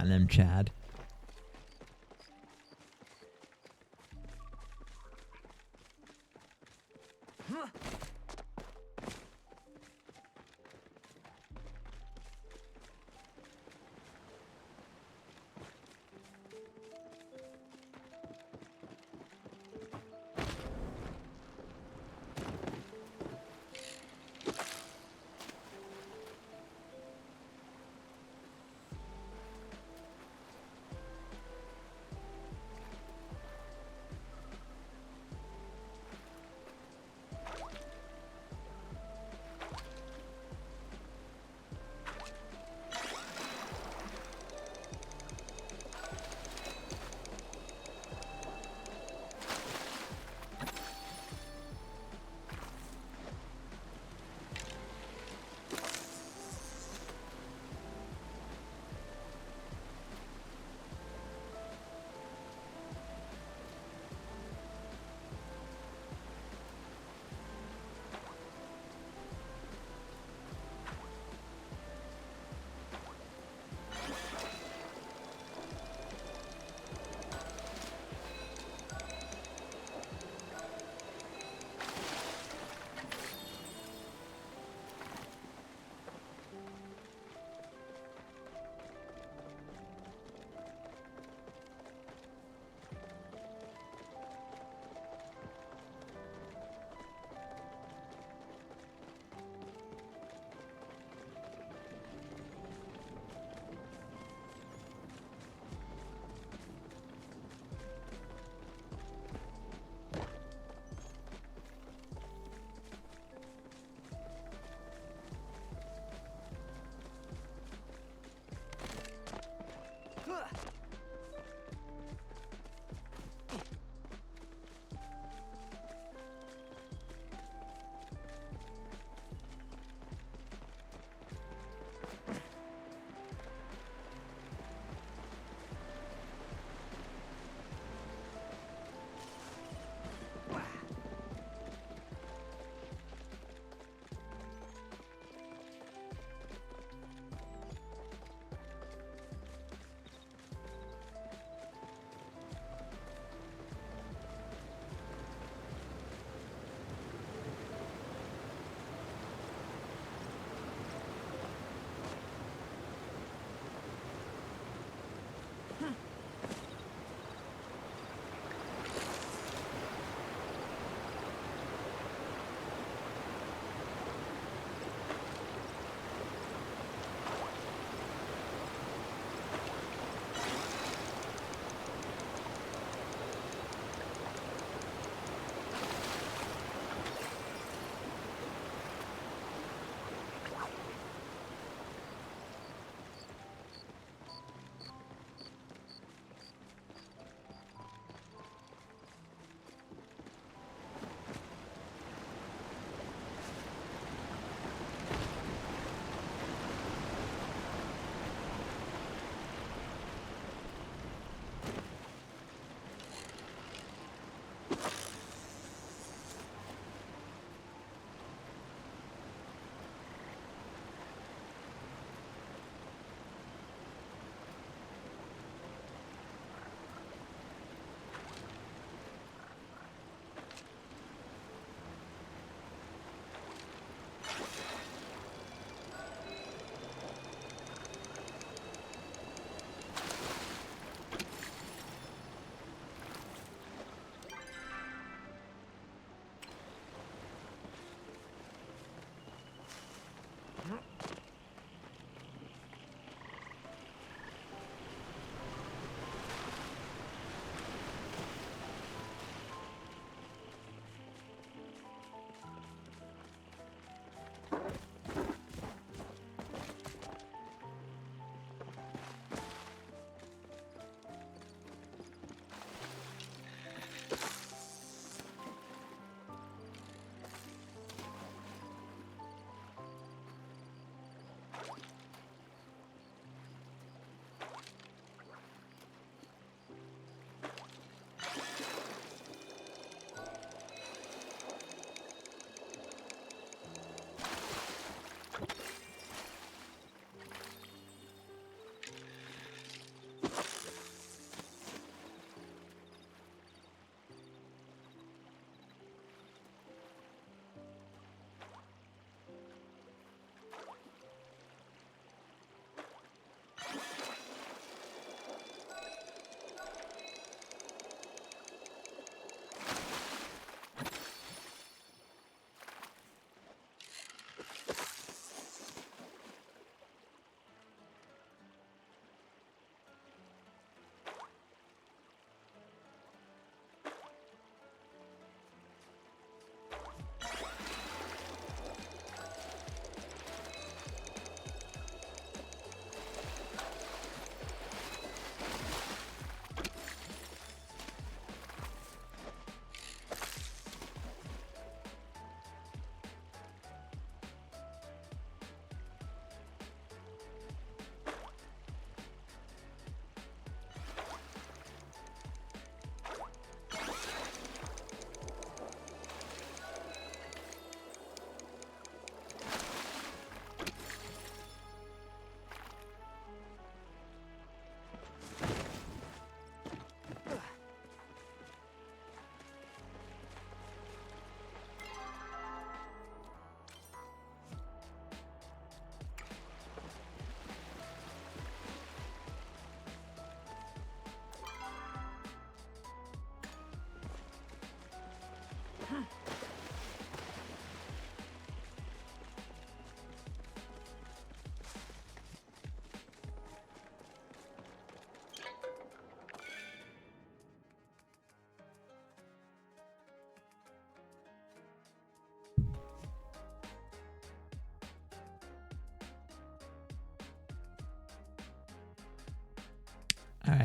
Speaker 1: Platinum Chad.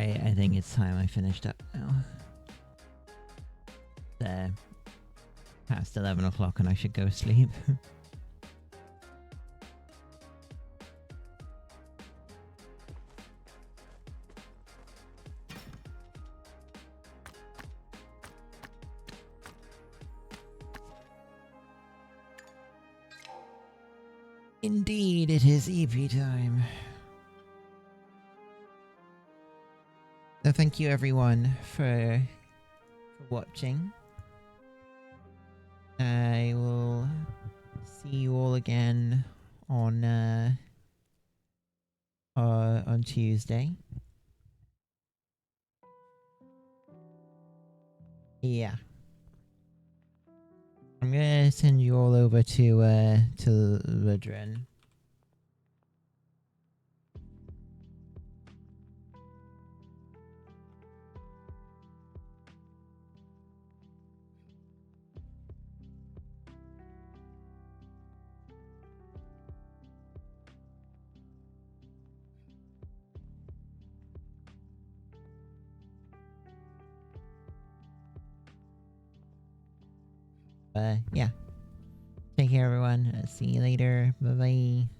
Speaker 1: Right, I think it's time I finished up now. There. Past 11 o'clock and I should go sleep. Indeed, it is EP time. So thank you everyone for watching. I will see you all again on Tuesday. Yeah. I'm gonna send you all over to Ludren. Yeah. Take care, everyone. See you later. Bye bye.